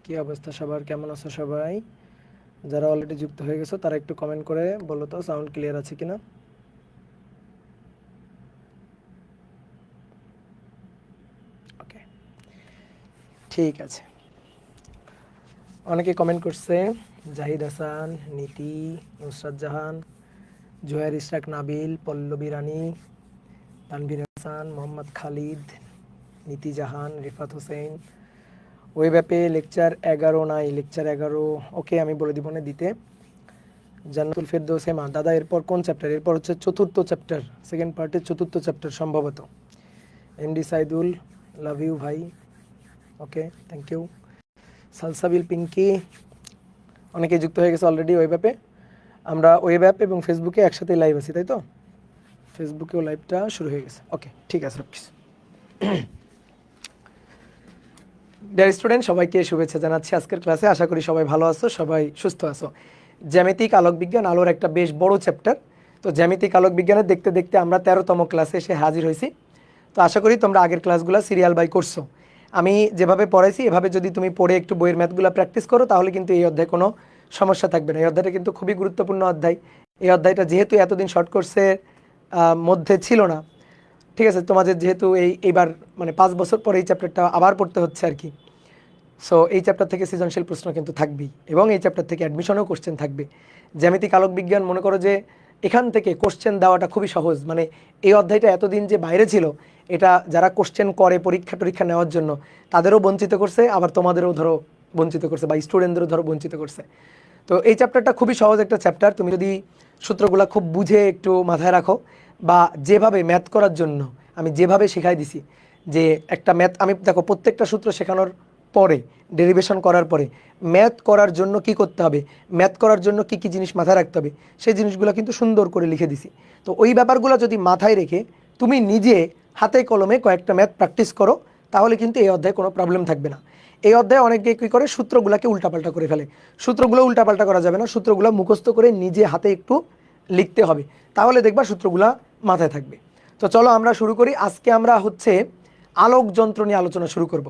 কি অবস্থা সবার, কেমন আছো সবাই? যারা অলরেডি যুক্ত হয়ে গেছো তারা একটু কমেন্ট করে বলো তো সাউন্ড ক্লিয়ার আছে কিনা। ওকে, ঠিক আছে। অনেকে কমেন্ট করছে, জাহিদ হাসান, নীতি, নুসরাত জাহান, জোয়ার ইশরাক, নাবিল, পল্লবী রানী, তানভীর হাসান, মোহাম্মদ খালিদ, নীতি জাহান, রিফাত হোসেন। ওয়েব অ্যাপে লেকচার 11 নাই, লেকচার 11। ওকে, আমি বলে দিব না দিতে। জান্নাতুল ফেরদৌস হেমা, দাদা এরপর কোন চ্যাপ্টার? এরপর হচ্ছে চতুর্থ চ্যাপ্টার, সেকেন্ড পার্টের চতুর্থ চ্যাপ্টার সম্ভবত। এমডি সাইদুল, লাভ ইউ ভাই। ওকে, থ্যাংক ইউ। সালসাবিল পিঙ্কি, অনেকে যুক্ত হয়ে গেছে অলরেডি ওয়েব অ্যাপে। আমরা ওয়েব অ্যাপ এবং ফেসবুকে একসাথে লাইভ আছি, তাই তো? ফেসবুকেও লাইভটা শুরু হয়ে গেছে। ওকে, ঠিক আছে। ডিয়ার স্টুডেন্ট, সবাইকে শুভেচ্ছা জানাচ্ছি আজকের ক্লাসে। আশা করি সবাই ভালো আছো, সবাই সুস্থ আছো। জ্যামিতিক আলোক বিজ্ঞান আলোর একটা বেশ বড় চ্যাপ্টার। তো জ্যামিতিক আলোক বিজ্ঞানের দেখতে দেখতে আমরা 13তম ক্লাসে এসে হাজির হয়েছি। তো আশা করি তোমরা আগের ক্লাসগুলো সিরিয়াল বাই করছো। আমি যেভাবে পড়াইছি এভাবে যদি তুমি পড়ে একটু বইয়ের ম্যাথগুলো প্র্যাকটিস করো তাহলে কিন্তু এই অধ্যায়ে কোনো সমস্যা থাকবে না। এই অধ্যায়টা কিন্তু খুবই গুরুত্বপূর্ণ অধ্যায়। এই অধ্যায়টা যেহেতু এতদিন শর্ট কোর্সের মধ্যে ছিল না, ঠিক আছে, তোমাদের যেহেতু এইবার মানে 5 বছর পরে এই চ্যাপ্টারটা আবার পড়তে হচ্ছে আর কি। সো এই চ্যাপ্টার থেকে সৃজনশীল প্রশ্ন কিন্তু থাকবেই এবং এই চ্যাপ্টার থেকে অ্যাডমিশনেও কোশ্চেন থাকবে। জ্যামিতিক আলোক বিজ্ঞান মনে করো যে এখান থেকে কোশ্চেন দেওয়াটা খুবই সহজ। মানে এই অধ্যায়টা এতদিন যে বাইরে ছিল, এটা যারা কোশ্চেন করে পরীক্ষা নেওয়ার জন্য তাদেরও বঞ্চিত করছে, আবার তোমাদেরও ধরো বঞ্চিত করছে, বা স্টুডেন্টদেরও ধরো বঞ্চিত করছে। তো এই চ্যাপ্টারটা খুবই সহজ একটা চ্যাপ্টার। তুমি যদি সূত্রগুলো খুব বুঝে একটু মাথায় রাখো, বা যেভাবে ম্যাথ করার জন্য আমি যেভাবে শেখাই দিছি, যে একটা ম্যাথ আমি দেখো প্রত্যেকটা সূত্র শেখানোর পরে, ডেরিভেশন করার পরে ম্যাথ করার জন্য কি করতে হবে, ম্যাথ করার জন্য কি কি জিনিস মাথায় রাখতে হবে, সেই জিনিসগুলো কিন্তু সুন্দর করে লিখে দিছি। তো ওই ব্যাপারগুলো যদি মাথায় রেখে তুমি নিজে হাতে কলমে কয়েকটা ম্যাথ প্র্যাকটিস করো, তাহলে কিন্তু এই অধ্যায়ে কোনো প্রবলেম থাকবে না। এই অধ্যায়ে অনেকে কী করে, সূত্রগুলোকে উল্টাপাল্টা করে ফেলে। সূত্রগুলো উল্টাপাল্টা করা যাবে না, সূত্রগুলো মুখস্থ করে নিজে হাতে একটু লিখতে হবে, তাহলে দেখবা সূত্রগুলো মাথায় থাকবে। তো চলো আমরা শুরু করি। আজকে আমরা হচ্ছে আলোক যন্ত্র নিয়ে আলোচনা শুরু করব।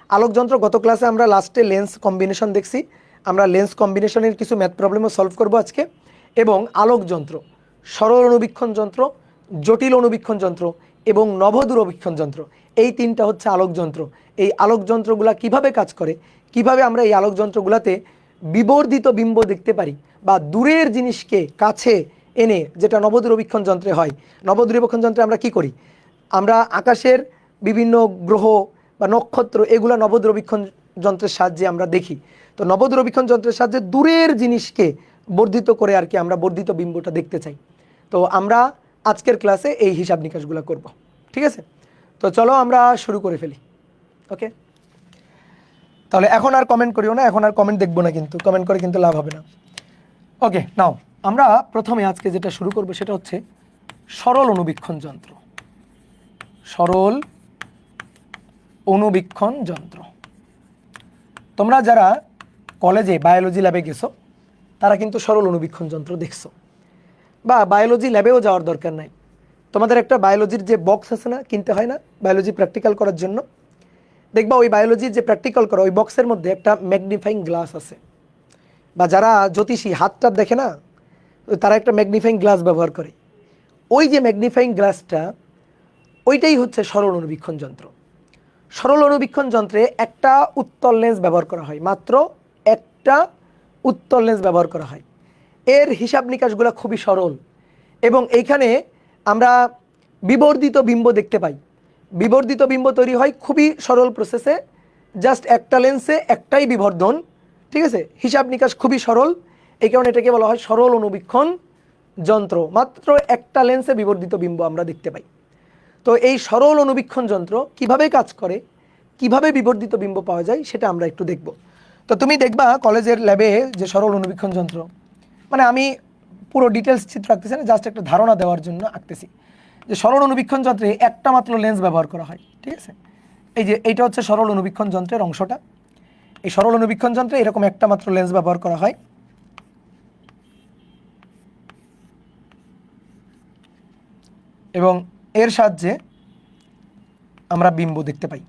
আলোক যন্ত্র, গত ক্লাসে আমরা লাস্টে লেন্স কম্বিনেশন দেখছি। আমরা লেন্স কম্বিনেশনের কিছু ম্যাথ প্রবলেমও সলভ করব আজকে। এবং আলোক যন্ত্র, সরল অনুবীক্ষণ যন্ত্র, জটিল অনুবীক্ষণ যন্ত্র এবং নবদূরবীক্ষণ যন্ত্র, এই তিনটা হচ্ছে আলোক যন্ত্র। এই আলোক যন্ত্রগুলা কিভাবে কাজ করে, কিভাবে আমরা এই আলোক যন্ত্রগুলাতে বিবর্ধিত বিম্ব দেখতে পারি, বা দূরের জিনিসকে কাছে এনে, যেটা নবদূরবীক্ষণ যন্ত্রে হয়। নবদূরবীক্ষণ যন্ত্রে আমরা কি করি, আমরা আকাশের বিভিন্ন গ্রহ বা নক্ষত্র এগুলো নবদূরবীক্ষণ যন্ত্রের সাহায্যে আমরা দেখি। তো নবদূরবীক্ষণ যন্ত্রের সাহায্যে দূরের জিনিসকে বর্ধিত করে আর কি আমরা বর্ধিত বিম্বটা দেখতে চাই। তো আমরা আজকের ক্লাসে এই হিসাব নিকাশগুলো করব, ঠিক আছে? তো চলো আমরা শুরু করে ফেলি। ওকে, তাহলে এখন আর কমেন্ট করিও না, এখন আর কমেন্ট দেখবো না, কিন্তু কমেন্ট করে কিন্তু লাভ হবে না। ওকে, নাও আমরা প্রথমে আজকে যেটা শুরু করব সেটা হচ্ছে সরল অনুবীক্ষণ যন্ত্র। সরল অনুবীক্ষণ যন্ত্র। তোমরা যারা কলেজে বায়োলজি ল্যাবে গেছো তারা কিন্তু সরল অনুবীক্ষণ যন্ত্র দেখছো, বা বায়োলজি ল্যাবেও যাওয়ার দরকার নাই। তোমাদের একটা বায়োলজির যে বক্স আছে না, কিনতে হয় না বায়োলজি প্র্যাকটিক্যাল করার জন্য? দেখবা ওই বায়োলজির যে প্র্যাকটিক্যাল করো ওই বক্সের মধ্যে একটা ম্যাগনিফাইং গ্লাস আছে, বা যারা জ্যোতিষী হাতটা দেখে না, তারা একটা ম্যাগনিফাইং গ্লাস ব্যবহার করে। ওই যে ম্যাগনিফাইং গ্লাসটা, ওইটাই হচ্ছে সরল অনুবীক্ষণ যন্ত্র। সরল অনুবীক্ষণ যন্ত্রে একটা উত্তল লেন্স ব্যবহার করা হয়, মাত্র একটা উত্তল লেন্স ব্যবহার করা হয়। এর হিসাব নিকাশগুলো খুবই সরল, এবং এইখানে আমরা বিবর্ধিত বিম্ব দেখতে পাই। বিবর্ধিত বিম্ব তৈরি হয় খুবই সরল প্রসেসে, জাস্ট একটা লেন্সে একটাই বিবর্ধন, ঠিক আছে? হিসাব নিকাশ খুবই সরল, এই কারণে এটাকে বলা হয় সরল অনুবীক্ষণ যন্ত্র। মাত্র একটা লেন্সে বিবর্ধিত বিম্ব আমরা দেখতে পাই। তো এই সরল অনুবীক্ষণ যন্ত্র কিভাবে কাজ করে, কিভাবে বিবর্ধিত বিম্ব পাওয়া যায়, সেটা আমরা একটু দেখব। তো তুমি দেখবা কলেজের ল্যাবে যে সরল অনুবীক্ষণ যন্ত্র, মানে আমি পুরো ডিটেলস চিত্র আঁকতেছি না, জাস্ট একটা ধারণা দেওয়ার জন্য আঁকতেছি, যে সরল অনুবীক্ষণ যন্ত্রে একটা মাত্র লেন্স ব্যবহার করা হয়, ঠিক আছে? এই যে এইটা হচ্ছে সরল অনুবীক্ষণ যন্ত্রের অংশটা। এই সরল অনুবীক্ষণ যন্ত্রে এরকম একটা মাত্র লেন্স ব্যবহার করা হয়, এবং এর সাহায্যে আমরা বিম্ব দেখতে পাই।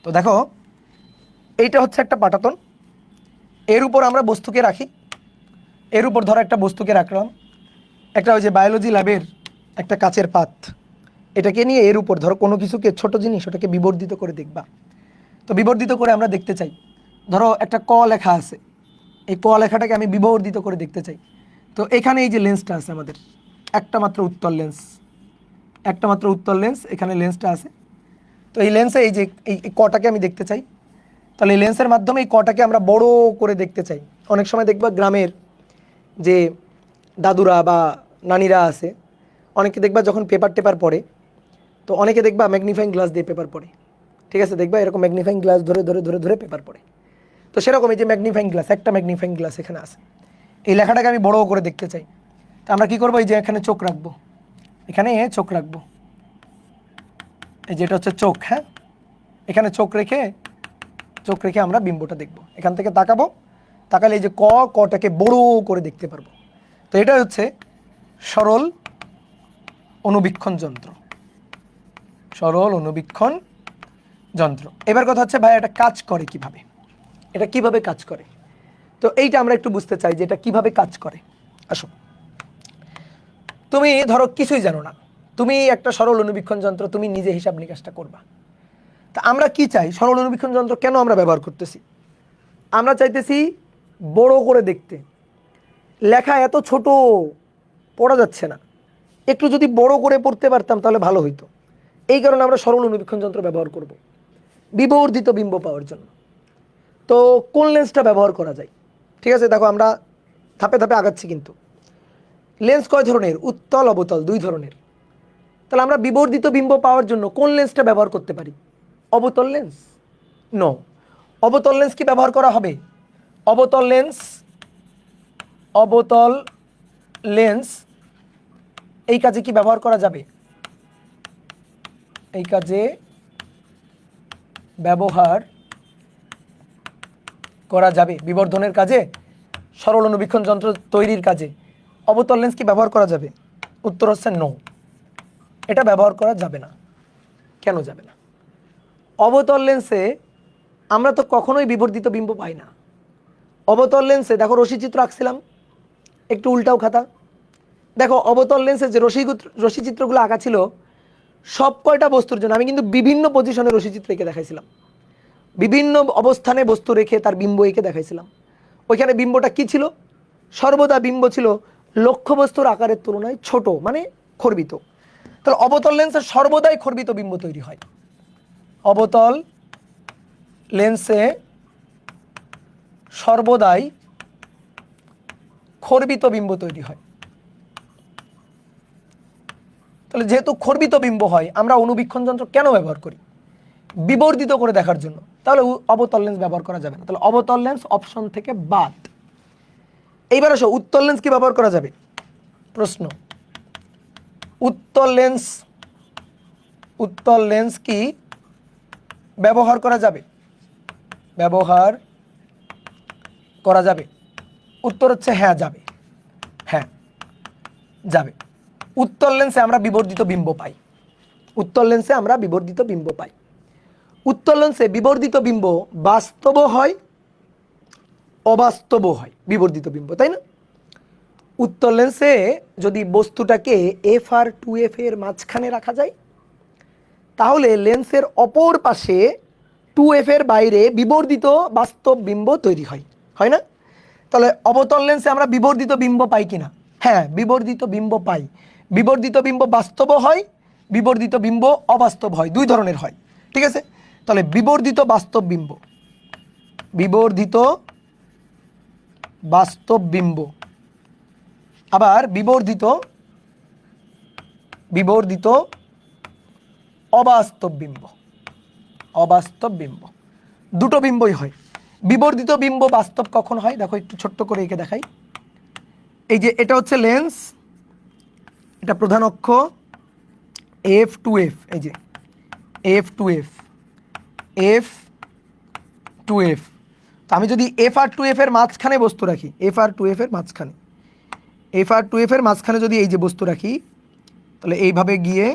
তো দেখো এইটা হচ্ছে একটা পাটাতন, এর উপর আমরা বস্তুকে রাখি, এর উপর ধরো একটা বস্তুকে রাখলাম, একটা ওই যে বায়োলজি ল্যাবের একটা কাচের পাত, এটাকে নিয়ে এর উপর ধরো কোনো কিছুকে, ছোট জিনিস, ওটাকে বিবর্ধিত করে দেখবা। তো বিবর্ধিত করে আমরা দেখতে চাই, ধরো একটা ক লেখা আছে, এই ক লেখাটাকে আমি বিবর্ধিত করে দেখতে চাই। তো এখানে এই যে লেন্সটা আছে আমাদের, একটা মাত্র উত্তল লেন্স, একটা মাত্র উত্তল লেন্স, এখানে লেন্সটা আছে। তো এই লেন্সে এই যে এই কটাকে আমি দেখতে চাই, তাহলে এই লেন্সের মাধ্যমে এই কটাকে আমরা বড় করে দেখতে চাই। অনেক সময় দেখবা গ্রামের যে দাদুরা বা নানিরা আছে, অনেকে দেখবা যখন পেপার টেপার পড়ে, তো অনেকে দেখবা ম্যাগনিফাইং গ্লাস দিয়ে পেপার পড়ে, ঠিক আছে, দেখবা এরকম ম্যাগনিফাইং গ্লাস ধরে ধরে ধরে ধরে পেপার পড়ে। তো সেরকম এই যে ম্যাগনিফাইং গ্লাস, একটা ম্যাগনিফাইং গ্লাস এখানে আছে, এই লেখাটাকে আমি বড় করে দেখতে চাই। তো আমরা কি করবো, এই যে এখানে চোখ রাখবো, এখানে চোখ রাখবো, এই যেটা হচ্ছে চোখ, হ্যাঁ, এখানে চোখ রেখে আমরা বিম্বটা দেখবো, এখান থেকে তাকাবো, তাকালে এই যে কটাকে বড় করে দেখতে পারবো। তো এটা হচ্ছে সরল অণুবীক্ষণ যন্ত্র, সরল অণুবীক্ষণ যন্ত্র। এবার কথা হচ্ছে ভাই এটা কাজ করে কিভাবে, এটা কিভাবে কাজ করে। তো এইটা আমরা একটু বুঝতে চাই যে এটা কিভাবে কাজ করে। আসো, তুমি ধরো কিছুই জানো না, তুমি একটা সরল অণুবীক্ষণ যন্ত্র, তুমি নিজে হিসাব নিকাশটা করবা। তা আমরা কি চাই, সরল অণুবীক্ষণ যন্ত্র কেন আমরা ব্যবহার করতেছি, আমরা চাইতেছি বড় করে দেখতে। লেখা এত ছোট, পড়া যাচ্ছে না, একটু যদি বড় করে পড়তে পারতাম তাহলে ভালো হইতো। এই কারণে আমরা সরল অণুবীক্ষণ যন্ত্র ব্যবহার করব বিবর্ধিত বিম্ব পাওয়ার জন্য। তো কোন লেন্সটা ব্যবহার করা যায়, ঠিক আছে, দেখো আমরা ধাপে ধাপে আগাচ্ছি। কিন্তু লেন্স কয় ধরনের, উত্তল অবতল দুই ধরনের। তাহলে আমরা বিবর্ধিত বিম্ব পাওয়ার জন্য কোন লেন্সটা ব্যবহার করতে পারি, অবতল লেন্স? নো, অবতল লেন্স কি ব্যবহার করা হবে? অবতল লেন্স, অবতল লেন্স এই কাজে কি ব্যবহার করা যাবে, এই কাজে ব্যবহার করা যাবে, বিবর্ধনের কাজে, সরল অণুবীক্ষণ যন্ত্র তৈরির কাজে অবতল লেন্স কি ব্যবহার করা যাবে? উত্তর হচ্ছে নো, এটা ব্যবহার করা যাবে না। কেন যাবে না? অবতল লেন্সে আমরা তো কখনোই বিবর্ধিত বিম্ব পাই না। অবতল লেন্সে দেখো রশিচিত্র আঁকছিলাম, একটু উল্টাও খাতা, দেখো অবতল লেন্সে যে রশিচিত্রগুলো আঁকা ছিল সব কয়টা বস্তুর জন্য আমি কিন্তু বিভিন্ন পজিশনে রশিচিত্র এঁকে দেখাইছিলাম, বিভিন্ন অবস্থানে বস্তু রেখে তার বিম্ব এঁকে দেখাইছিলাম। ওইখানে বিম্বটা কি ছিল, সর্বদা বিম্ব ছিল লক্ষ্যবস্তুর আকারের তুলনায় ছোট, মানে খর্বিত। তাহলে অবতল লেন্সে সর্বদাই খর্বিত বিম্ব তৈরি হয়, অবতল লেন্সে সর্বদাই খর্বিত বিম্ব তৈরি হয়। তাহলে যেহেতু খর্বিত বিম্ব হয়, আমরা অণুবীক্ষণ যন্ত্র কেন ব্যবহার করি, বিবর্ধিত করে দেখার জন্য। তাহলে অবতল লেন্স ব্যবহার করা যাবে না, তাহলে অবতল লেন্স অপশন থেকে বাদ। এইবার আসো, উত্তল লেন্স কি ব্যবহার করা যাবে, প্রশ্ন। উত্তল লেন্স, উত্তল লেন্স কি ব্যবহার করা যাবে, ব্যবহার করা যাবে? উত্তর হচ্ছে হ্যাঁ যাবে, হ্যাঁ যাবে। উত্তল লেন্সে আমরা বিবর্ধিত বিম্ব পাই, উত্তল লেন্সে আমরা বিবর্ধিত বিম্ব পাই। উত্তল লেন্সে বিবর্ধিত বিম্ব বাস্তব হয়, অবাস্তব হয় বিবর্ধিত বিম্ব, তাই না? উত্তল লেন্সে যদি বস্তুটাকে এফ আর 2F এর মাঝখানে রাখা যায়, তাহলে লেন্সের অপর পাশে 2F এর বাইরে বিবর্ধিত বাস্তব বিম্ব তৈরি হয়, হয় না? তাহলে অবতল লেন্সে আমরা বিবর্ধিত বিম্ব পাই কিনা, হ্যাঁ বিবর্ধিত বিম্ব পাই। বিবর্ধিত বিম্ব বাস্তব হয়, বিবর্ধিত বিম্ব অবাস্তব হয়, দুই ধরনের হয়, ঠিক আছে? তাহলে বিবর্ধিত বাস্তব বিম্ব, বিবর্ধিত বাস্তব বিম্ব, আবার বিবর্ধিত বিবর্ধিত অবাস্তব বিম্ব, অবাস্তব বিম্ব, দুটো বিম্বই হয়। বিবর্ধিত বিম্ব বাস্তব কখন হয়, দেখো একটু ছোট্ট করে এঁকে দেখাই। এই যে এটা হচ্ছে লেন্স, এটা প্রধান অক্ষ F2F, এই যে F2F, F2F। তো আমি যদি FR2F এর মাঝখানে বস্তু রাখি, FR2F এর মাঝখানে, FR2F এর মাঝখানে যদি এই যে বস্তু রাখি, তাহলে এইভাবে গিয়ে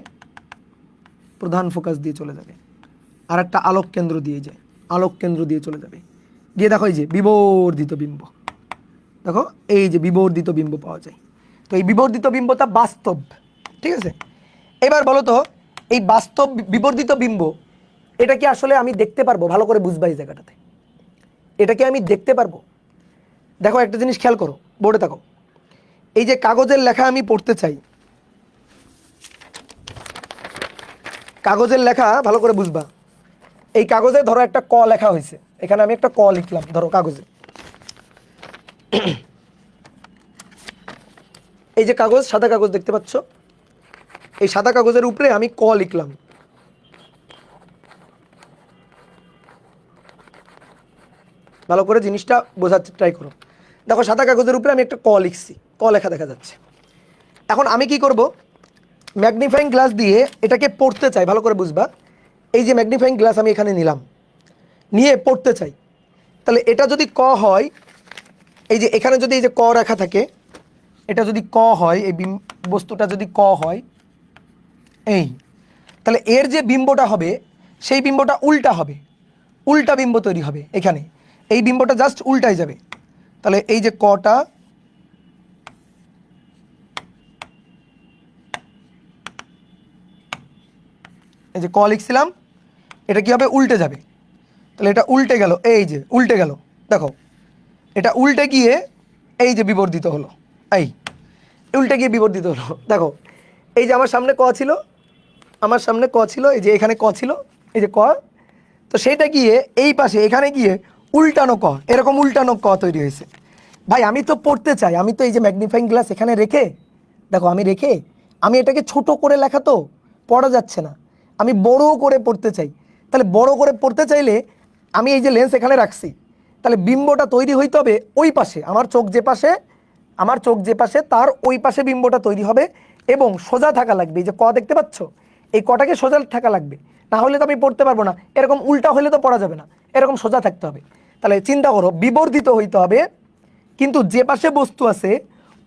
প্রধান ফোকাস দিয়ে চলে যাবে, আর একটা আলোক কেন্দ্র দিয়ে যায়, আলোক কেন্দ্র দিয়ে চলে যাবে, গিয়ে দেখো এই যে বিবর্ধিত বিম্ব, দেখো এই যে বিবর্ধিত বিম্ব পাওয়া যায়। তো এই বিবর্ধিত বিম্বটা বাস্তব, ঠিক আছে। এবার বলো তো এই বাস্তব বিবর্ধিত বিম্ব এটা কি আসলে আমি দেখতে পারবো? ভালো করে বুঝবা এই জায়গাটাতে, এটা কি আমি দেখতে পারবো? দেখো একটা জিনিস খেয়াল করো, বোর্ডে থাকো, এই যে কাগজের লেখা আমি পড়তে চাই, কাগজের লেখা ভালো করে বুঝবা। এই কাগজে ধরো একটা ক লেখা হয়েছে, এখানে আমি একটা ক লিখলাম ধরো কাগজে, এই যে কাগজ, সাদা কাগজ দেখতে পাচ্ছ, এই সাদা কাগজের উপরে আমি ক লিখলাম, ভালো করে জিনিসটা বোঝার ট্রাই করো। দেখো সাদা কাগজের উপরে আমি একটা ক লিখছি, ক লেখা দেখা যাচ্ছে। এখন আমি কি করব, ম্যাগনিফাইং গ্লাস দিয়ে এটাকে পড়তে চাই, ভালো করে বুঝবা। এই যে ম্যাগনিফাইং গ্লাস আমি এখানে নিলাম, নিয়ে পড়তে চাই, তাহলে এটা যদি ক হয়, এই যে এখানে যদি এই যে ক রেখা থাকে, এটা যদি ক হয়, এই বস্তুটা যদি ক হয় এই, তাহলে এর যে বিম্বটা হবে সেই বিম্বটা উল্টা হবে, উল্টা বিম্ব তৈরি হবে এখানে, এই বিম্বটা জাস্ট উল্টাই যাবে। তাহলে এই যে কটা, এই যে ক লিখছিলাম, এটা কি হবে, উল্টে যাবে। তাহলে এটা উল্টে গেল, এই যে উল্টে গেল, দেখো এটা উল্টে গিয়ে এই যে বিবর্ধিত হলো, এই উল্টে গিয়ে বিবর্ধিত হলো। দেখো এই যে আমার সামনে ক ছিল, আমার সামনে ক ছিল, এই যে এখানে ক ছিল, এই যে ক, তো সেইটা গিয়ে এই পাশে এখানে গিয়ে উল্টানো ক, এরকম উল্টানো ক তৈরি হয়েছে। ভাই আমি তো পড়তে চাই, আমি তো এই যে ম্যাগনিফাইং গ্লাস এখানে রেখে, দেখো আমি রেখে, আমি এটাকে ছোট করে লেখা তো পড়া যাচ্ছে না, আমি বড় করে পড়তে চাই। তাহলে বড় করে পড়তে চাইলে আমি এই যে লেন্স এখানে রাখছি, তাহলে বিম্বটা তৈরি হইতে হবে ওই পাশে, আমার চোখ যে পাশে, আমার চোখ যে পাশে তার ওই পাশে বিম্বটা তৈরি হবে, এবং সোজা থাকা লাগবে। এই যে ক দেখতে পাচ্ছ, এই কটাকে সোজা থাকা লাগবে, না হলে তো আমি পড়তে পারবো না। এরকম উল্টা হলে তো পড়া যাবে না, এরকম সোজা থাকতে হবে। তাহলে চিন্তা করো, বিবর্ধিত হইতে হবে, কিন্তু যে পাশে বস্তু আছে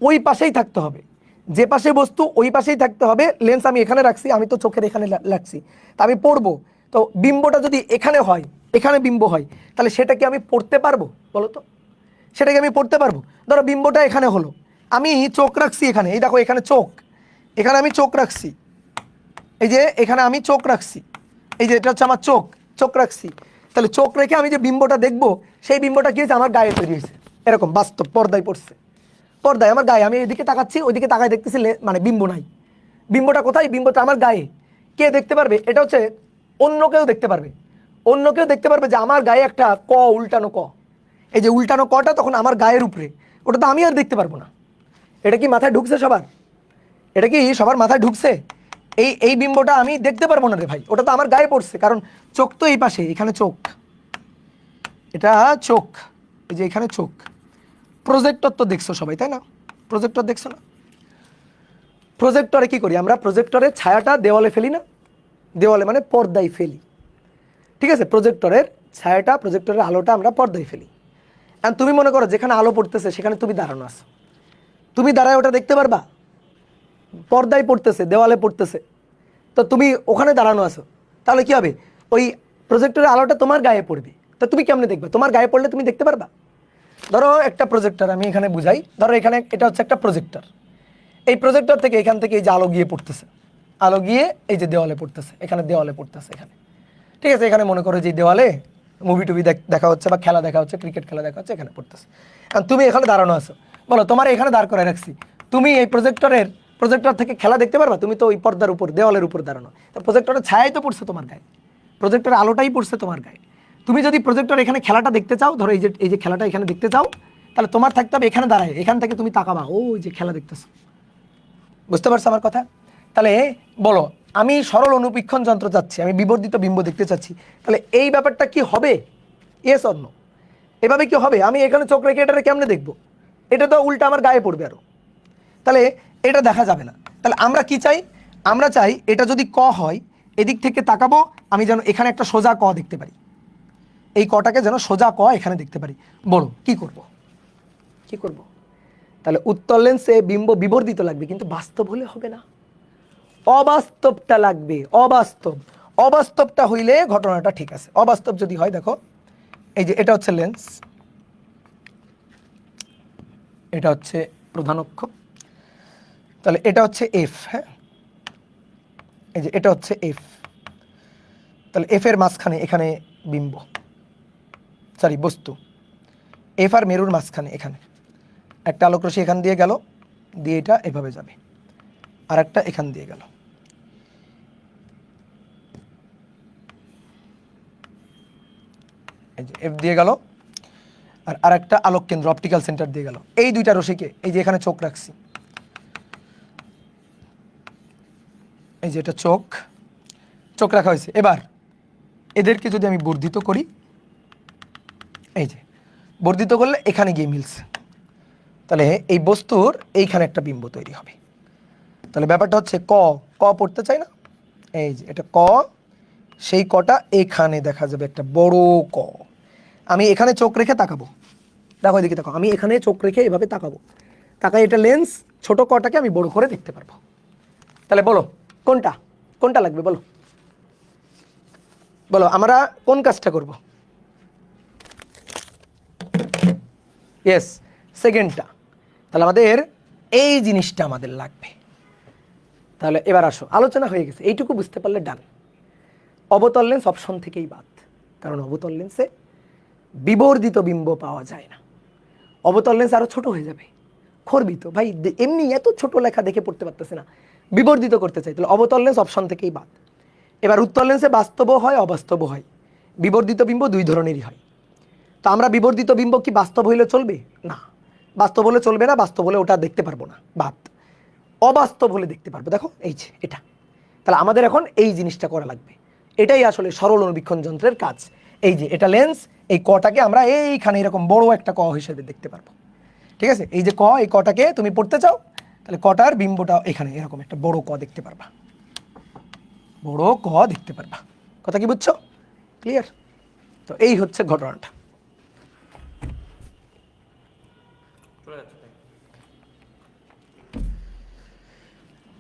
ওই পাশেই থাকতে হবে, যে পাশে বস্তু ওই পাশেই থাকতে হবে। লেন্স আমি এখানে রাখছি, আমি তো চোখের এখানে রাখছি, তা আমি পড়বো, তো বিম্বটা যদি এখানে হয়, এখানে বিম্ব হয়, তাহলে সেটা কি আমি পড়তে পারবো বলো তো? সেটাকে আমি পড়তে পারবো? ধরো বিম্বটা এখানে হলো, আমি চোখ রাখছি এখানে, এই দেখো এখানে চোখ, এখানে আমি চোখ রাখছি, এই যে এখানে আমি চোখ রাখছি, এই যে এটা হচ্ছে আমার চোখ, চোখ রাখছি। তাহলে চোখ রেখে আমি যে বিম্বটা দেখবো, সেই বিম্বটা কি হয়েছে, আমার গায়ে তৈরি হয়েছে, এরকম বাস্তব পর্দায় পড়ছে, পর্দায় আমার গায়ে, আমি এদিকে তাকাচ্ছি, ওইদিকে তাকায় দেখতেছি, মানে বিম্ব নাই। বিম্বটা কোথায়? বিম্বটা আমার গায়ে। কে দেখতে পারবে? এটা হচ্ছে অন্য কেউ দেখতে পারবে, অন্য কেউ দেখতে পারবে যে আমার গায়ে একটা ক, উল্টানো ক, এই যে উল্টানো কটা তখন আমার গায়ের উপরে, ওটা তো আমি আর দেখতে পারবো না। এটা কি মাথায় ঢুকছে সবার? এটা কি সবার মাথায় ঢুকছে? এই এই বিম্বটা আমি দেখতে পারবো না রে ভাই, ওটা তো আমার গায়ে পড়ছে, কারণ চোখ তো এই পাশে, এখানে চোখ, এটা চোখ, এই যে এখানে চোখ। প্রজেক্টর তো দেখছো সবাই, তাই না? প্রজেক্টর দেখছো না? প্রজেক্টরে কি করি আমরা? প্রজেক্টরের ছায়াটা দেওয়ালে ফেলি না? দেওয়ালে মানে পর্দায় ফেলি, ঠিক আছে? প্রজেক্টরের ছায়াটা, প্রজেক্টরের আলোটা আমরা পর্দায় ফেলি। আর তুমি মনে করো যেখানে আলো পড়তেছে সেখানে তুমি দাঁড়ানো আছো, তুমি দাঁড়ায় ওটা দেখতে পারবা? পর্দায় পড়তেছে, দেওয়ালে পড়তেছে, তো তুমি ওখানে দাঁড়ানো আছো, তাহলে কি হবে? ওই প্রজেক্টরের আলোটা তোমার গায়ে পড়বে, তো তুমি কেমনে দেখবে? তোমার গায়ে পড়লে তুমি দেখতে পারবা? ধরো একটা প্রজেক্টর, আমি এখানে বুঝাই, ধরো এখানে এটা হচ্ছে একটা প্রজেক্টর, এই প্রজেক্টর থেকে এখান থেকে এই যে আলো গিয়ে পড়তেছে, আলো গিয়ে এই যে দেওয়ালে পড়তেছে, এখানে দেওয়ালে পড়তেছে এখানে, ঠিক আছে? এখানে মনে করো যে দেওয়ালে মুভি টুভি দেখা হচ্ছে বা খেলা দেখা হচ্ছে, ক্রিকেট খেলা দেখা হচ্ছে, এখানে পড়তেছে। আর তুমি এখানে দাঁড়ানো আছো, বলো তোমার এখানে দাঁড় করে রাখছি, তুমি এই প্রজেক্টর থেকে খেলা দেখতে পারবা? তুমি তো ওই পর্দার উপর, দেওয়ালের উপর দাঁড়ানো, তো প্রজেক্টরের ছায়াই তো পড়ছে তোমার গায়ে, প্রজেক্টরের আলোটাই পড়ছে তোমার গায়ে। তুমি যদি প্রজেক্টর এখানে খেলাটা দেখতে চাও, ধরো এই যে খেলাটা এখানে দেখতে চাও, তাহলে তোমার থাকতে হবে এখানে দাঁড়ায়, এখান থেকে তুমি তাকাবা, ও ওই যে খেলা দেখতেছো। বুঝতে পারছো আমার কথা? তাহলে বলো, আমি সরল অনুবীক্ষণ যন্ত্র চাচ্ছি, আমি বিবর্ধিত বিম্ব দেখতে চাচ্ছি, তাহলে এই ব্যাপারটা কি হবে? Yes or no? এভাবে কি হবে? আমি এখানে চোখ রেখে এটাকে কেমনে দেখবো? এটা তো উল্টা আমার গায়ে পড়বে আরো, তাহলে এটা দেখা যাবে না। তাহলে আমরা কি চাই? আমরা চাই এটা যদি ক হয়, এদিক থেকে তাকাবো, আমি যেন এখানে একটা সোজা ক দেখতে পারি, এই কটাকে যেন সোজা ক এখানে দেখতে পারি। বলো কি করব? কি করব? তাহলে উত্তল লেন্সে বিম্ব বিবর্ধিত লাগবে, কিন্তু বাস্তব হলে হবে না, অবাস্তবটা লাগবে, অবাস্তব। অবাস্তবটা হইলে ঘটনাটা ঠিক আছে। অবাস্তব যদি হয়, দেখো এই যে এটা হচ্ছে লেন্স, এটা হচ্ছে প্রধান অক্ষ, তাহলে এটা হচ্ছে এফ। হ্যাঁ, এই যে এটা হচ্ছে এফ, তাহলে এফ এর মাঝখানে এখানে বিম্ব, সরি বস্তু, এফ আর মেরুর মাঝখানে এখানে একটা আলোক রশ্মি এখান দিয়ে গেল, দিয়ে এটা এভাবে যাবে, আর একটা এখান দিয়ে গেল, এই যে এফ দিয়ে গেল, আর আরেকটা আলোক কেন্দ্র অপটিক্যাল সেন্টার দিয়ে গেল। এই দুইটা রশ্মিকে এই যে এখানে চোখ রাখছি, এই যে এটা চোখ, চোখ রাখা হয়েছে। এবার এদেরকে যদি আমি বর্ধিত করি, এই যে বর্ধিত করলে এখানে গিয়ে মিলছে, তাহলে এই বস্তুর এইখানে একটা বিম্ব তৈরি হবে। তাহলে ব্যাপারটা হচ্ছে ক, ক পড়তে চাই না, এই যে এটা ক, সেই কটা এখানে দেখা যাবে একটা বড় ক। আমি এখানে চোখ রেখে তাকাবো, দেখো এদিকে তাকাও, আমি এখানে চোখ রেখে এভাবে তাকাবো, তাকাই এটা লেন্স, ছোট কটাকে আমি বড় করে দেখতে পারবো। তাহলে বলো কোনটা, কোনটা লাগবে বলো, বলো আমরা কোন কাজটা করব? ইয়েস, সেকেন্ডটা। তাহলে আমাদের এই জিনিসটা আমাদের লাগবে। তাহলে এবার আসো, আলোচনা হয়ে গেছে, এইটুকু বুঝতে পারলে ডান। অবতল লেন্স অপশন থেকেই বাদ, কারণ অবতল লেন্সে বিবর্ধিত বিম্ব পাওয়া যায় না। অবতল লেন্স আরো ছোট হয়ে যাবে, খর্বিত, ভাই এমনি এত ছোট লেখা দেখে পড়তে পারতেছে না, বিবর্ধিত করতে চাই, তাহলে অবতল লেন্স অপশন থেকেই বাদ। এবার উত্তল লেন্সে বাস্তবও হয় অবাস্তবও হয়, বিবর্ধিত বিম্ব দুই ধরনেরই হয়। তো আমরা বিবর্ধিত বিম্ব কি বাস্তব হইলে চলবে না, বাস্তব হলে চলবে না, বাস্তব হলে ওটা দেখতে পারবো না, বাদ। অবাস্তব হলে দেখতে পারবো, দেখো এই যে এটা। তাহলে আমাদের এখন এই জিনিসটা করা লাগবে, এটাই আসলে সরল অনুবীক্ষণ যন্ত্রের কাজ। এই যে এটা লেন্স, এই কটাকে আমরা এইখানে এরকম বড় একটা ক হিসেবে দেখতে পারবো, ঠিক আছে? এই যে ক, এই কটাকে তুমি পড়তে চাও, তাহলে কটার বিম্বটা এখানে এরকম একটা বড় ক দেখতে পারবা, বড় ক দেখতে পারবা। কথা কি বুঝছো? ক্লিয়ার? তো এই হচ্ছে ঘটনাটা।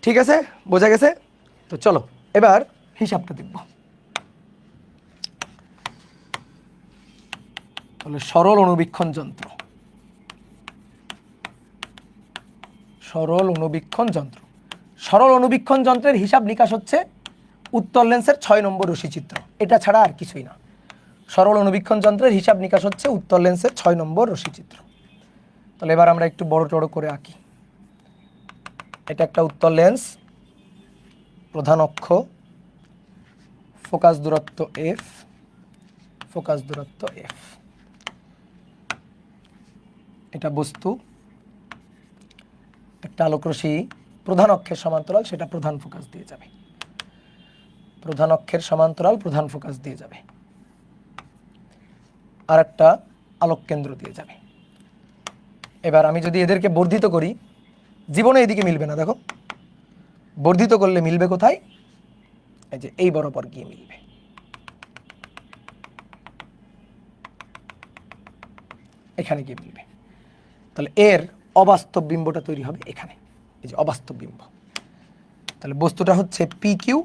ঠিক আছে, বোঝা গেছে? তো চলো এবার হিসাবটা দেখব। তাহলে সরল অনুবীক্ষণ যন্ত্র, সরল অনুবীক্ষণ যন্ত্র, সরল অনুবীক্ষণ যন্ত্রের হিসাব নিকাশ হচ্ছে উত্তল লেন্সের 6 নম্বর রশ্মিচিত্র, এটা ছাড়া আর কিছুই না। সরল অনুবীক্ষণ যন্ত্রের হিসাব নিকাশ হচ্ছে উত্তল লেন্সের 6 নম্বর রশ্মিচিত্র। তাহলে এবার আমরা একটু বড় টড় করে আঁকি। এটা একটা উত্তল লেন্স, প্রধান অক্ষ, ফোকাস দূরত্ব এফ, ফোকাস দূরত্ব এফ, এটা বস্তু, একটা আলোক রশ্মি প্রধান অক্ষের সমান্তরাল, সেটা প্রধান ফোকাস দিয়ে যাবে, প্রধান অক্ষের সমান্তরাল প্রধান ফোকাস দিয়ে যাবে, আর একটা আলোক কেন্দ্র দিয়ে যাবে। এবার আমি যদি এদেরকে বর্ধিত করি, জীবনে এদিকে মিলবে না, দেখো বর্ধিত করলে মিলবে কোথায়, এই যে এই বরাবর গিয়ে মিলবে, এখানে গিয়ে মিলবে। তাহলে এর অবাস্তব বিম্বটা তৈরি হবে এখানে, এই যে অবাস্তব বিম্ব। তাহলে বস্তুটা হচ্ছে পি কিউ,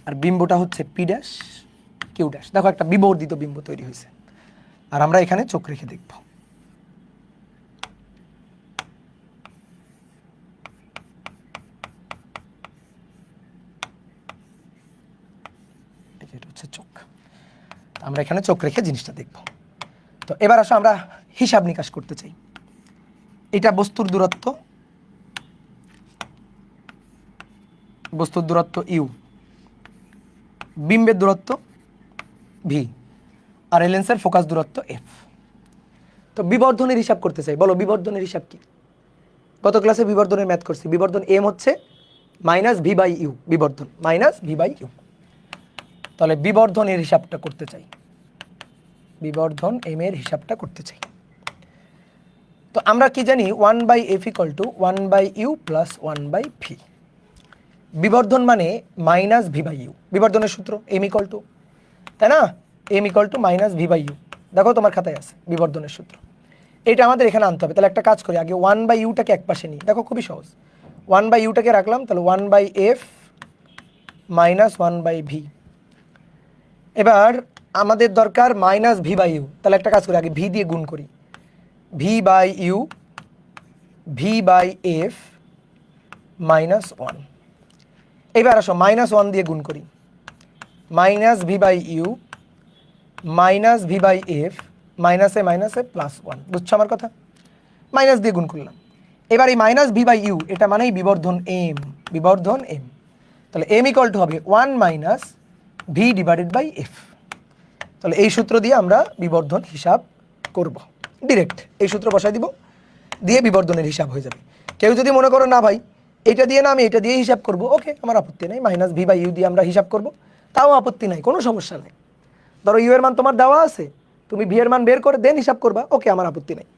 আর বিম্বটা হচ্ছে পি ড্যাশ কিউ ড্যাশ। দেখো একটা বিবর্ধিত বিম্ব তৈরি হয়েছে, আর আমরা এখানে চোখ রেখে দেখব। এটা হচ্ছে চোখ, আমরা এখানে চোখ রেখে জিনিসটা দেখব। তো এবার আসো আমরা হিসাব নিকাশ করতে চাই। এটা বস্তুর দূরত্ব, বস্তুর দূরত্ব ইউ, বিম্বের দূরত্ব ভি, আর এই লেন্সের ফোকাস দূরত্ব এফ। তো বিবর্ধনের হিসাব করতে চাই, বলো বিবর্ধনের হিসাব কি? গত ক্লাসে বিবর্ধনের ম্যাথ করছি, বিবর্ধন এম হচ্ছে মাইনাস ভি বাই ইউ, বিবর্ধন মাইনাস ভি বাই ইউ। তাহলে বিবর্ধনের হিসাবটা করতে চাই, বিবর্ধন এম এর হিসাবটা করতে চাই। তো আমরা কি জানি 1/f = 1/u প্লাস 1/v। বিবর্ধন মানে মাইনাস ভি বাই ইউ, বিবর্ধনের সূত্র এম ইকুয়াল টু, তাই না, M equal to minus V by U. দেখো তোমার খাতায় আছে বিবর্ধনের সূত্র, এটা আমাদের এখানে আনতে হবে। তাহলে একটা কাজ করি, আগে 1/u-টাকে এক পাশে নিই, দেখো খুবই সহজ। 1/u-টাকে রাখলাম, তাহলে 1/f -1/v। এবার আমাদের দরকার -v/u। তাহলে একটা কাজ করি, আগে ভি দিয়ে গুণ করি। v/u v/f -1। এবার আসো -1 দিয়ে গুণ করি। -v/u -v/f মাইনাসে মাইনাসে +1। বুঝছো আমার কথা? মাইনাস দিয়ে গুণ করলাম। এবার এই -v/u এটা মানেই বিবর্ধন m, বিবর্ধন m। তাহলে m = হবে 1 - v/f। তাহলে এই সূত্র দিয়ে আমরা বিবর্ধন হিসাব করব। ডিরেক্ট এই সূত্র বসাই দিব, দিয়ে বিবর্ধনের হিসাব হয়ে যাবে। কেউ যদি মনে করো না ভাই এটা দিয়ে না আমি এটা দিয়ে হিসাব করব, ওকে, আমার আপত্তি নেই। -v/u দিয়ে আমরা হিসাব করব, তাও আপত্তি নাই, কোনো সমস্যা নেই। ধরো ইউ এর মান তোমার দেওয়া আছে, তুমি ভি এর মান বের করে দেন হিসাব করবা, ওকে, আমার আপত্তি নেই।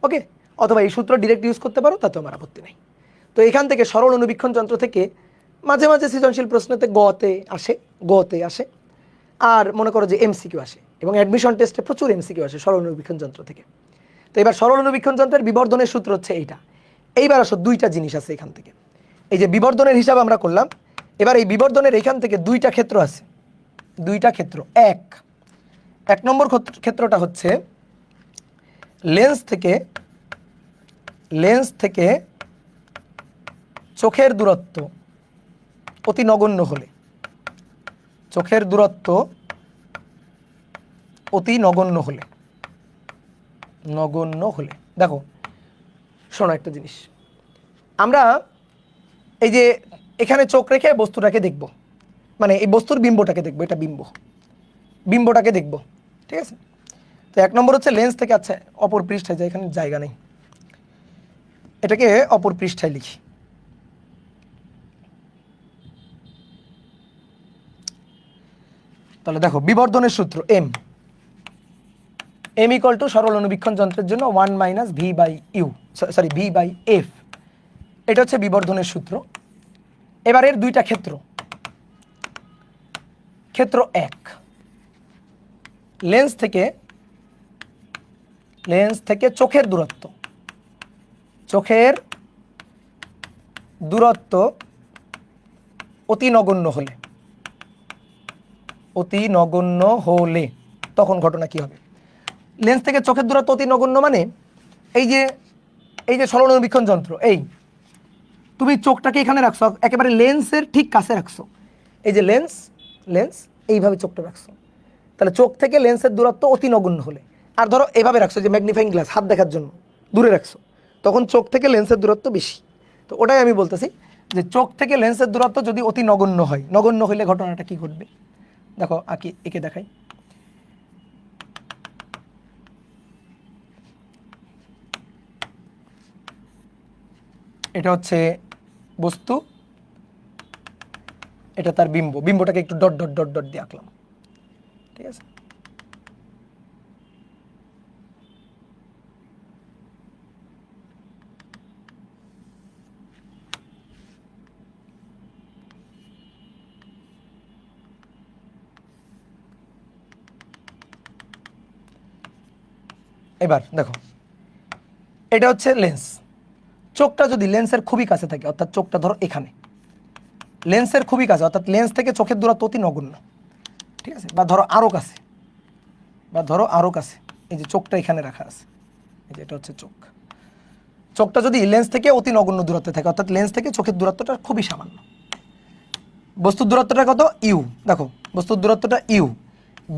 ওকে, অথবা এই সূত্র ডিরেক্ট ইউজ করতে পারো, তাতে আমার আপত্তি নেই। তো এখান থেকে সরল অনুবীক্ষণ যন্ত্র থেকে মাঝে মাঝে সৃজনশীল প্রশ্নতে গতে আসে, আর মনে করো যে এমসিকিউ আসে, এবং অ্যাডমিশন টেস্টে প্রচুর এমসিকিউ আসে সরল অনুবীক্ষণ যন্ত্র থেকে। তো এবার সরল অনুবীক্ষণ যন্ত্রের বিবর্ধনের সূত্র হচ্ছে এইটা। এইবার আসো দুইটা জিনিস আছে এখান থেকে। এই যে বিবর্ধনের হিসাব আমরা করলাম, এবার এই বিবর্ধনের এখান থেকে দুইটা ক্ষেত্র আছে, দুইটা ক্ষেত্র। এক নম্বর ক্ষেত্রটা হচ্ছে লেন্স থেকে চোখের দূরত্ব অতি নগণ্য হলে, চোখের দূরত্ব অতি নগণ্য হলে, দেখো শোনো একটা জিনিস, আমরা এই যে এখানে চোখ রেখে বস্তুটাকে দেখব, মানে এই বস্তুর বিম্বটাকে দেখব, এটা বিম্বটাকে দেখব, ঠিক আছে? তো এক নম্বর হচ্ছে লেন্স থেকে, আচ্ছা অপর পৃষ্ঠায় যায়, এখানে জায়গা নেই, এটাকে অপর পৃষ্ঠায় লিখি। তাহলে দেখো বিবর্ধনের সূত্র m = সরল অনুবীক্ষণ যন্ত্রের জন্য 1 - v/f। এটা হচ্ছে বিবর্ধনের সূত্র। এবার এর দুইটা ক্ষেত্র। ক্ষেত্র 1, লেন্স থেকে চোখের দূরত্ব অতি নগণ্য হলে তখন ঘটনা কি হবে? লেন্স থেকে চোখের দূরত্ব অতি নগণ্য মানে এই যে সরল অনুবীক্ষণ যন্ত্র, এই তুমি চোখটাকে এখানে রাখছো, একেবারে লেন্সের ঠিক কাছে রাখছো, এই যে লেন্স এইভাবে চোখটা রাখছো, তাহলে চোখ থেকে লেন্সের দূরত্ব অতি নগণ্য হলে, আর ধরো এইভাবে রাখছো যে ম্যাগনিফাইং গ্লাস হাত দেখার জন্য দূরে রাখছো, তখন চোখ থেকে লেন্সের দূরত্ব বেশি। তো ওটাই আমি বলতেছি যে চোখ থেকে লেন্সের দূরত্ব যদি অতি নগণ্য হয়, নগণ্য হইলে ঘটনাটা কি ঘটবে দেখো, একে দেখাই। এটা হচ্ছে বস্তু, এটা তার বিম্বটাকে একটু ডট ডট ডট ডট দিয়ে আঁকলাম, ঠিক আছে? এবার দেখো এটা হচ্ছে লেন্স, চোখটা যদি লেন্সের খুবই কাছে থাকে, অর্থাৎ চোখটা ধরো এখানে লেন্সের খুবই কাছে, অর্থাৎ লেন্স থেকে চোখের দূরত্ব অতি নগণ্য, ঠিক আছে? বা ধরো আরো কাছে, এই যে চোখটা এখানে রাখা আছে, এই যে এটা হচ্ছে চোখটা যদি লেন্স থেকে অতি নগণ্য দূরত্বে থাকে, অর্থাৎ লেন্স থেকে চোখের দূরত্বটা খুবই সামান্য, বস্তুর দূরত্বটা কত? ইউ। দেখো বস্তুর দূরত্বটা ইউ,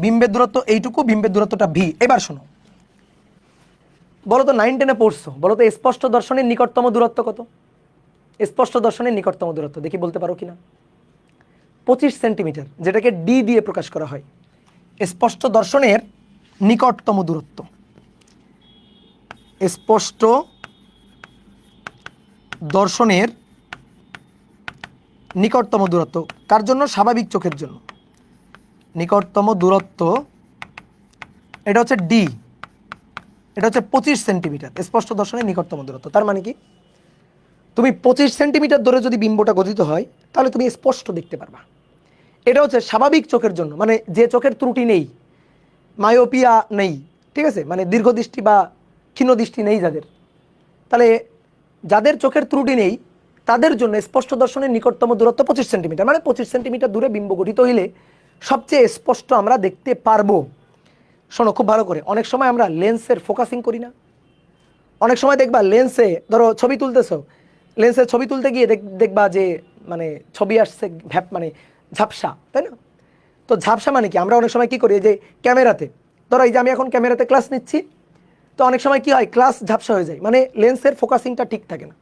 বিম্বের দূরত্ব এইটুকু, বিম্বের দূরত্বটা ভি। এবার শোনো, বলো তো 9 10-এ পড়ছো, বলো তো স্পষ্ট দর্শনের নিকটতম দূরত্ব কত? স্পষ্ট দর্শনের নিকটতম দূরত্ব দেখি বলতে পারো কিনা? 25 সেন্টিমিটার, যেটাকে ডি দিয়ে প্রকাশ করা হয়। স্পষ্ট দর্শনের নিকটতম দূরত্ব, স্পষ্ট দর্শনের নিকটতম দূরত্ব কার জন্য? স্বাভাবিক চোখের জন্য। নিকটতম দূরত্ব এটা হচ্ছে ডি, এটা হচ্ছে 25 সেন্টিমিটার, স্পষ্ট দর্শনের নিকটতম দূরত্ব। তার মানে কি, তুমি 25 সেন্টিমিটার ধরে যদি বিম্বটা গঠিত হয়, তাহলে তুমি স্পষ্ট দেখতে পারবা। এটা হচ্ছে স্বাভাবিক চোখের জন্য, মানে যে চোখের ত্রুটি নেই, মায়োপিয়া নেই, ঠিক আছে, মানে দীর্ঘদৃষ্টি বা ক্ষীণ দৃষ্টি নেই যাদের, তাহলে যাদের চোখের ত্রুটি নেই তাদের জন্য স্পষ্ট দর্শনের নিকটতম দূরত্ব 25 সেন্টিমিটার, মানে 25 সেন্টিমিটার দূরে বিম্ব গঠিত হইলে সবচেয়ে স্পষ্ট আমরা দেখতে পারবো। শোনো খুব ভালো করে, অনেক সময় আমরা লেন্সের ফোকাসিং করি না, অনেক সময় দেখবা লেন্সে ধরো ছবি তুলতেছো, লেন্সের ছবি তুলতে গিয়ে দেখবা যে মানে ছবি আসছে মানে ঝাপসা, তাই না? তো ঝাপসা মানে কি, আমরা অনেক সময় কি করি, যে ক্যামেরাতে ধরো এই যে আমি এখন ক্যামেরাতে ক্লাস নিচ্ছি, তো অনেক সময় কি হয় ক্লাস ঝাপসা হয়ে যায়, মানে লেন্সের ফোকাসিংটা ঠিক থাকে না।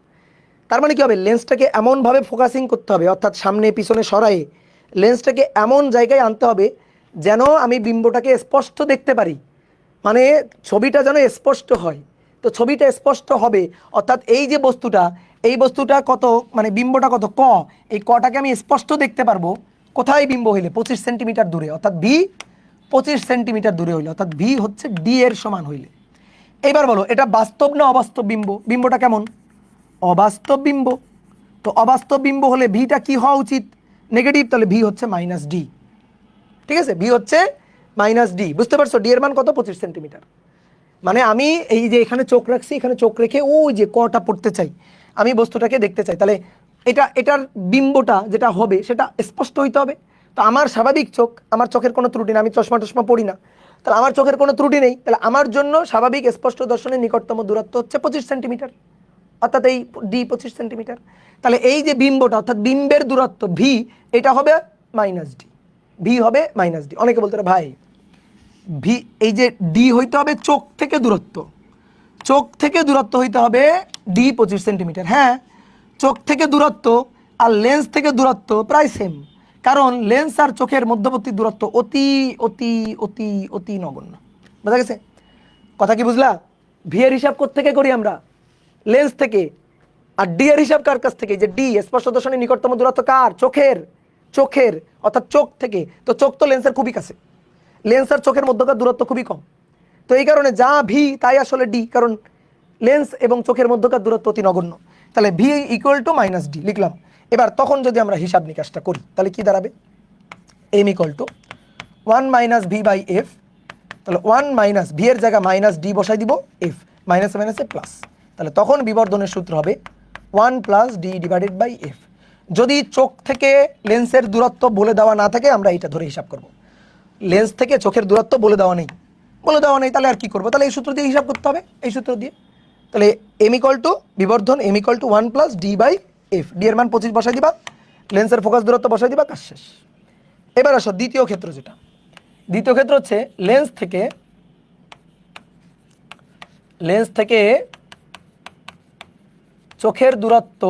তার মানে কি হবে, লেন্সটাকে এমনভাবে ফোকাসিং করতে হবে, অর্থাৎ সামনে পিছনে সরায়ে লেন্সটাকে এমন জায়গায় আনতে হবে যেন আমি বিম্বটাকে স্পষ্ট দেখতে পারি, মানে ছবিটা যেন স্পষ্ট হয়। তো ছবিটা স্পষ্ট হবে অর্থাৎ এই যে বস্তুটা, এই বস্তুটা কত, মানে বিম্বটা কত ক, এই কটাকে আমি স্পষ্ট দেখতে পারবো কোথায় বিম্ব হইলে 25 সেন্টিমিটার দূরে, অর্থাৎ ভি 25 সেন্টিমিটার দূরে হইলে, অর্থাৎ ভি হচ্ছে ডি এর সমান হইলে। এবার বলো এটা বাস্তব না অবাস্তব বিম্ব, বিম্বটা কেমন, অবাস্তব বিম্ব। তো অবাস্তব বিম্ব হলে ভিটা কি হওয়া উচিত, নেগেটিভ, তাহলে ভি হচ্ছে মাইনাস ডি। ঠিক আছে, ভি হচ্ছে মাইনাস ডি, বুঝতে পারছো? ডি এর মান কত, 25 সেন্টিমিটার। মানে আমি এই যে এখানে চোখ রাখছি, এখানে চোখ রেখে ওই যে কটা পড়তে চাই, আমি বস্তুটাকে দেখতে চাই, তাহলে এটার বিম্বটা যেটা হবে সেটা স্পষ্ট হইতে হবে। তো আমার স্বাভাবিক চোখ, আমার চোখের কোনো ত্রুটি নেই, আমি চশমা টশমা পড়ি না, তাহলে আমার চোখের কোনো ত্রুটি নেই, তাহলে আমার জন্য স্বাভাবিক স্পষ্ট দর্শনের নিকটতম দূরত্ব হচ্ছে 25 সেন্টিমিটার, অর্থাৎ এই ডি 25 সেন্টিমিটার। তাহলে এই যে বিম্বটা অর্থাৎ বিম্বের দূরত্ব ভি, এটা হবে মাইনাস ডি, ভি হবে মাইনাস ডি। অনেকে বলতে পারে ভাই ভি, এই যে ডি হইতে হবে চোখ থেকে দূরত্ব, চোখ থেকে দূরত্ব হইতে হবে ডি 25 সেন্টিমিটার। হ্যাঁ, চোখ থেকে দূরত্ব আর লেন্স থেকে দূরত্ব প্রায় সেম, কারণ লেন্স আর চোখের মধ্যবর্তী দূরত্ব অতি অতি অতি অতি নগণ্য। বোঝা গেছে কথা, কি বুঝলা? ভি এর হিসাব কোত্থেকে করি আমরা, লেন্স থেকে। আর ডি এর হিসাব কার কাছ থেকে, যে ডি স্পষ্ট দর্শনের নিকটতম দূরত্ব কার, চোখের, চোখের অর্থাৎ চোখ থেকে। তো চোখ তো লেন্সের খুবই কাছে, লেন্স আর চোখের মধ্যকার দূরত্ব খুবই কম, তো এই কারণে যা ভি তাই আসলে ডি, কারণ লেন্স এবং চোখের মধ্যকার দূরত্ব অতি নগণ্য। তাহলে V equal to minus D লিখলাম। এবার তখন যদি আমরা হিসাব নিকাশটা করি তাহলে কি দাঁড়াবে, M equal to 1 minus V by F, তাহলে 1 মাইনাস ভি এর জায়গা মাইনাস ডি বসাই দিব, এফ মাইনাসে মাইনাসে প্লাস, তাহলে তখন বিবর্ধনের সূত্র হবে 1 plus D divided by F. যদি চোখ থেকে লেন্সের দূরত্ব বলে দেওয়া না থাকে আমরা এইটা ধরে হিসাব করব, লেন্স থেকে চোখের দূরত্ব বলে দেওয়া নেই, বলে দেওয়া নেই, তাহলে আর কি করবো, তাহলে এই সূত্র দিয়ে হিসাব করতে হবে, এই সূত্র দিয়ে। তাহলে এম ইকুয়াল টু বিবর্ধন, m equal to 1 plus D by f, d এর মান 25 বসাই দিবা, লেন্সের ফোকাস দূরত্ব বসাই দিবা, কাজ শেষ। এবার আসো দ্বিতীয় ক্ষেত্র, যেটা দ্বিতীয় ক্ষেত্র হচ্ছে লেন্স থেকে চোখের দূরত্ব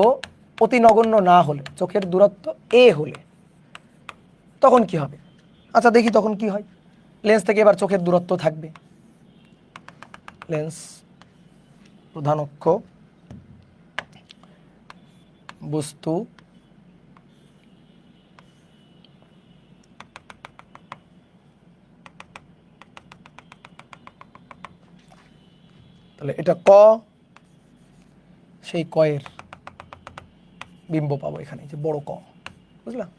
অতি নগণ্য না হলে, চোখের দূরত্ব এ হলে তখন কি হবে। আচ্ছা দেখি তখন কি হয়। লেন্স থেকে এবার চোখের দূরত্ব থাকবে, লেন্স প্রধান অক্ষ, বস্তু, তাহলে এটা ক, সেই কয়ের বিম্ব পাবো এখানে, যে বড় ক, বুঝলাম?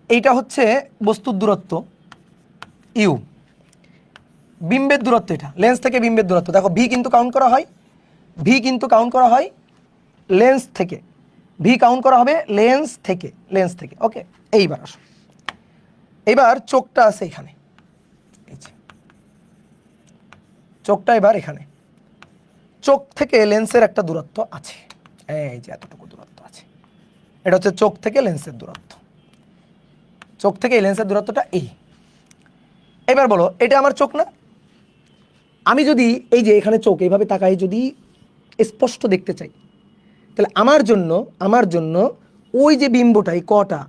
এইটা হচ্ছে বস্তুর দূরত্ব ইউ, বিম্বের দূরত্ব এটা, লেন্স থেকে বিম্বের দূরত্ব। দেখো ভি কিন্তু কাউন্ট করা হয়, ভি কিন্তু কাউন্ট করা হয় লেন্স থেকে, ভি কাউন্ট করা হবে লেন্স থেকে, লেন্স থেকে। ওকে, এইবার আসো, এবার চোখটা আছে এখানে, চোখটা এবার এখানে, চোখ থেকে লেন্সের একটা দূরত্ব আছে, এই যে এতটুকু দূরত্ব আছে, এটা হচ্ছে চোখ থেকে লেন্সের দূরত্ব, চোখ থেকে এই লেন্সের দূরত্বটা এই। এবার বলো এটা আমার চোখ না, আমি যদি এই যে এখানে চোখ এইভাবে তাকাই যদি স্পষ্ট দেখতে চাই, তাহলে আমার জন্য ওই যে বিম্বটা এই কটা,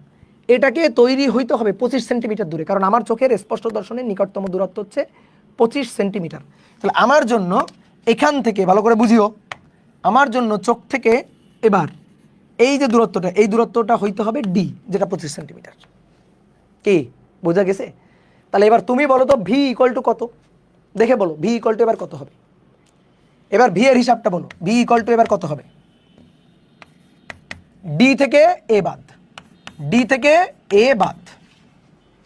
এটাকে তৈরি হইতে হবে 25 সেন্টিমিটার দূরে, কারণ আমার চোখের স্পষ্ট দর্শনের নিকটতম দূরত্ব হচ্ছে 25 সেন্টিমিটার। তাহলে আমার জন্য এখান থেকে ভালো করে বুঝিও, আমার জন্য চোখ থেকে এবার এই যে দূরত্বটা, এই দূরত্বটা হইতে হবে ডি, যেটা 25 সেন্টিমিটার। কি বোঝা গেছে? তাহলে এবার তুমি বলো তো ভি ইকুয়াল টু কত, দেখে বলো ভি ইকুয়াল টু এবার কত হবে। এবার ভি এর হিসাবটা বলো, ভি ইকুয়াল টু এবার কত হবে, ডি থেকে এ বাদ, ডি থেকে এ বাদ,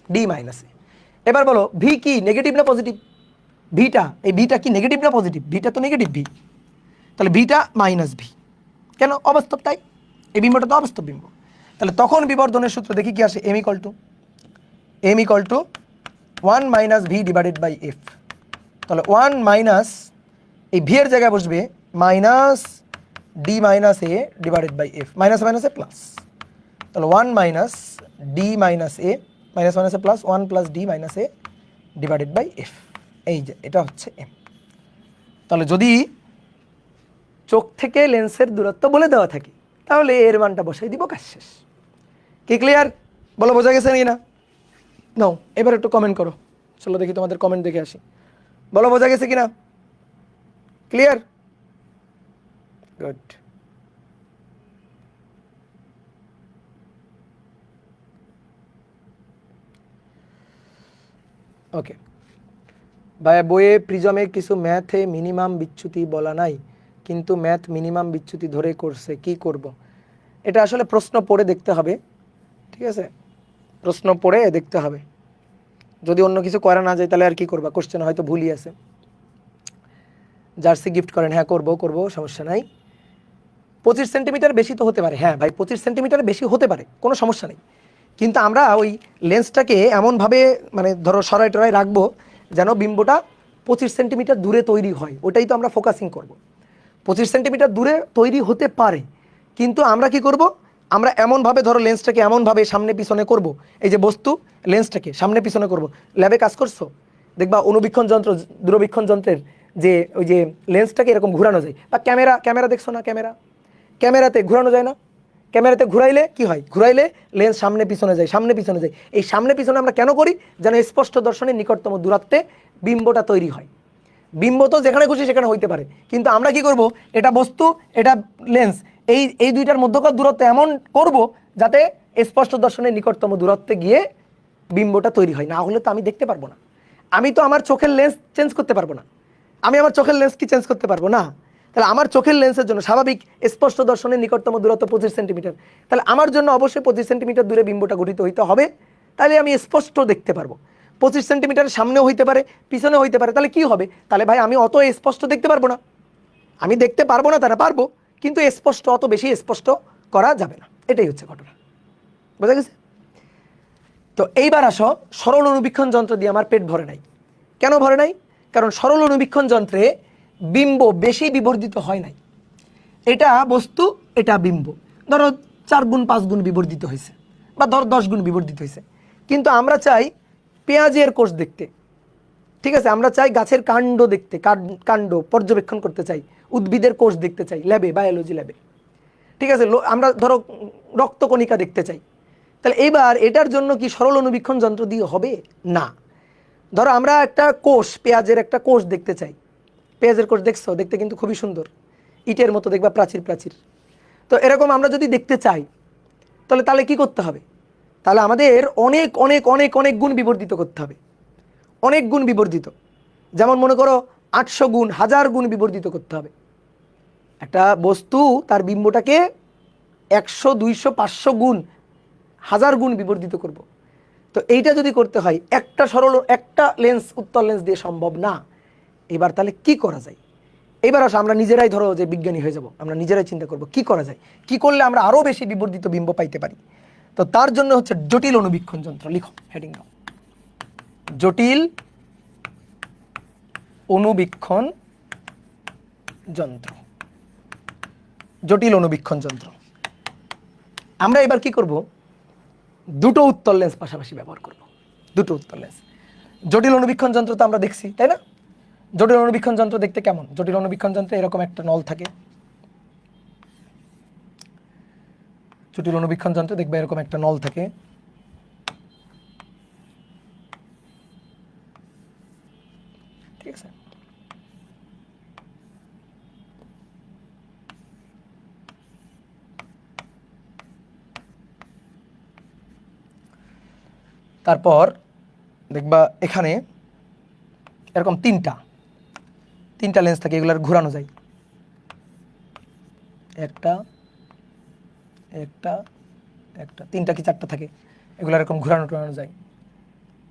ডি মাইনাস এ। এবার বলো ভি কি নেগেটিভ না পজিটিভ, ভিটা, এই ভিটা কি নেগেটিভ না পজিটিভ, ভিটা তো নেগেটিভ ভি, তাহলে ভিটা মাইনাস ভি, কেন? অবাস্তব, তাই এই বিম্বটা তো অবাস্তব বিম্ব। তাহলে তখন বিবর্ধনের সূত্র দেখি কি আসে, M equal to 1 minus V divided by F. তাহলে 1 মাইনাস, এই ভি এর জায়গায় বসবে minus D minus A divided by F, minus মাইনাসে প্লাস। তাহলে 1 minus D minus A, minus মাইনাসে plus, 1 plus D minus A divided by F, এই যে এটা হচ্ছে এম। তাহলে যদি চোখ থেকে লেন্সের দূরত্ব বলে দেওয়া থাকে তাহলে এর মানটা বসাই দিব, কাজ শেষ। কি ক্লিয়ার? বলো বোঝা গেছে নাকি না? নাও এবার একটু কমেন্ট করো, চলো দেখি তোমাদের কমেন্ট দেখে আসি। বলো বোঝা গেছে কিনা? ক্লিয়ার? গুড। ওকে ভাইয়া, বইয়ে প্রিজমে কিছু ম্যাথে মিনিমাম বিচ্যুতি বলা নাই, কিন্তু ম্যাথ মিনিমাম বিচ্যুতি ধরে করছে, কি করব? এটা আসলে প্রশ্ন পড়ে দেখতে হবে, ঠিক আছে? প্রশ্ন পড়ে দেখতে হবে, যদি অন্য কিছু করা না যায় তাহলে আর কি করবা? কোশ্চেন হয়তো ভুলই আছে। জার্সি গিফট করেন, হ্যাঁ করবো, সমস্যা নাই। 25 সেন্টিমিটার বেশি তো হতে পারে, হ্যাঁ ভাই 25 সেন্টিমিটার বেশি হতে পারে, কোনো সমস্যা নেই। কিন্তু আমরা ওই লেন্সটাকে এমনভাবে মানে ধরো সরাই টরাই রাখবো যেন বিম্বটা 25 সেন্টিমিটার দূরে তৈরি হয়, ওটাই তো আমরা ফোকাসিং করব। 25 সেন্টিমিটার দূরে তৈরি হতে পারে, কিন্তু আমরা কি করব, আমরা এমনভাবে ধরো লেন্সটাকে এমনভাবে সামনে পিছনে করব, এই যে বস্তু লেন্সটাকে সামনে পিছনে করব। ল্যাবে কাজ করছো, দেখবা অনুবীক্ষণ যন্ত্র, দূরবীক্ষণ যন্ত্রের যে ওই যে লেন্সটাকে এরকম ঘোরানো যায়, বা ক্যামেরা দেখছো না, ক্যামেরাতে ঘোরানো যায় না? ক্যামেরাতে ঘুরাইলে কি হয়? ঘুরাইলে লেন্স সামনে পিছনে যায়, সামনে পিছনে যায়। এই সামনে পিছনে আমরা কেন করি? যেন স্পষ্ট দর্শনের নিকটতম দূরত্বে বিম্বটা তৈরি হয়। বিম্ব তো যেখানে খুশি সেখানে হইতে পারে, কিন্তু আমরা কি করব, এটা বস্তু, এটা লেন্স, এই দুইটার মধ্যকার দূরত্ব এমন করব যাতে স্পষ্ট দর্শনের নিকটতম দূরত্বে গিয়ে বিম্বটা তৈরি হয়। না হলে তো আমি দেখতে পারবো না। আমি তো আমার চোখের লেন্স চেঞ্জ করতে পারবো না। আমি আমার চোখের লেন্স কি চেঞ্জ করতে পারবো না? তাহলে আমার চোখের লেন্সের জন্য স্বাভাবিক স্পষ্ট দর্শনের নিকটতম দূরত্ব 25 সেন্টিমিটার। তাহলে আমার জন্য অবশ্যই 25 সেন্টিমিটার দূরে বিম্বটা গঠিত হইতে হবে, তাহলে আমি স্পষ্ট দেখতে পারবো। 25 সেন্টিমিটার সামনেও হইতে পারে, পিছনেও হইতে পারে, তাহলে কি হবে? তাহলে ভাই আমি অত স্পষ্ট দেখতে পারবো না। আমি দেখতে পারবো না, তারা পারবো, কিন্তু স্পষ্ট অত বেশি স্পষ্ট করা যাবে না। এটাই হচ্ছে ঘটনা, বোঝা গেছে? তো এইবার আসো, সরল অনুবীক্ষণ যন্ত্র দিয়ে আমার পেট ভরে নাই। কেন ভরে নাই? কারণ সরল অনুবীক্ষণ যন্ত্রে বিম্ব বেশি বিবর্ধিত হয় নাই। এটা বস্তু, এটা বিম্ব, ধরো 4 গুণ 5 গুণ বিবর্ধিত হয়েছে, বা ধরো 10 গুণ বিবর্ধিত হয়েছে। কিন্তু আমরা চাই পেঁয়াজের কোষ দেখতে, ঠিক আছে? আমরা চাই গাছের কাণ্ড দেখতে, কাণ্ড পর্যবেক্ষণ করতে চাই, উদ্ভিদের কোষ দেখতে চাই ল্যাবে, বায়োলজি ল্যাবে, ঠিক আছে? আমরা ধরো রক্তকণিকা দেখতে চাই। তাহলে এইবার এটার জন্য কি সরল অনুবীক্ষণ যন্ত্র দিয়ে হবে? না। ধরো আমরা একটা কোষ, পেঁয়াজের একটা কোষ দেখতে চাই। পেঁয়াজের কোষ দেখছো, দেখতে কিন্তু খুবই সুন্দর, ইটের মতো দেখবা, প্রাচীর প্রাচীর। তো এরকম আমরা যদি দেখতে চাই তাহলে কি করতে হবে? তাহলে আমাদের অনেক অনেক অনেক অনেক গুণ বিবর্ধিত করতে হবে, অনেক গুণ বিবর্ধিত। যেমন মনে করো 800 গুণ, 1000 গুণ বিবর্ধিত করতে হবে। একটা বস্তু তার বিম্বটাকে 100, 200, 500 গুণ, 1000 গুণ বিবর্ধিত করব। তো এইটা যদি করতে হয় একটা লেন্স, উত্তল লেন্স দিয়ে সম্ভব না। এবার তাহলে কি করা যায়? এবার আসো আমরা নিজেরাই ধরো যে বিজ্ঞানী হয়ে যাব, আমরা নিজেরাই চিন্তা করব কি করা যায়, কি করলে আমরা আরো বেশি বিবর্ধিত বিম্ব পাইতে পারি। তো তার জন্য হচ্ছে জটিল অনুবীক্ষণ যন্ত্র। লিখো, হেডিং দাও, জটিল অনুবীক্ষণ যন্ত্র। জটিল অনুবীক্ষণ যন্ত্র আমরা এবার কি করব, দুটো উত্তল লেন্স পাশাপাশি ব্যবহার করব, দুটো উত্তল লেন্স। জটিল অনুবীক্ষণ যন্ত্র তো আমরা দেখছি, তাই না? জটিল অনুবীক্ষণ যন্ত্র দেখতে কেমন? জটিল অনুবীক্ষণ যন্ত্রে এরকম একটা নল থাকে। জটিল অনুবীক্ষণ যন্ত্রে দেখবে এরকম একটা নল থাকে। ঠিক আছে? তারপর দেখবা এখানে এরকম তিনটা লেন্স থাকে, এগুলার ঘোরানো যায়। একটা একটা একটা তিনটা কি চারটা থাকে, এগুলো এরকম ঘোরানো যায়।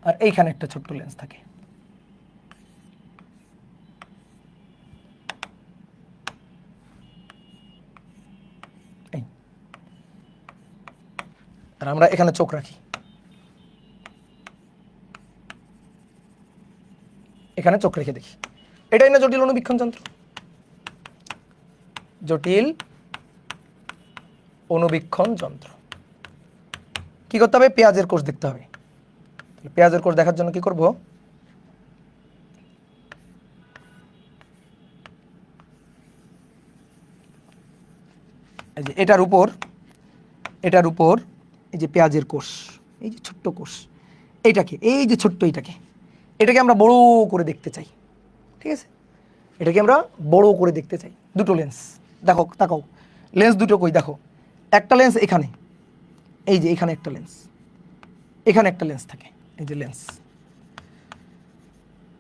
আর এইখানে একটা ছোট্ট লেন্স থাকে। আর আমরা এখানে চোখ রাখি, এখানে চোখ রেখে দেখি, এটাই না জটিল অনুবীক্ষণ যন্ত্র? জটিল অনুবীক্ষণ যন্ত্র। কি করতে হবে? পেঁয়াজের কোষ দেখতে হবে। পেঁয়াজের কোষ দেখার জন্য কি করব? এই যে এটার উপর এই যে পেঁয়াজের কোষ, এই যে ছোট্ট কোষ, এইটাকে, এই যে ছোট্ট এটাকে আমরা বড় করে দেখতে চাই। ঠিক আছে, এটাকে আমরা বড় করে দেখতে চাই। দুটো লেন্স দেখো, তাকাও, লেন্স দুটো কই দেখো। একটা লেন্স এখানে, এই যে এখানে একটা লেন্স, এখানে একটা লেন্স থাকে, এই যে লেন্স,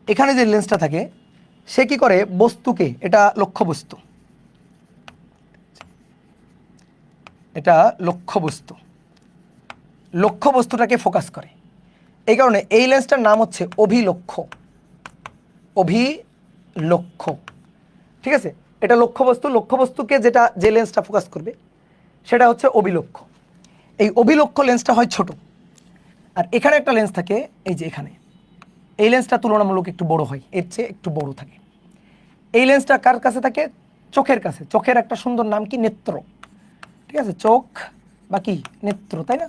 এখানে যে লেন্সটা থাকে সে কি করে? বস্তুকে, এটা লক্ষ্যবস্তু, এটা লক্ষ্যবস্তুটাকে ফোকাস করে। এই কারণে এই লেন্সটার নাম হচ্ছে অভিলক্ষ্য। ঠিক আছে, এটা লক্ষ্যবস্তুকে যে লেন্সটা ফোকাস করবে সেটা হচ্ছে অভিলক্ষ্য। এই অভিলক্ষ্য লেন্সটা হয় ছোট, আর এখানে একটা লেন্স থাকে, এই যে এখানে, এই লেন্সটা তুলনামূলক একটু বড় হয়, এর চেয়ে একটু বড় থাকে। এই লেন্সটা কার কাছে থাকে? চোখের কাছে। চোখের একটা সুন্দর নাম কি? নেত্র। ঠিক আছে, চোখ বা কি নেত্র, তাই না?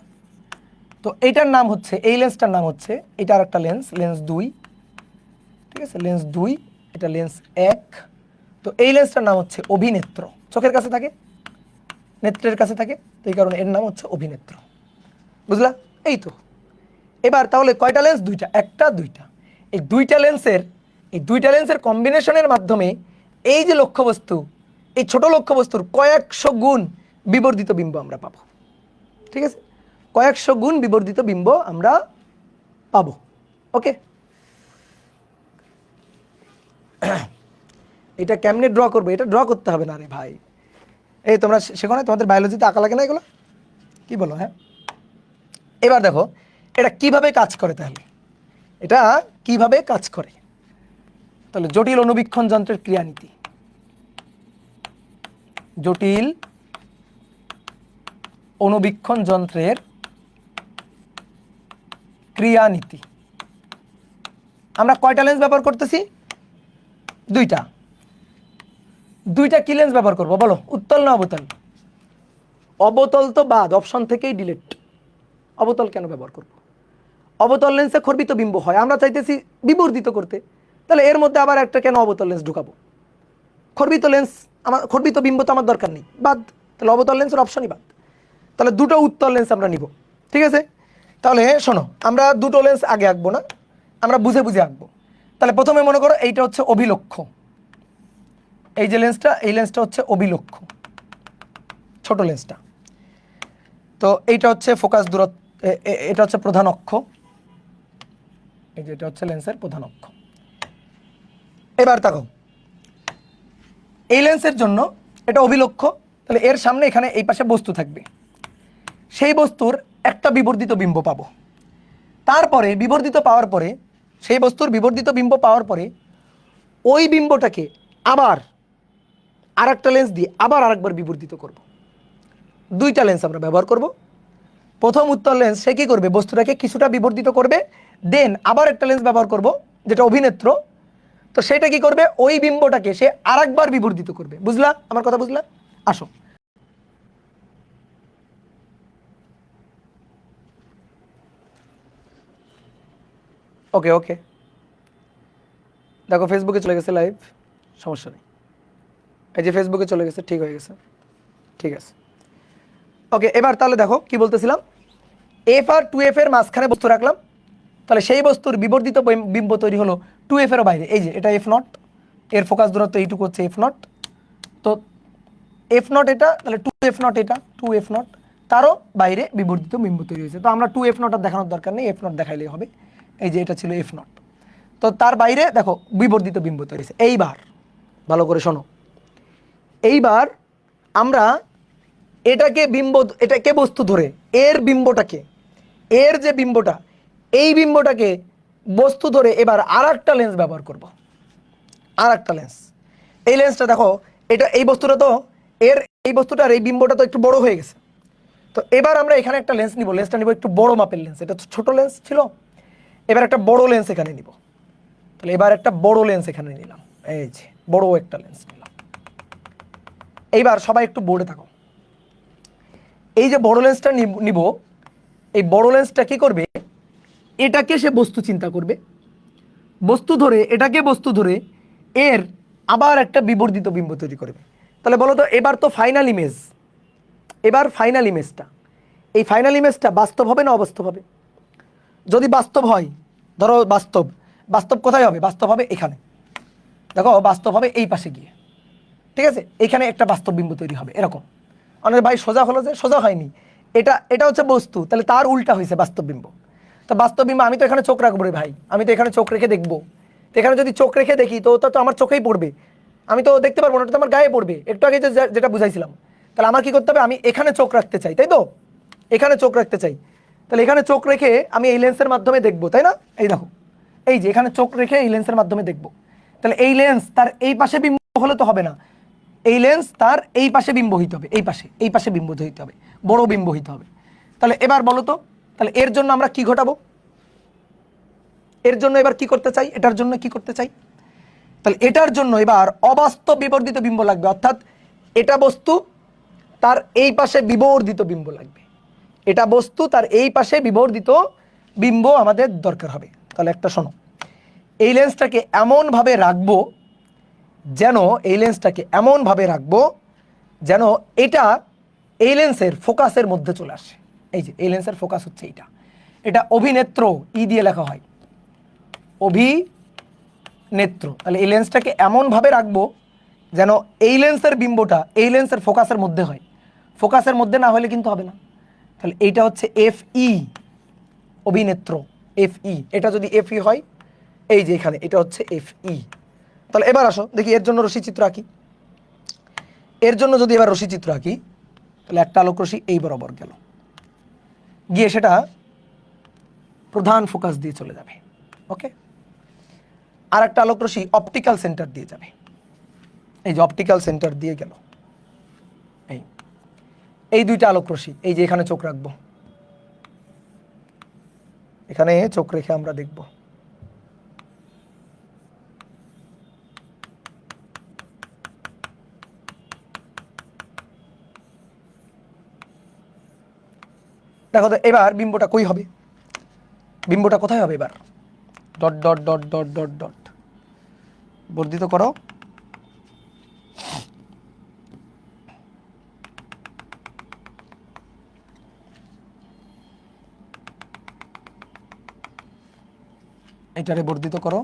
তো এইটার নাম হচ্ছে, এই লেন্সটার নাম হচ্ছে, এটার একটা লেন্স 2, ঠিক আছে, লেন্স 2, এটা লেন্স 1। তো এই লেন্সটার নাম হচ্ছে অভিনেত্র। চোখের কাছে থাকে, নেত্রের কাছে থাকে, তো এই কারণে এর নাম হচ্ছে অভিনেত্র। বুঝলা? এই তো। এবার তাহলে কয়টা লেন্স? দুইটা, একটা দুইটা। এই দুইটা লেন্সের কম্বিনেশনের মাধ্যমে এই যে লক্ষ্যবস্তু, এই ছোট লক্ষ্যবস্তুর কয়েকশো গুণ বিবর্ধিত বিম্ব আমরা পাবো। ঠিক আছে, কয়েকশো গুণ বিবর্ধিত বিম্ব আমরা পাবো। ওকে, এটা কেমনে ড্র করবো? এটা ড্র করতে হবে না রে ভাই। এই তোমরা সেখানে তোমাদের বায়োলজিতে আঁকা লাগে না এগুলো? কি বলো? হ্যাঁ, এবার দেখো এটা কিভাবে কাজ করে। তাহলে এটা কিভাবে কাজ করে? তাহলে জটিল অনুবীক্ষণ যন্ত্রের ক্রিয়ানীতি। জটিল অনুবীক্ষণ যন্ত্রের ক্রিয়ানীতি। আমরা কয়টা লেন্স ব্যবহার করতেছি? দুইটা। কি লেন্স ব্যবহার করবো বলো? উত্তল না অবতল? অবতল তো বাদ, অপশন থেকেই ডিলিট। অবতল কেন ব্যবহার করব? অবতল লেন্সে খর্বিত বিম্ব হয়, আমরা চাইতেছি বিবর্ধিত করতে, তাহলে এর মধ্যে আবার একটা কেন অবতল লেন্স ঢুকাবো? খর্বিত বিম্ব তো আমার দরকার নেই, বাদ। তাহলে অবতল লেন্সের অপশনই বাদ। তাহলে দুটো উত্তল লেন্স আমরা নিব। ঠিক আছে, তাহলে শোনো, আমরা দুটো লেন্স আগে আঁকবো না, আমরা বুঝে বুঝে আঁকবো। তাহলে প্রথমে মনে করো এইটা হচ্ছে অভিলক্ষ্য, এই যে লেন্সটা, এই লেন্সটা হচ্ছে অভিলক্ষ্য, ছোট লেন্সটা। তো এইটা হচ্ছে ফোকাস দূরত্ব, এটা হচ্ছে প্রধান অক্ষ, এই যে এটা হচ্ছে লেন্সের প্রধান অক্ষ। এবার তাকাও, এই লেন্সের জন্য এটা অভিলক্ষ্য, তাহলে এর সামনে এখানে এই পাশে বস্তু থাকবে, সেই বস্তুর একটা বিবর্ধিত বিম্ব পাবো। তারপরে সেই বস্তুর বিবর্ধিত বিম্ব পাওয়ার পরে ওই বিম্বটাকে আবার আরেকটা লেন্স দিয়ে আবার আরেকবার বিবর্ধিত করব। দুইটা লেন্স আমরা ব্যবহার করব। প্রথম উত্তল লেন্স সে কি করবে? বস্তুটাকে কিছুটা বিবর্ধিত করবে, দেন আবার একটা লেন্স ব্যবহার করব যেটা অভিনেত্র, তো সেটা কি করবে? ওই বিম্বটাকে সে আরেকবার বিবর্ধিত করবে। বুঝলা আমার কথা? বুঝলা? আসো, ওকে ওকে, দেখো ফেসবুকে চলে গেছে লাইভ, সমস্যা নেই। এই যে ফেসবুকে চলে গেছে, ঠিক হয়ে গেছে, ঠিক আছে। ওকে, এবার তাহলে দেখো কি বলতেছিলাম, এফ আর 2F এর মাঝখানে বস্তু রাখলাম, তাহলে সেই বস্তুর বিবর্ধিত বিম্ব তৈরি হলো 2F এরও বাইরে। এই যে এটা F0, এর ফোকাস দূরত্ব এইটুকু হচ্ছে F0, তো F0 এটা, তাহলে 2F0 এটা, 2F0, তারও বাইরে বিবর্ধিত বিম্ব তৈরি হয়েছে। তো আমরা 2F0 আর দেখানোর দরকার নেই, F0 দেখাইলেই হবে। এই যে এটা ছিল F0, তো তার বাইরে দেখো বিবর্ধিত বিম্ব তৈরি হয়েছে। এইবার ভালো করে শোনো, এইবার আমরা এটাকে বস্তু ধরে এর যে বিম্বটা, এই বিম্বটাকে বস্তু ধরে এবার আর একটা লেন্স ব্যবহার করব। আর একটা লেন্স, এই লেন্সটা দেখো, এই বস্তুটা তো এই বস্তুটার এই বিম্বটা তো একটু বড় হয়ে গেছে, তো এবার আমরা এখানে একটা লেন্স নিব, লেন্সটা নিব একটু বড় মাপের লেন্স, এটা ছোট লেন্স ছিল, এবার একটা বড় লেন্স এখানে নিব। তাহলে এবার একটা বড় লেন্স এখানে নিলাম, এই যে বড় একটা লেন্স নিলাম। এইবার সবাই একটু বোর্ডে থাকো। এই যে বড় লেন্সটা নিব, এই বড় লেন্সটা কি করবে, এটাকে সে বস্তু চিন্তা করবে, বস্তু ধরে এটাকে বস্তু ধরে এর আবার একটা বিবর্ধিত বিম্ব তৈরি করবে। তাহলে বলো তো এবার তো ফাইনাল ইমেজ, এবার ফাইনাল ইমেজটা, এই ফাইনাল ইমেজটা বাস্তব হবে না অবাস্তব হবে? যদি বাস্তব হয়, ধরো বাস্তব, বাস্তব কোথায় হবে? বাস্তব হবে এখানে, দেখো বাস্তব হবে এই পাশে গিয়ে, ঠিক আছে, এখানে একটা বাস্তব বিম্ব তৈরি হবে এরকম। অনেক ভাই সোজা হলো, যে সোজা হয়নি, এটা এটা হচ্ছে বস্তু, তাহলে তার উল্টা হয়েছে বাস্তব বিম্ব। তো বাস্তব বিম্ব আমি তো এখানে চোখ রাখবো রে ভাই, আমি তো এখানে চোখ রেখে দেখবো, তো এখানে যদি চোখ রেখে দেখি তো ওটা তো আমার চোখেই পড়বে, আমি তো দেখতে পারবো না, ওটা তো আমার গায়ে পড়বে, একটু আগে যেটা বুঝাইছিলাম। তাহলে আমার কি করতে হবে, আমি এখানে চোখ রাখতে চাই, তাই তো, এখানে চোখ রাখতে চাই, তাহলে এখানে চোখ রেখে আমি এই লেন্সের মাধ্যমে দেখবো, তাই না? এই দেখো, এই যে এখানে চোখ রেখে এই লেন্সের মাধ্যমে দেখবো, তাহলে এই লেন্স তার এই পাশে বিম্ব হলে তো হবে না, এই লেন্স তার এই পাশে বিম্ব হইতে হবে, এই পাশে বিম্ব হইতে হবে, বড় বিম্ব হইতে হবে। তাহলে এবার বলো তো, তাহলে এর জন্য আমরা কি ঘটাবো, এর জন্য এবার কি করতে চাই, এটার জন্য কি করতে চাই, তাহলে এটার জন্য এবার অবাস্তব বিবর্ধিত বিম্ব লাগবে, অর্থাৎ এটা বস্তু তার এই পাশে বিবর্ধিত বিম্ব লাগবে, এটা বস্তু তার এই পাশে বিবর্ধিত বিম্ব আমাদের দরকার হবে। তাহলে একটা শোনো, এই লেন্সটাকে এমনভাবে রাখবো যেন, এই লেন্সটাকে এমনভাবে রাখবো যেন এটা এই লেন্সের ফোকাসের মধ্যে চলে আসে। এই যে এই লেন্সের ফোকাস হচ্ছে এইটা, এটা অভিনেত্র ই দিয়ে লেখা হয়, অভিনেত্র। তাহলে এই লেন্সটাকে এমনভাবে রাখবো যেন এই লেন্সের বিম্বটা এই লেন্সের ফোকাসের মধ্যে হয়, ফোকাসের মধ্যে না হলে কিন্তু হবে না। তাহলে এইটা হচ্ছে এফ ই, অভিনেত্র এফ ই, এটা যদি এফ ই হয়, এই যে এখানে এটা হচ্ছে এফ ই। তাহলে এবার আসো দেখি এর জন্য রশ্মি চিত্র আঁকি, এর জন্য যদি এবার রশ্মি চিত্র আঁকি, তাহলে একটা আলোক রশ্মি এই বরাবর গেল, গিয়ে সেটা প্রধান ফোকাস দিয়ে চলে যাবে, ওকে। আর একটা আলোক রশ্মি অপটিক্যাল সেন্টার দিয়ে যাবে, এই যে অপটিক্যাল সেন্টার দিয়ে গেল, এই দুইটা আলোক রশ্মি, এই যে এখানে চোখ রাখবো, এখানে চোখ রেখে আমরা দেখব, দেখো তো এবার বিম্বটা কই হবে, বিম্বটা কোথায় হবে এবার, dot dot dot dot dot dot বর্ধিত করো, এটারে বর্ধিত করো,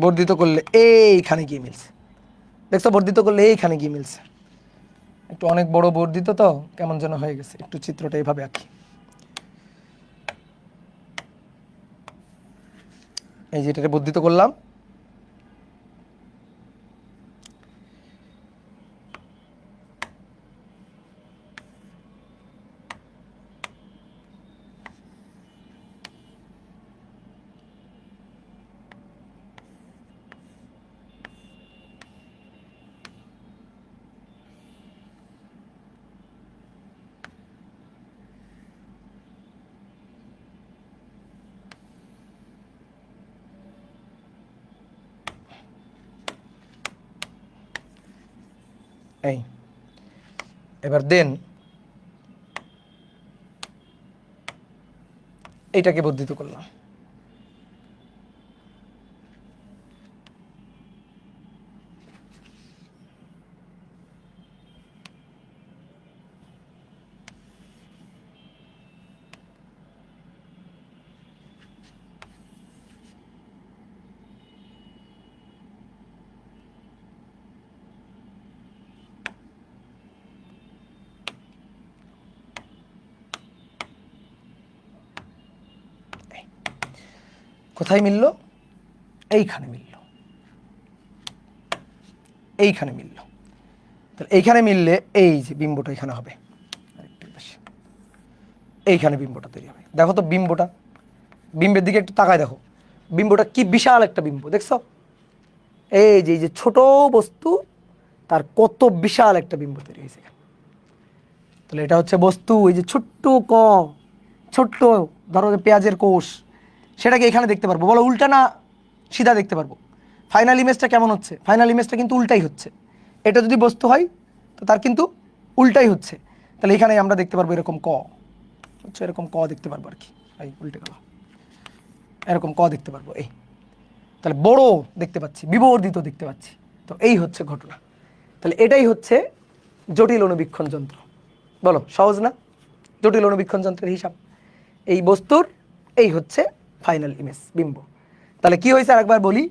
বর্ধিত করলে এইখানে গিয়ে মিলছে, দেখছো বর্ধিত করলে এইখানে গিয়ে মিলছে, একটু অনেক বড় বর্ধিত তো কেমন যেন হয়ে গেছে, একটু চিত্রটা এইভাবে আঁকি, এই যে এটারে বর্ধিত করলাম, এই এবার দেন এইটাকে বর্ধিত করলাম, কোথায় মিলল, এইখানে মিলল, এইখানে মিলল, তাহলে এইখানে মিললে এই যে বিম্বটা এখানে হবে, এইখানে বিম্বটা তৈরি হবে। দেখো তো বিম্বটা, বিম্বের দিকে একটু তাকায় দেখো, বিম্বটা কি বিশাল একটা বিম্ব, দেখছো? এই যে ছোট বস্তু তার কত বিশাল একটা বিম্ব তৈরি হয়েছে। তাহলে এটা হচ্ছে বস্তু, এই যে ছোট্ট ছোট্ট ধরো যে পেঁয়াজের কোষ, সেটাকে এখানে দেখতে পারবো। বলো উল্টা না সিধা দেখতে পারবো? ফাইনাল ইমেজটা কেমন হচ্ছে? ফাইনাল ইমেজটা কিন্তু উল্টাই হচ্ছে। এটা যদি বস্তু হয় তো তার কিন্তু উল্টাই হচ্ছে। তাহলে এখানে আমরা দেখতে পারবো এরকম হচ্ছে, এরকম দেখতে পারবো আর কি। এই উল্টে গেল, এরকম দেখতে পারবো। এই তাহলে বড় দেখতে পাচ্ছি, বিবর্ধিত দেখতে পাচ্ছি। তো এই হচ্ছে ঘটনা। তাহলে এটাই হচ্ছে জটিল অনুবীক্ষণ যন্ত্র। বলো সহজ না? জটিল অনুবীক্ষণ যন্ত্রের হিসাব এই বস্তুর, এই হচ্ছে ফাইনাল ইমেজ, বিম্ব। তাহলে কি হয়েছে আরেকবার বলি,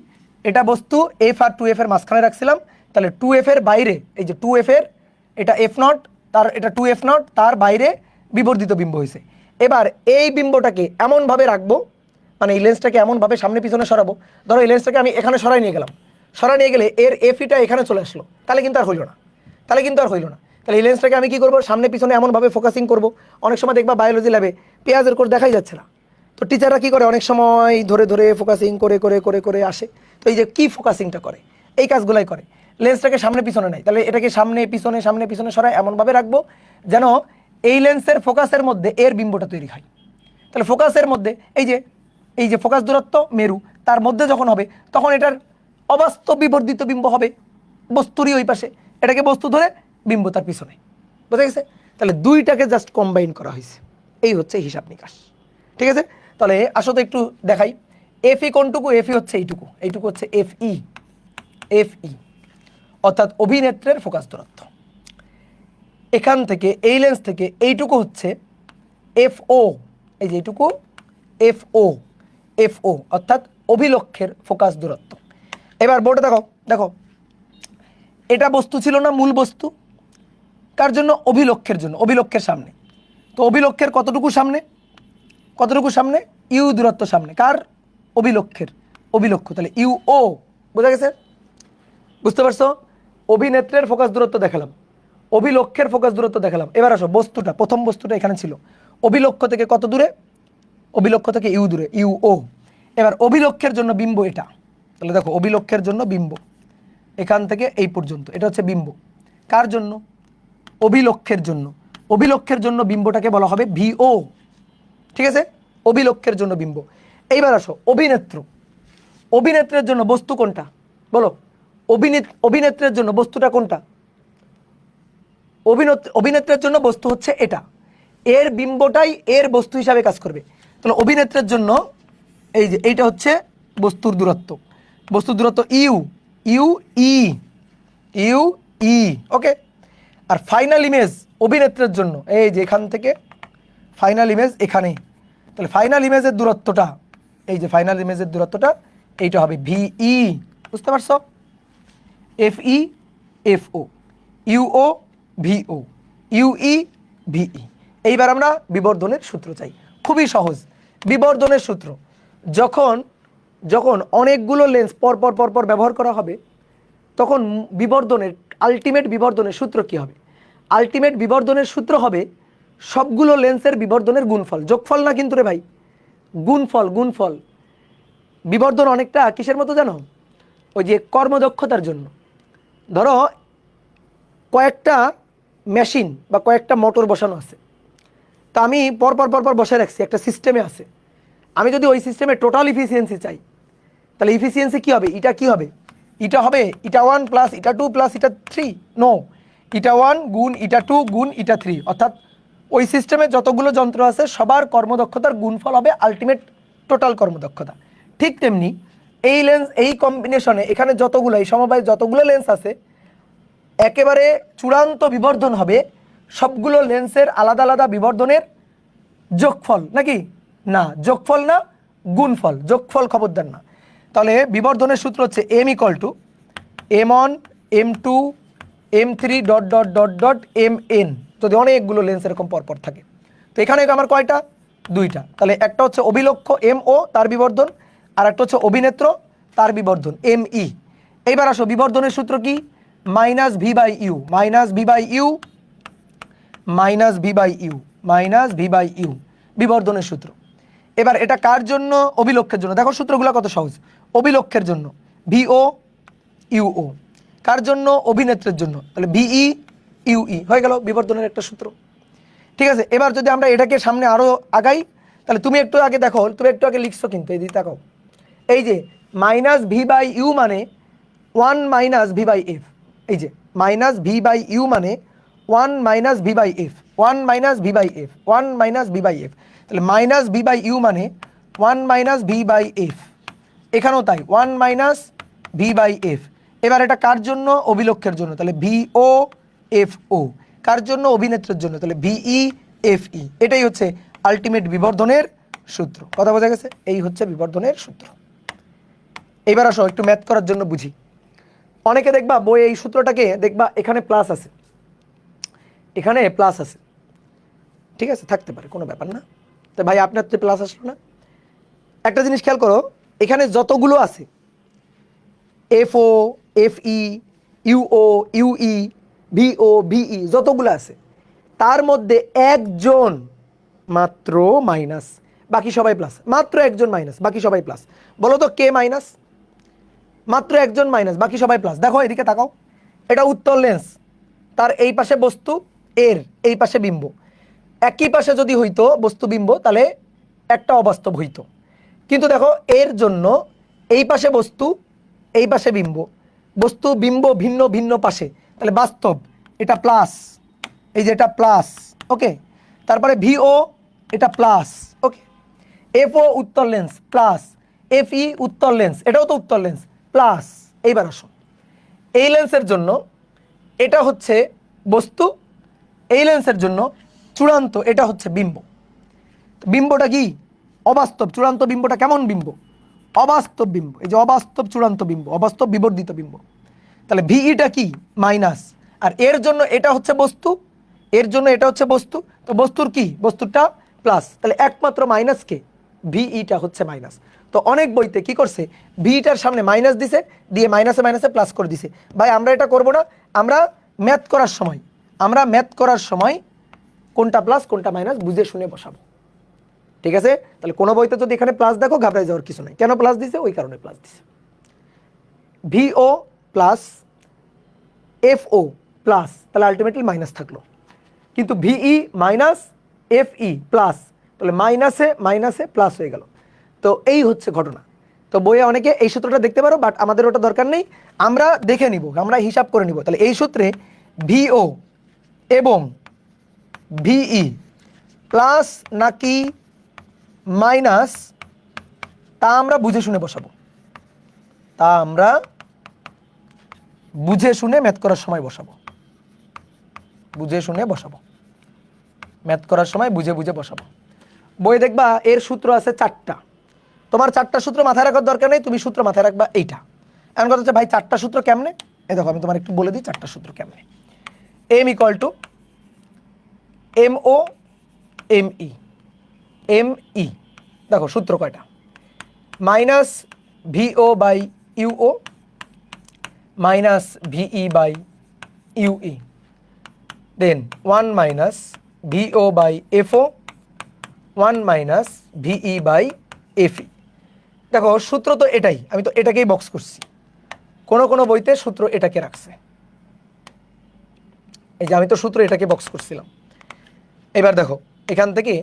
এটা বস্তু এফ আর 2f এর মাঝখানে রাখছিলাম। তাহলে 2f এর বাইরে, এই যে 2f এর এটা f0, তার এটা 2f0, তার বাইরে বিবর্ধিত বিম্ব হয়েছে। এবার এই বিম্বটাকে এমনভাবে রাখবো, মানে এই লেন্সটাকে এমনভাবে সামনে পিছনে সরাবো। ধরো এই লেন্সটাকে আমি এখানে সরাই নিয়ে গেলাম, সরাই নিয়ে গেলে এর এফিটা এখানে চলে আসলো, তাহলে কিন্তু আর হইল না। তাহলে এই লেন্সটাকে আমি কি করবো, সামনে পিছনে এমনভাবে ফোকাসিং করবো। অনেক সময় দেখবা বায়োলজি ল্যাবে পেঁয়াজের কোষ দেখাই যাচ্ছে না, তো টিচাররা কি করে, অনেক সময় ধরে ধরে ফোকাসিং করে করে করে করে আসে। তো এই যে কি ফোকাসিংটা করে, এই কাজগুলাই করে। লেন্সটাকে সামনে পিছনে নেয়, তাহলে এটাকে সামনে পিছনে সরাই এমনভাবে রাখবো যেন এই লেন্সের ফোকাসের মধ্যে এর বিম্বটা তৈরি হয়। তাহলে ফোকাসের মধ্যে এই যে ফোকাস দূরত্ব মেরু, তার মধ্যে যখন হবে তখন এটার অবাস্তব বিবর্ধিত বিম্ব হবে বস্তুরই ওই পাশে, এটাকে বস্তু ধরে, বিম্ব তার পিছনে। বুঝা গেছে? তাহলে দুইটাকে জাস্ট কম্বাইন করা হয়েছে, এই হচ্ছে হিসাব নিকাশ। ঠিক আছে? তাহলে আসো তো একটু দেখাই। এফই কোনটুকু? এফই হচ্ছে এইটুকু হচ্ছে এফই, অর্থাৎ অভিনেত্রের ফোকাস দূরত্ব। এখান থেকে এই লেন্স থেকে এইটুকু হচ্ছে এফও, এই যে এইটুকু এফও অর্থাৎ অভিলক্ষের ফোকাস দূরত্ব। এবার বোর্ডে দেখো এটা বস্তু ছিল না, মূল বস্তু কার জন্য? অভিলক্ষের জন্য, অভিলক্ষের সামনে। তো অভিলক্ষের কতটুকু সামনে? ইউ দূরত্ব সামনে, কার? অভিলক্ষ। তাহলে ইউও, বোঝা গেছে? বুঝতে পারছো? অভিনেত্রের ফোকাস দূরত্ব দেখালাম, অভিলক্ষের ফোকাস দূরত্ব দেখালাম। এবার আসো বস্তুটা, প্রথম বস্তুটা এখানে ছিল, অভিলক্ষ থেকে কত দূরে? অভিলক্ষ থেকে ইউ দূরে, ইউও। এবার অভিলক্ষের জন্য বিম্ব এটা। তাহলে দেখো অভিলক্ষের জন্য বিম্ব এখান থেকে এই পর্যন্ত, এটা হচ্ছে বিম্ব। কার জন্য? অভিলক্ষের জন্য। অভিলক্ষের জন্য বিম্বটাকে বলা হবে ভিও। ঠিক আছে? অভিলক্ষের জন্য বিম্ব। এইবার আসো অভিনেত্রের জন্য বস্তু কোনটা? বলো, অভিনেত্রের জন্য বস্তুটা কোনটা? অভিনেত্রের জন্য বস্তু হচ্ছে এটা, এর বিম্বটাই এর বস্তু হিসাবে কাজ করবে। তাহলে অভিনেত্রের জন্য এই যে এইটা হচ্ছে বস্তুর দূরত্ব, ইউ ই। ওকে। আর ফাইনাল ইমেজ অভিনেত্রের জন্য এই যে এখান থেকে ফাইনাল ইমেজ এখানে। তাহলে ফাইনাল ইমেজের দূরত্বটা, এই যে ফাইনাল ইমেজের দূরত্বটা এইটা হবে ভিই। বুঝতে পারছো? F e f o, u o v o, u e v e. এইবার আমরা বিবর্ধনের সূত্র চাই। খুবই সহজ বিবর্ধনের সূত্র। যখন অনেকগুলো লেন্স পর ব্যবহার করা হবে, তখন আলটিমেট বিবর্ধনের সূত্র কি হবে? আলটিমেট বিবর্ধনের সূত্র হবে সবগুলো লেন্সের বিবর্ধনের গুণফল, যোগফল না কিন্তু রে ভাই, গুণফল। বিবর্ধন অনেকটা কিসের মতো জানো? ওই যে কর্মদক্ষতার জন্য। ধরো কয়েকটা মেশিন বা কয়েকটা মোটর বসানো আছে, তা আমি পর বসায় রাখছি, একটা সিস্টেমে আছে। আমি যদি ওই সিস্টেমে টোটাল ইফিসিয়েন্সি চাই, তাহলে ইফিসিয়েন্সি কি হবে? এটা হবে ইটা 1 প্লাস ইটা 2 প্লাস ইটা 3। নো, ইটা 1 গুণ ইটা 2 গুণ ইটা 3, অর্থাৎ ওই সিস্টেমে যতগুলো যন্ত্র আছে সবার কর্মদক্ষতার গুণফল হবে আলটিমেট টোটাল কর্মদক্ষতা। ঠিক তেমনি এই লেন্স, এই কম্বিনেশনে এখানে যতগুলো, এই সমবায় যতগুলো লেন্স আছে, একেবারে চূড়ান্ত বিবর্ধন হবে সবগুলো লেন্সের আলাদা আলাদা বিবর্ধনের যোগফল। নাকি না? যোগফল না, গুণফল। যোগফল খবরদার না। তাহলে বিবর্ধনের সূত্র হচ্ছে m1 m2 m3 mn, যদি অনেকগুলো লেন্স এরকম পরপর থাকে। তো এখানে আমার কয়টা? দুইটা। তাহলে একটা হচ্ছে অভিলক্ষ MO তার বিবর্ধন, আর একটা হচ্ছে অভিনেত্র তার বিবর্ধন ME। এইবার আসো বিবর্ধনের সূত্র কি? মাইনাস ভি বাই ইউ বিবর্ধনের সূত্র। এবার এটা কার জন্য? অভিলক্ষের জন্য। দেখো সূত্রগুলো কত সহজ। অভিলক্ষের জন্য VO ইউও, কার জন্য? অভিনেত্রের জন্য, তাহলে ভিই ইউই হয়ে গেল বিবর্ধনের একটা সূত্র। ঠিক আছে, এবার যদি আমরা এটাকে সামনে আরো আগাই, তাহলে তুমি একটু আগে দেখো, তুমি একটু আগে লিখছো কিন্তু এই দিকে তাকাও, এই যে মাইনাস ভি বাই ইউ মানে 1 মাইনাস ভি বাই এফ, এই যে মাইনাস ভি বাই ইউ মানে 1 minus V by F, 1 minus V by F, 1 minus V by F, তাহলে মাইনাস ভি বাই ইউ মানে 1 মাইনাস ভি বাই এফ, এখানেও তাই 1 minus V by F. এবার এটা কার জন্য? অভিলক্ষের জন্য, তাহলে ভিও এফ ও, কার জন্য? অভিনেত্রের জন্য, তাহলে ভিই এফ ই। এটাই হচ্ছে আলটিমেট বিবর্ধনের সূত্র। কথা বোঝা গেছে? এই হচ্ছে বিবর্ধনের সূত্র। এবার আসো একটু ম্যাথ করার জন্য বুঝি। অনেকে দেখবা বই এই সূত্রটাকে দেখবা এখানে প্লাস আছে, এখানে প্লাস আছে, ঠিক আছে, থাকতে পারে, কোনো ব্যাপার না। তো ভাই আপনার তো প্লাস আসলো না। একটা জিনিস খেয়াল করো, এখানে যতগুলো আছে এফও, এফই, ইউও, ইউই, ভিও, ভিই, যতগুলো আছে তার মধ্যে একজন মাত্র মাইনাস, বাকি সবাই প্লাস। মাত্র একজন মাইনাস, বাকি সবাই প্লাস। বলো তো কে মাইনাস? মাত্র একজন মাইনাস, বাকি সবাই প্লাস। দেখো এদিকে তাকাও, এটা উত্তল লেন্স, তার এই পাশে বস্তু, এর এই পাশে বিম্ব। একই পাশে যদি হইতো বস্তু বিম্ব তাহলে একটা অবাস্তব হইতো, কিন্তু দেখো এর জন্য এই পাশে বস্তু, এই পাশে বিম্ব, বস্তু বিম্ব ভিন্ন ভিন্ন পাশে, তাহলে বাস্তব, এটা প্লাস, এই যে এটা প্লাস, ওকে। তারপরে ভিও এটা প্লাস, ওকে। এফও উত্তল লেন্স প্লাস, এফই উত্তল লেন্স, এটাও তো উত্তল লেন্স প্লাস। এইবার আসো, এই লেন্সের জন্য এটা হচ্ছে বস্তু, এই লেন্সের জন্য চূড়ান্ত এটা হচ্ছে বিম্ব। বিম্বটা কি? অবাস্তব। চূড়ান্ত বিম্বটা কেমন বিম্ব? অবাস্তব বিম্ব। এই যে অবাস্তব চূড়ান্ত বিম্ব, অবাস্তব বিবর্ধিত বিম্ব। তাহলে ভিইটা কি? মাইনাস। আর এর জন্য এটা হচ্ছে বস্তু, এর জন্য এটা হচ্ছে বস্তু, তো বস্তুর কি? বস্তুটা প্লাস, তাহলে একমাত্র মাইনাস কে? ভিইটা হচ্ছে মাইনাস। তো অনেক বইতে কি করছে, ভিইটার সামনে মাইনাস দিছে, দিয়ে মাইনাসে মাইনাসে প্লাস করে দিছে। ভাই আমরা এটা করব না, আমরা ম্যাথ করার সময়, আমরা ম্যাথ করার সময় কোনটা প্লাস কোনটা মাইনাস বুঝে শুনে বসাবো, ঠিক আছে? তাহলে কোনো বইতে যদি এখানে প্লাস দেখো ঘাবড়ায় যাওয়ার কিছু নাই। কেন প্লাস দিছে? ওই কারণে প্লাস দিছে। ভিও প্লাস, এফও প্লাস, তাহলে আলটিমেটলি মাইনাস থাকলো। কিন্তু ভিই মাইনাস, এফই প্লাস, তাহলে মাইনাসে মাইনাসে প্লাস হয়ে গেল। তো এই হচ্ছে ঘটনা। তো বইয়ে অনেকে এই সূত্রটা দেখতে পারো, বাট আমাদের ওটা দরকার নেই, আমরা দেখে নিব, আমরা হিসাব করে নিব। তাহলে এই সূত্রে ভিও এবং ভিই প্লাস নাকি মাইনাস তা আমরা বুঝে শুনে বসাবো, তা আমরা বুঝে শুনে ম্যাথ করার সময় বসাবো, বুঝে শুনে বসাবো, ম্যাথ করার সময় বুঝে বুঝে বসাবো। বই দেখবা এর সূত্র আছে 4টা, তোমার 4টা সূত্র মাথায় রাখার দরকার নেই, তুমি সূত্র মাথায় রাখবা এইটা। এমন কথা হচ্ছে ভাই 4টা সূত্র কেমনে? এই দেখো আমি তোমার একটু বলে দিই 4টা সূত্র কেমনে। M equal to m o m e, m e, দেখো সূত্র কয়টা? Minus v o by u o minus v e by u e, then 1 minus v o by f o 1 minus v e by f e. দেখো সূত্র তো এটাই, আমি তো এটাকেই বক্স করছি, কোন কোন বইতে সূত্র এটাকে রাখছে, এই যে আমি তো সূত্র এটাকে বক্স করছিলাম। এবার দেখো এখান থেকে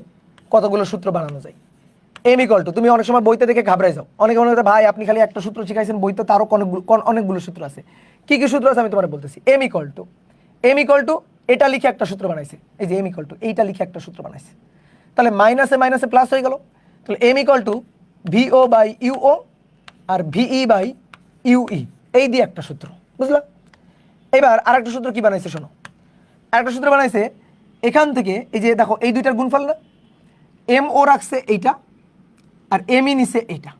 কতগুলো সূত্র বানানো যায়। এম ইকুয়াল টু, তুমি অনেক সময় বইতে দেখে ঘাবড়াই যাও, অনেকে মনে হয় ভাই আপনি খালি একটা সূত্র শিখাইছেন, বইতে তারও অনেকগুলো সূত্র আছে। কি কি সূত্র আছে আমি তোমার বলতেছি। এম ইকুয়াল টু এটা লিখে একটা সূত্র বানাইছে, এই যে এম ইকুয়াল টু এইটা লিখে একটা সূত্র বানাইছে, তাহলে মাইনাসে মাইনাসে প্লাস হয়ে গেল। তাহলে m equal to v o by u o আর ভিই বাই ইউই, এই দিয়ে একটা সূত্র, বুঝলা? এবার আরেকটা সূত্র কি বানাইছে শোনো, আরেকটা সূত্র বানাইছে এখান থেকে, এই যে দেখো এই দুইটার গুণফল না, এম ও রাখছে এইটা আর এম ই নিছে এইটা,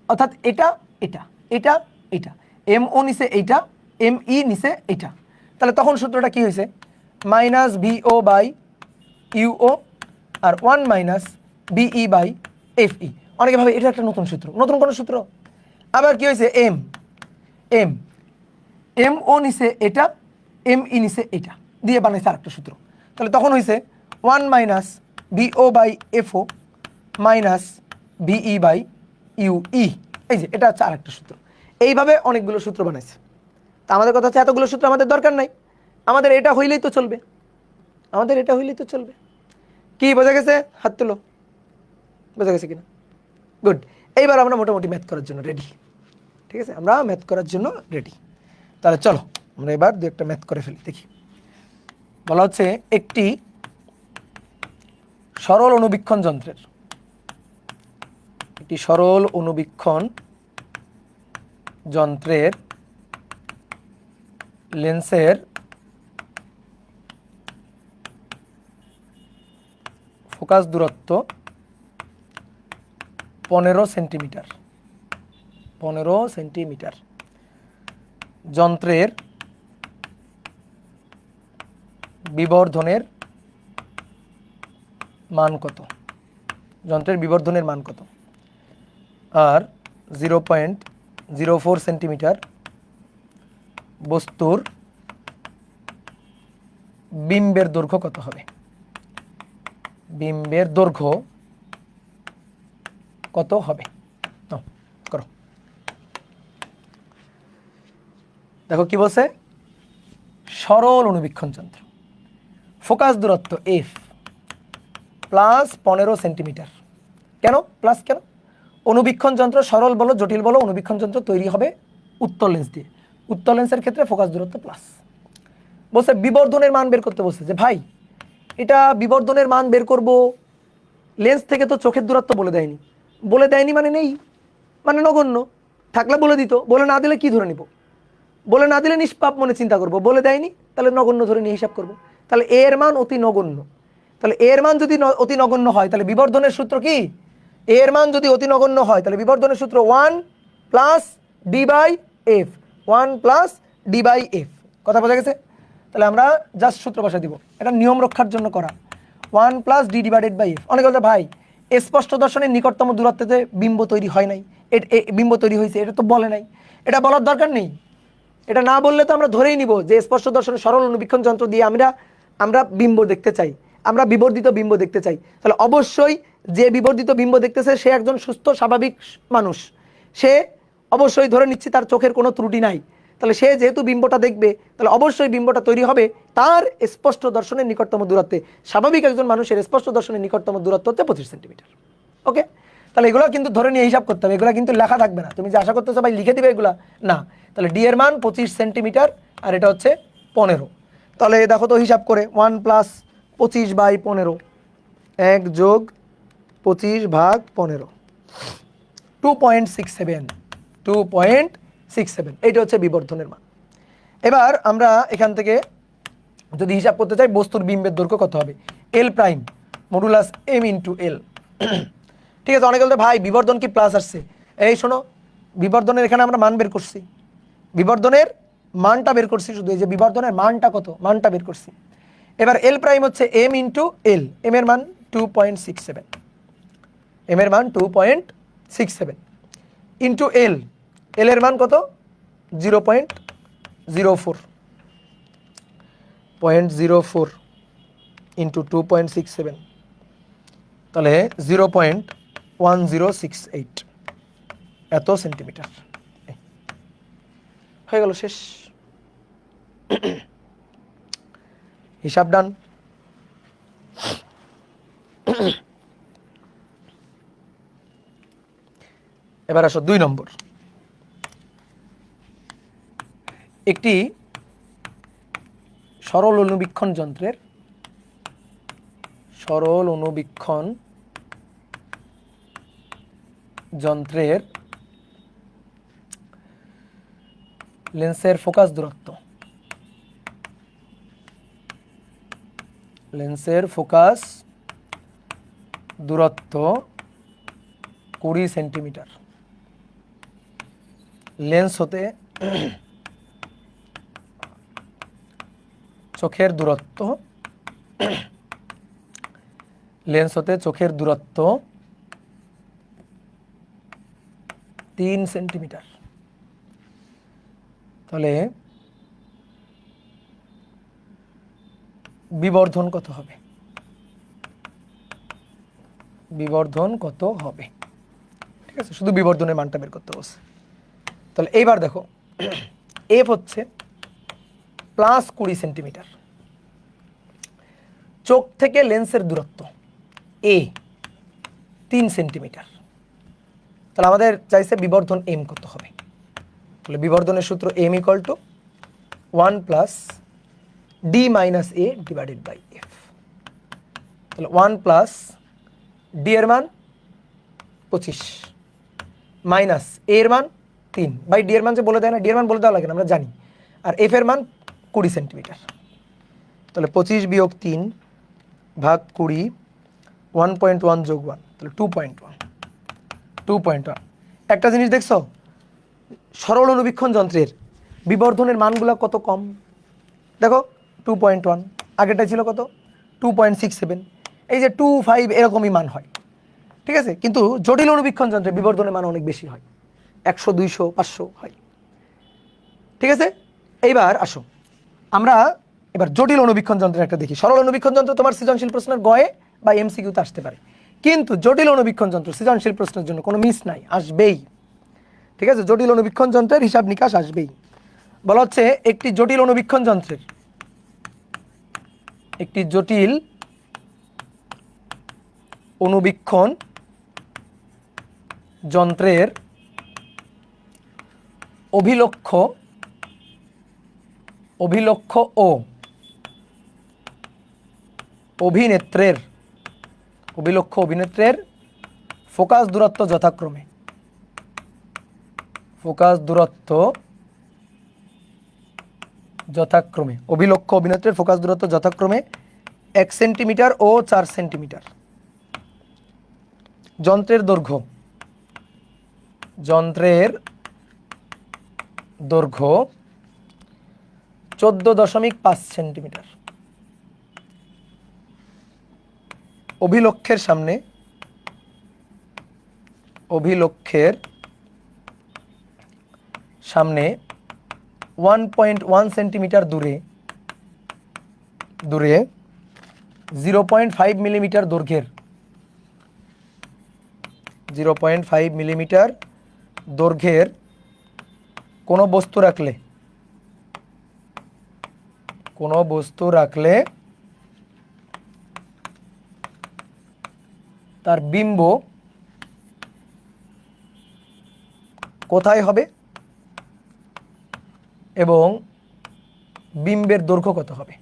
অর্থাৎ এটা এটা এটা এটা, এম ও নিছে এইটা, এম ই নিছে এইটা, তাহলে তখন সূত্রটা কি হয়েছে? মাইনাস ভিও বাই ইউও আর 1 মাইনাস বিই বাই এফই। অনেকে ভাবে এটা একটা নতুন সূত্র, নতুন কোন সূত্র? আবার কি হয়েছে? এম এম এম ও নিছে এটা, এম ই নিছে এটা, দিয়ে বানাইছে আরেকটা সূত্র। তাহলে তখন হয়েছে 1 minus v o by f o minus v e by u e, এই যে এটা হচ্ছে আরেকটা সূত্র। এইভাবে অনেকগুলো সূত্র বানাইছে। তা আমাদের কথা হচ্ছে এতগুলো সূত্র আমাদের দরকার নাই, আমাদের এটা হইলেই তো চলবে, আমাদের এটা হইলেই তো চলবে। কি বোঝা গেছে? হাত তুলো, বোঝা গেছে কিনা? গুড। এইবার আমরা মোটামুটি ম্যাথ করার জন্য রেডি। ঠিক আছে, আমরা ম্যাথ করার জন্য রেডি। তাহলে চলো আমরা এবার দু একটা ম্যাথ করে ফেলি, দেখি। বলা হচ্ছে একটি সরল অণুবীক্ষণ যন্ত্রের, একটি সরল অণুবীক্ষণ যন্ত্রের লেন্সের ফোকাস দূরত্ব 15 সেন্টিমিটার, 15 সেন্টিমিটার। যন্ত্রের বিবর্ধনের মান কত? যন্ত্রের বিবর্ধনের মান কত? আর 0.04 সেন্টিমিটার বস্তুর বিম্বের দৈর্ঘ্য কত হবে? বিম্বের দৈর্ঘ্য কত হবে? করো। দেখো কি বলছে, সরল অণুবীক্ষণ যন্ত্র, ফোকাস দূরত্ব এফ প্লাস 15 সেন্টিমিটার। কেন প্লাস? কেন? অণুবীক্ষণ যন্ত্র সরল বলো জটিল বলো, অণুবীক্ষণ যন্ত্র তৈরি হবে উত্তল লেন্স দিয়ে। উত্তল লেন্সের ক্ষেত্রে ফোকাস দূরত্ব প্লাস। বলছে বিবর্ধনের মান বের করতে বলছে, যে ভাই এটা বিবর্ধনের মান বের করব, লেন্স থেকে তো চোখের দূরত্ব বলে দেয়নি। বলে দেয়নি মানে নেই, মানে নগণ্য। থাকলে বলে দিত, বলে না দিলে কি ধরে নিব? বলে না দিলে নিষ্পাপ মনে চিন্তা করব, বলে দেয়নি তাহলে নগণ্য ধরে নিয়ে হিসাব করব। তাহলে এর মান অতি নগণ্য। তাহলে এর মান যদি অতি নগণ্য হয় তাহলে বিবর্ধনের সূত্র কি? এর মান যদি অতি নগণ্য হয় তাহলে বিবর্ধনের সূত্র 1 plus D by F, 1 plus D by F. কথা বোঝা গেছে? তাহলে আমরা জাস্ট সূত্র বসা দিব, এটা নিয়ম রক্ষার জন্য করা। 1 plus D divided by F. অনেকে বলতে ভাই স্পষ্ট দর্শনের নিকটতম দূরত্বে বিম্ব তৈরি হয় নাই, বিম্ব তৈরি হয়েছে, এটা তো বলে নাই। এটা বলার দরকার নেই, এটা না বললে তো আমরা ধরেই নিব যে স্পষ্ট দর্শনের সরল অণুবীক্ষণ যন্ত্র দিয়ে আমরা বিম্ব দেখতে চাই, আমরা বিবর্ধিত বিম্ব দেখতে চাই। তাহলে অবশ্যই যে বিবর্ধিত বিম্ব দেখতেছে সে একজন সুস্থ স্বাভাবিক মানুষ, সে অবশ্যই ধরে নিচ্ছি তার চোখের কোনো ত্রুটি নাই। তাহলে সে যেহেতু বিম্বটা দেখবে তাহলে অবশ্যই বিম্বটা তৈরি হবে তার স্পষ্ট দর্শনের নিকটতম দূরত্বে। স্বাভাবিক একজন মানুষের স্পষ্ট দর্শনের নিকটতম দূরত্ব হচ্ছে 25 সেন্টিমিটার। ওকে, তাহলে এগুলো কিন্তু ধরে নিয়ে হিসাব করতে হবে, এগুলো কিন্তু লেখা থাকবে না। তুমি যে আশা করতেছো ভাই লিখে দিবে এগুলা, না। তাহলে ডি এর মান 25 সেন্টিমিটার আর এটা হচ্ছে 15। তাহলে দেখো তো হিসাব করে 1 প্লাস 25 বাই 15, 1 যোগ 25 ভাগ 15, 2.67, 2.67। এইটা হচ্ছে বিবর্ধনের মান। এবার আমরা এখান থেকে যদি হিসাব করতে চাই বস্তুর বিম্বের দৈর্ঘ্য কত হবে, এল prime modulus M into L. ঠিক আছে, অনেকে বলতে ভাই বিবর্ধন কি প্লাস আসছে? এই শোনো, বিবর্ধনের এখানে আমরা মান বের করছি, বিবর্ধনের মানটা বের করছি, শুধু এই যে বিবর্ধনের মানটা কত, মানটা বের করছি। এবার এল প্রাইম হচ্ছে এম ইন্টু এল, এম এর মান 2.67, এম এর মান 2.67 ইন্টু এল, এল এর মান কত 0.04, 0.04 ইন্টু 2.67, তাহলে 0.1068 এত সেন্টিমিটার। হয়ে গেল, শেষ, হিসাব ডান। এবার আসো 2 নম্বর। একটি সরল অণুবীক্ষণ যন্ত্রের, সরল অণুবীক্ষণ যন্ত্রের লেন্সের ফোকাস দূরত্ব, লেন্সের ফোকাস দূরত্ব 20 সেন্টিমিটার। লেন্স হতে চোখের দূরত্ব, লেন্স হতে চোখের দূরত্ব 3 সেন্টিমিটার। তাহলে বিবর্ধন কত হবে? বিবর্ধন কত হবে? ঠিক আছে, শুধু বিবর্ধনের মানটা বের করতে বলছে। তাহলে এইবার দেখো এফ হচ্ছে প্লাস 20 সেন্টিমিটার। চোখ থেকে লেন্সের দূরত্ব এ 3 সেন্টিমিটার। তাহলে আমাদের চাইছে বিবর্ধন এম কত হবে। তাহলে বিবর্ধনের সূত্র M equal to 1 plus D minus A divided by F. তাহলে 1 প্লাস ডি এর মান 25 মাইনাস এ এর মান 3 বাই ডি এর মান যে বলে দেয় না, ডি এর মান বলে দেওয়া লাগে না, আমরা জানি। আর এফ এর মান 20 সেন্টিমিটার। তাহলে 25 বিয়োগ 3 ভাগ 20, 1.1 যোগ 1, তাহলে 2.1। একটা জিনিস দেখছো, সরল অনুবীক্ষণ যন্ত্রের বিবর্ধনের মানগুলো কত কম। দেখো 2.1, আগেরটা ছিল কত 2.67, এই যে 2.5 এরকমই মান হয়, ঠিক আছে। কিন্তু জটিল অনুবীক্ষণ যন্ত্রের বিবর্ধনের মান অনেক বেশি হয়, 100, 200, 500 হয়, ঠিক আছে। এইবার আসো আমরা এবার জটিল অনুবীক্ষণ যন্ত্রের একটা দেখি। সরল অনুবীক্ষণ যন্ত্র তোমার সৃজনশীল প্রশ্নের গয়ে বা এমসিকিউতে আসতে পারে, কিন্তু জটিল অনুবীক্ষণ যন্ত্র সৃজনশীল প্রশ্নের জন্য কোনো মিস নাই, আসবেই, ঠিক আছে। জটিল অনুবীক্ষণ যন্ত্রের হিসাব নিকাশ আসবেই। বলা হচ্ছে একটি জটিল অনুবীক্ষণ যন্ত্রের অভিলক্ষ্য ও অভিনেত্রের ফোকাস দূরত্ব যথাক্রমে 1 সেন্টিমিটার ও 4 সেন্টিমিটার। যন্ত্রের দৈর্ঘ্য 14.5 সেন্টিমিটার। অভিলক্ষের সামনে 1.1 সেন্টিমিটার দূরে 0.5 মিলিমিটার দৈর্ঘ্যের কোনো বস্তু রাখলে তার বিম্ব কোথায় হবে এবং বিম্বের দৈর্ঘ্য কত হবে।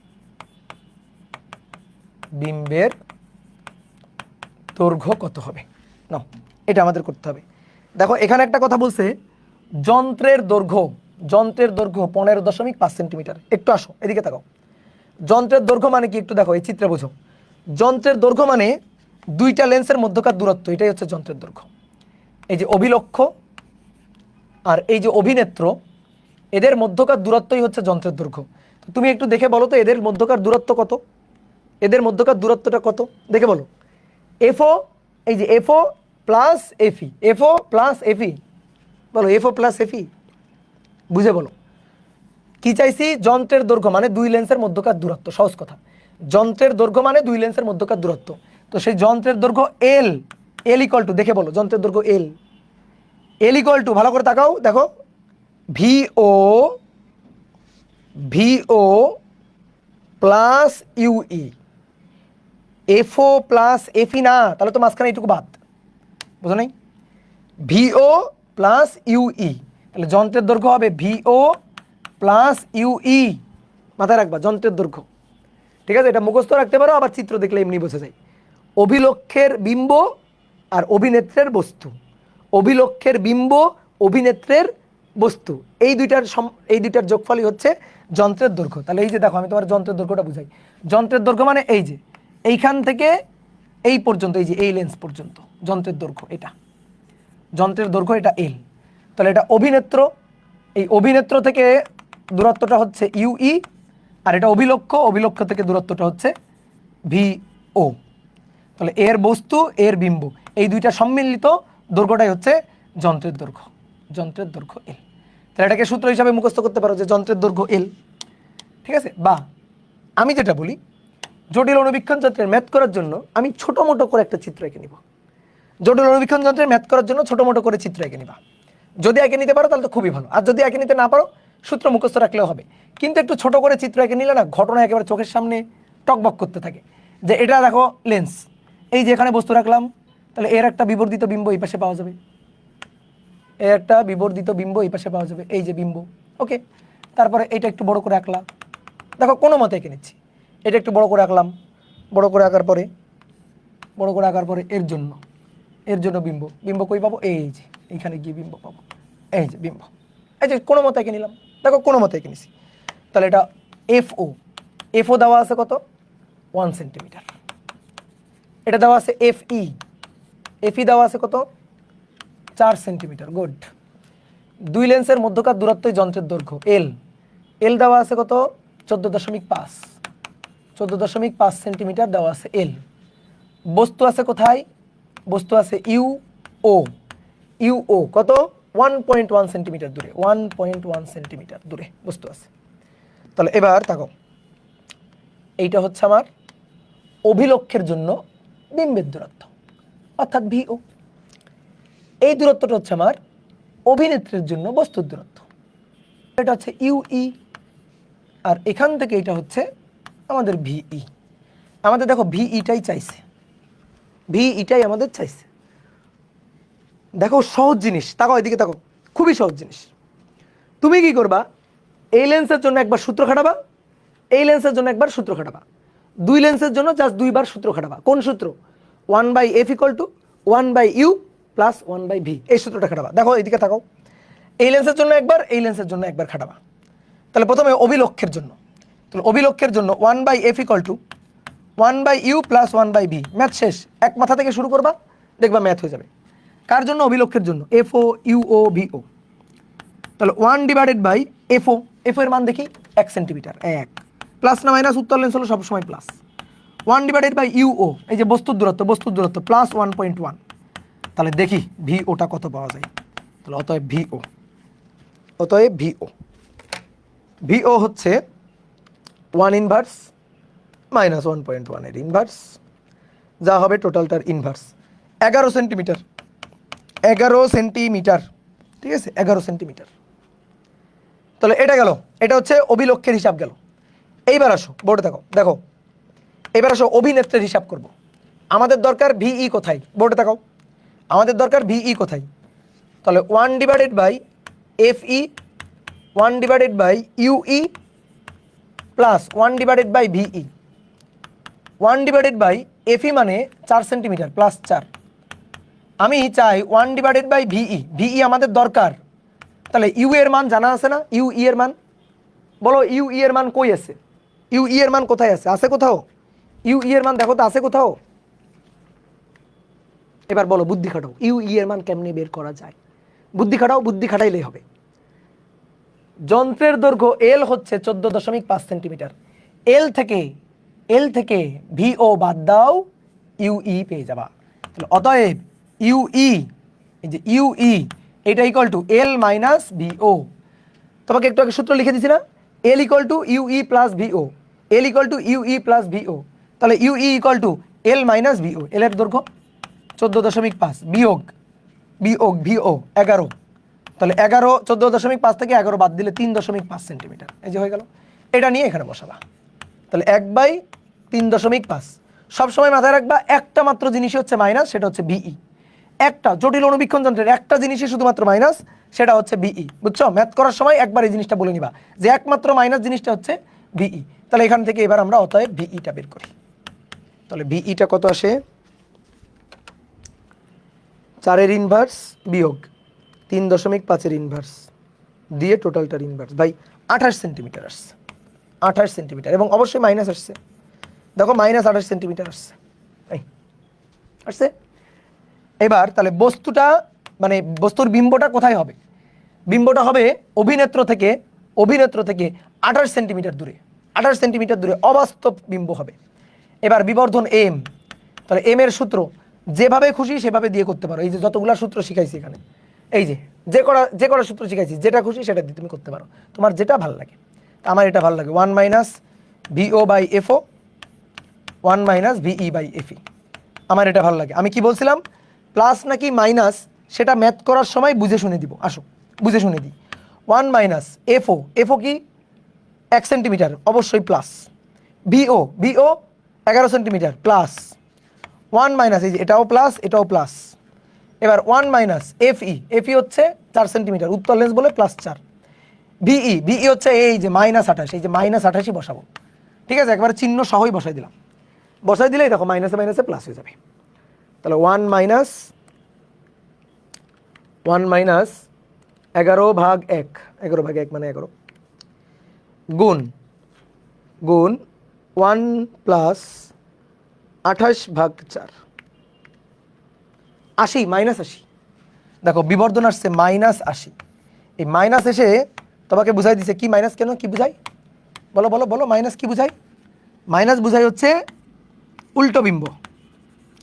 না, এটা আমাদের করতে হবে। দেখো এখানে একটা কথা বলছে, যন্ত্রের দৈর্ঘ্য 15.5 সেন্টিমিটার। একটু আসো এদিকে তাকাও। যন্ত্রের দৈর্ঘ্য মানে কি একটু দেখো, এই চিত্রে বোঝো। যন্ত্রের দৈর্ঘ্য মানে দুইটা লেন্সের মধ্যকার দূরত্ব, এটাই হচ্ছে যন্ত্রের দৈর্ঘ্য। এই যে অভিলক্ষ আর এই যে অভিনেত্র, এদের মধ্যকার দূরত্বই হচ্ছে যন্ত্রের দৈর্ঘ্য। তুমি একটু দেখে বলো তো এদের মধ্যকার দূরত্ব কত, এদের মধ্যকার দূরত্বটা কত দেখে বলো। এফও, এই যে এফও প্লাস এফি, বলো এফও প্লাস এফি, বুঝে বলো কি চাইছি। যন্ত্রের দৈর্ঘ্য মানে দুই লেন্সের মধ্যকার দূরত্ব, সহজ কথা। যন্ত্রের দৈর্ঘ্য মানে দুই লেন্সের মধ্যকার দূরত্ব। তো সেই যন্ত্রের দৈর্ঘ্য এল ইকুয়াল টু, দেখে বলো যন্ত্রের দৈর্ঘ্য এল ইকুয়াল টু, ভালো করে তাকাও দেখো, ভিও প্লাস ইউই। এফও প্লাস এফি না, তাহলে তো মাঝখানে এইটুকু বাদ, বুঝো নাই। ভিও প্লাস ইউই, তাহলে যন্ত্রের দৈর্ঘ্য হবে ভিও প্লাস ইউই, মাথায় রাখবা যন্ত্রের দৈর্ঘ্য, ঠিক আছে। এটা মুখস্থ রাখতে পারো, আবার চিত্র দেখলে এমনি বোঝা যায়। অভিলক্ষের বিম্ব আর অভিনেত্রের বস্তু, এই দুইটার যোগফলই হচ্ছে যন্ত্রের দৈর্ঘ্য। তাহলে এই যে দেখো আমি তোমার যন্ত্রের দৈর্ঘ্যটা বুঝাই। যন্ত্রের দৈর্ঘ্য মানে এই যে এইখান থেকে এই পর্যন্ত, এই যে এই লেন্স পর্যন্ত যন্ত্রের দৈর্ঘ্য, এটা যন্ত্রের দৈর্ঘ্য, এটা এল। তাহলে এটা অভিনেত্র, এই অভিনেত্র থেকে দূরত্বটা হচ্ছে ইউই, আর এটা অভিলক্ষ থেকে দূরত্বটা হচ্ছে ভিও। তাহলে এর বস্তু এর বিম্ব, এই দুইটা সম্মিলিত দৈর্ঘ্যটাই হচ্ছে যন্ত্রের দৈর্ঘ্য এল। তাহলে এটাকে সূত্র হিসাবে মুখস্থ করতে পারো যে যন্ত্রের দৈর্ঘ্য এল, ঠিক আছে। বা আমি যেটা বলি, জটিল অনুবীক্ষণ যন্ত্রের ম্যাথ করার জন্য আমি ছোট মোটো করে একটা চিত্র এঁকে নিব। জটিল অনুবীক্ষণ যন্ত্রের ম্যাথ করার জন্য ছোট মোটো করে চিত্র এঁকে নিবা। যদি এঁকে নিতে পারো তাহলে তো খুবই ভালো, আর যদি এঁকে নিতে না পারো সূত্র মুখস্থ রাখলেও হবে, কিন্তু একটু ছোট করে চিত্র এঁকে নিলে না ঘটনা একেবারে চোখের সামনে টকবক করতে থাকে। যে এটা দেখো লেন্স, এই যে এখানে বস্তু রাখলাম, তাহলে এর একটা বিবর্ধিত বিম্ব এই পাশে পাওয়া যাবে, এর একটা বিবর্ধিত বিম্ব এই পাশে পাওয়া যাবে, এই যে বিম্ব। ওকে, তারপরে এটা একটু বড় করে আঁকলাম, দেখো কোনো মতে এঁকে নিচ্ছি, এটা একটু বড় করে আঁকলাম, বড় করে আঁকার পরে এর জন্য বিম্ব, বিম্ব কই পাবো, এই যে এইখানে গিয়ে বিম্ব পাবো, এই যে বিম্ব, এই যে কোনো মতে এঁকে নিলাম, দেখো কোনো মতে এঁকে নিছি। তাহলে এটা এফও, এফও দেওয়া আছে কত 1 সেন্টিমিটার, এটা দেওয়া আছে এফই, এফই দেওয়া আছে কত 4 সেন্টিমিটার। গুড। দুই লেন্সের মধ্যকার দূরত্বই যন্ত্রের দৈর্ঘ্য এল, এল দেওয়া আছে কত 14.5 সেন্টিমিটার দেওয়া আছে এল। বস্তু আছে কোথায়, বস্তু আছে ইউ ও, ইউ ও কত 1.1 সেন্টিমিটার দূরে, 1.1 সেন্টিমিটার দূরে বস্তু আছে। তাহলে এবার দেখো এইটা হচ্ছে আমার অভিলক্ষের জন্য বিম্বের দূরত্ব অর্থাৎ ভিও, এই দূরত্বটা হচ্ছে আমার অভিনেত্রের জন্য বস্তুর দূরত্ব, এটা হচ্ছে ইউই, আর এখান থেকে এটা হচ্ছে আমাদের ভিই। আমাদের দেখো ভিইটাই চাইছে, ভিইটাই আমাদের চাইছে। দেখো সহজ জিনিস, তাকাও এদিকে তাকাও, খুবই সহজ জিনিস। তুমি কি করবা, এই লেন্সের জন্য একবার সূত্র খাটাবা, এই লেন্সের জন্য একবার সূত্র খাটাবা, দুই লেন্সের জন্য জাস্ট দুইবার সূত্র খাটাবা। কোন সূত্র, 1/f = 1/u + 1/v, এই সূত্রটা খাটাবা। দেখো এদিকে তাকাও, এই লেন্সের জন্য একবার, এই লেন্সের জন্য একবার খাটাবা। তাহলে প্রথমে অভিলক্ষের জন্য, তাহলে অভিলক্ষের জন্য 1/f = 1/u + 1/v, ম্যাথ শেষ, এক মাথা থেকে শুরু করবা, দেখবা ম্যাথ হয়ে যাবে। কার জন্য, অভিলক্ষের জন্য, এফও ইউও ভিও। তাহলে 1/fo, এফও এর মান দেখি 1 সেন্টিমিটার, 1 প্লাস না মাইনাস, উত্তর লেন্স হলো সবসময় প্লাস। 1/uo, এই যে বস্তুর দূরত্ব প্লাস 1.1। তাহলে দেখি ভিওটা কত পাওয়া যায়। তাহলে অতএব ভিও, ভিও হচ্ছে 1 ইনভার্স মাইনাস 1.1 এর ইনভার্স, যা হবে টোটালটার ইনভার্স 11 সেন্টিমিটার, 11 সেন্টিমিটার, ঠিক আছে 11 সেন্টিমিটার। তাহলে এটা গেল, এটা হচ্ছে অভিলক্ষের হিসাব গেল। এইবার আসো বোর্ডে দেখো, দেখো এবার আসো অভিনেত্রের হিসাব করব। আমাদের দরকার ভিই কোথায়, বোর্ডে তাকাও, আমাদের দরকার ভিই কোথায়। তাহলে 1/fe 1/ue plus 1/ve, 1/fe মানে 4 সেন্টিমিটার প্লাস 4। আমি চাই 1/ve, ভিই আমাদের দরকার। তাহলে ইউ এর মান জানা আছে না, ইউই এর মান বলো, ইউই এর মান কই আছে, ইউই এর মান কোথায় আছে, আছে কোথাও, ইউই এর মান দেখো তো আছে কোথাও। এবার বলো বুদ্ধি খাটাও, ইউই এর মান কেমনে বের করা যায়, বুদ্ধি খাটাও, বুদ্ধি খাটাইলেই হবে। যন্ত্রের দৈর্ঘ্য এল হচ্ছে 14.5 সেন্টিমিটার, এল থেকে ভিও বাদ দাও, ইউই পেয়ে যাবা। তাহলে অতএব ইউই, এই যে ইউই এটা equal to L minus v o. তোমাকে একটু আগে সূত্র লিখে দিছি না, L equal to u e plus v o, L equal to u e plus v o. তাহলে u e equal to L minus v o, L এর দৈর্ঘ্য 14.5 বিয়োগ ভিও 11। তাহলে 11, 14.5 থেকে 11 বাদ দিলে 3.5 সেন্টিমিটার, এই যে হয়ে গেল। এটা নিয়ে এখানে বসাবা। তাহলে 1/3.5। সবসময় মাথায় রাখবা একটা মাত্র জিনিসই হচ্ছে মাইনাস, সেটা হচ্ছে ভিই। একটা জটিল অনুবীক্ষণ যন্ত্রের একটা জিনিসই শুধুমাত্র মাইনাস, সেটা হচ্ছে ভিই। বুঝছো, ম্যাথ করার সময় একবার এই জিনিসটা বলে নিবা যে একমাত্র মাইনাস জিনিসটা হচ্ছে ভিই। তাহলে এখান থেকে এবার আমরা অতএব ভিইটা বের করি। তাহলে ভিইটা কত আসে, 4 এর ইনভার্স বিয়োগ 3.5 এর ইনভার্স দিয়ে টোটালটার ইনভার্স বাই 28 সেন্টিমিটার আসছে, 28 সেন্টিমিটার, এবং অবশ্যই মাইনাস আসছে, দেখো মাইনাস 28 সেন্টিমিটার আসছে, আসছে। এবার তাহলে বস্তুটা মানে বস্তুর বিম্বটা কোথায় হবে, বিম্বটা হবে অভিনেত্র থেকে 28 সেন্টিমিটার দূরে, 28 সেন্টিমিটার দূরে অবাস্তব বিম্ব হবে। এবার বিবর্ধন এম, তাহলে এম এর সূত্র যেভাবে খুশি সেভাবে দিয়ে করতে পারো। এই যে যতগুলা সূত্র শিখাইছি এখানে, এই যে কটা সূত্র শিখাইছি, যেটা খুশি সেটা দিয়ে তুমি করতে পারো, তোমার যেটা ভালো লাগে। আমার এটা ভালো লাগে, 1 মাইনাস VO/FO 1 মাইনাস VE/FE, আমার এটা ভালো লাগে। আমি কি বলছিলাম, প্লাস নাকি মাইনাস সেটা ম্যাথ করার সময় বুঝে শুনে দিব। আসো বুঝে শুনে দিই। 1 মাইনাস এফও, এফও কি 1 সেন্টিমিটার, অবশ্যই plus. B O, B O 11 centimetre plus. 1 minus, এই যে এটাও প্লাস এটাও প্লাস। এবার 1 মাইনাস এফই, এফই হচ্ছে 4 সেন্টিমিটার, উত্তর লেন্স বলে +4। বিই, বিই হচ্ছে এই যে -28, এই যে -28 বসাবো, ঠিক আছে, একবারে চিহ্ন সহই বসাই দিলাম। বসাই দিলেই দেখো মাইনাসে মাইনাসে প্লাস হয়ে যাবে। তাহলে 1 মাইনাস 11/1, 11/1 মানে 11, গুণ গুণ 1 প্লাস 28/4, 80, -80। দেখো বিবর্ধন আসছে -80, এই মাইনাস এসে তোমাকে বুঝাই দিছে কি মাইনাস, কেন কি বুঝাই, বলো বলো বলো, মাইনাস কি বুঝাই? মাইনাস বুঝাই হচ্ছে উল্টো বিম্ব।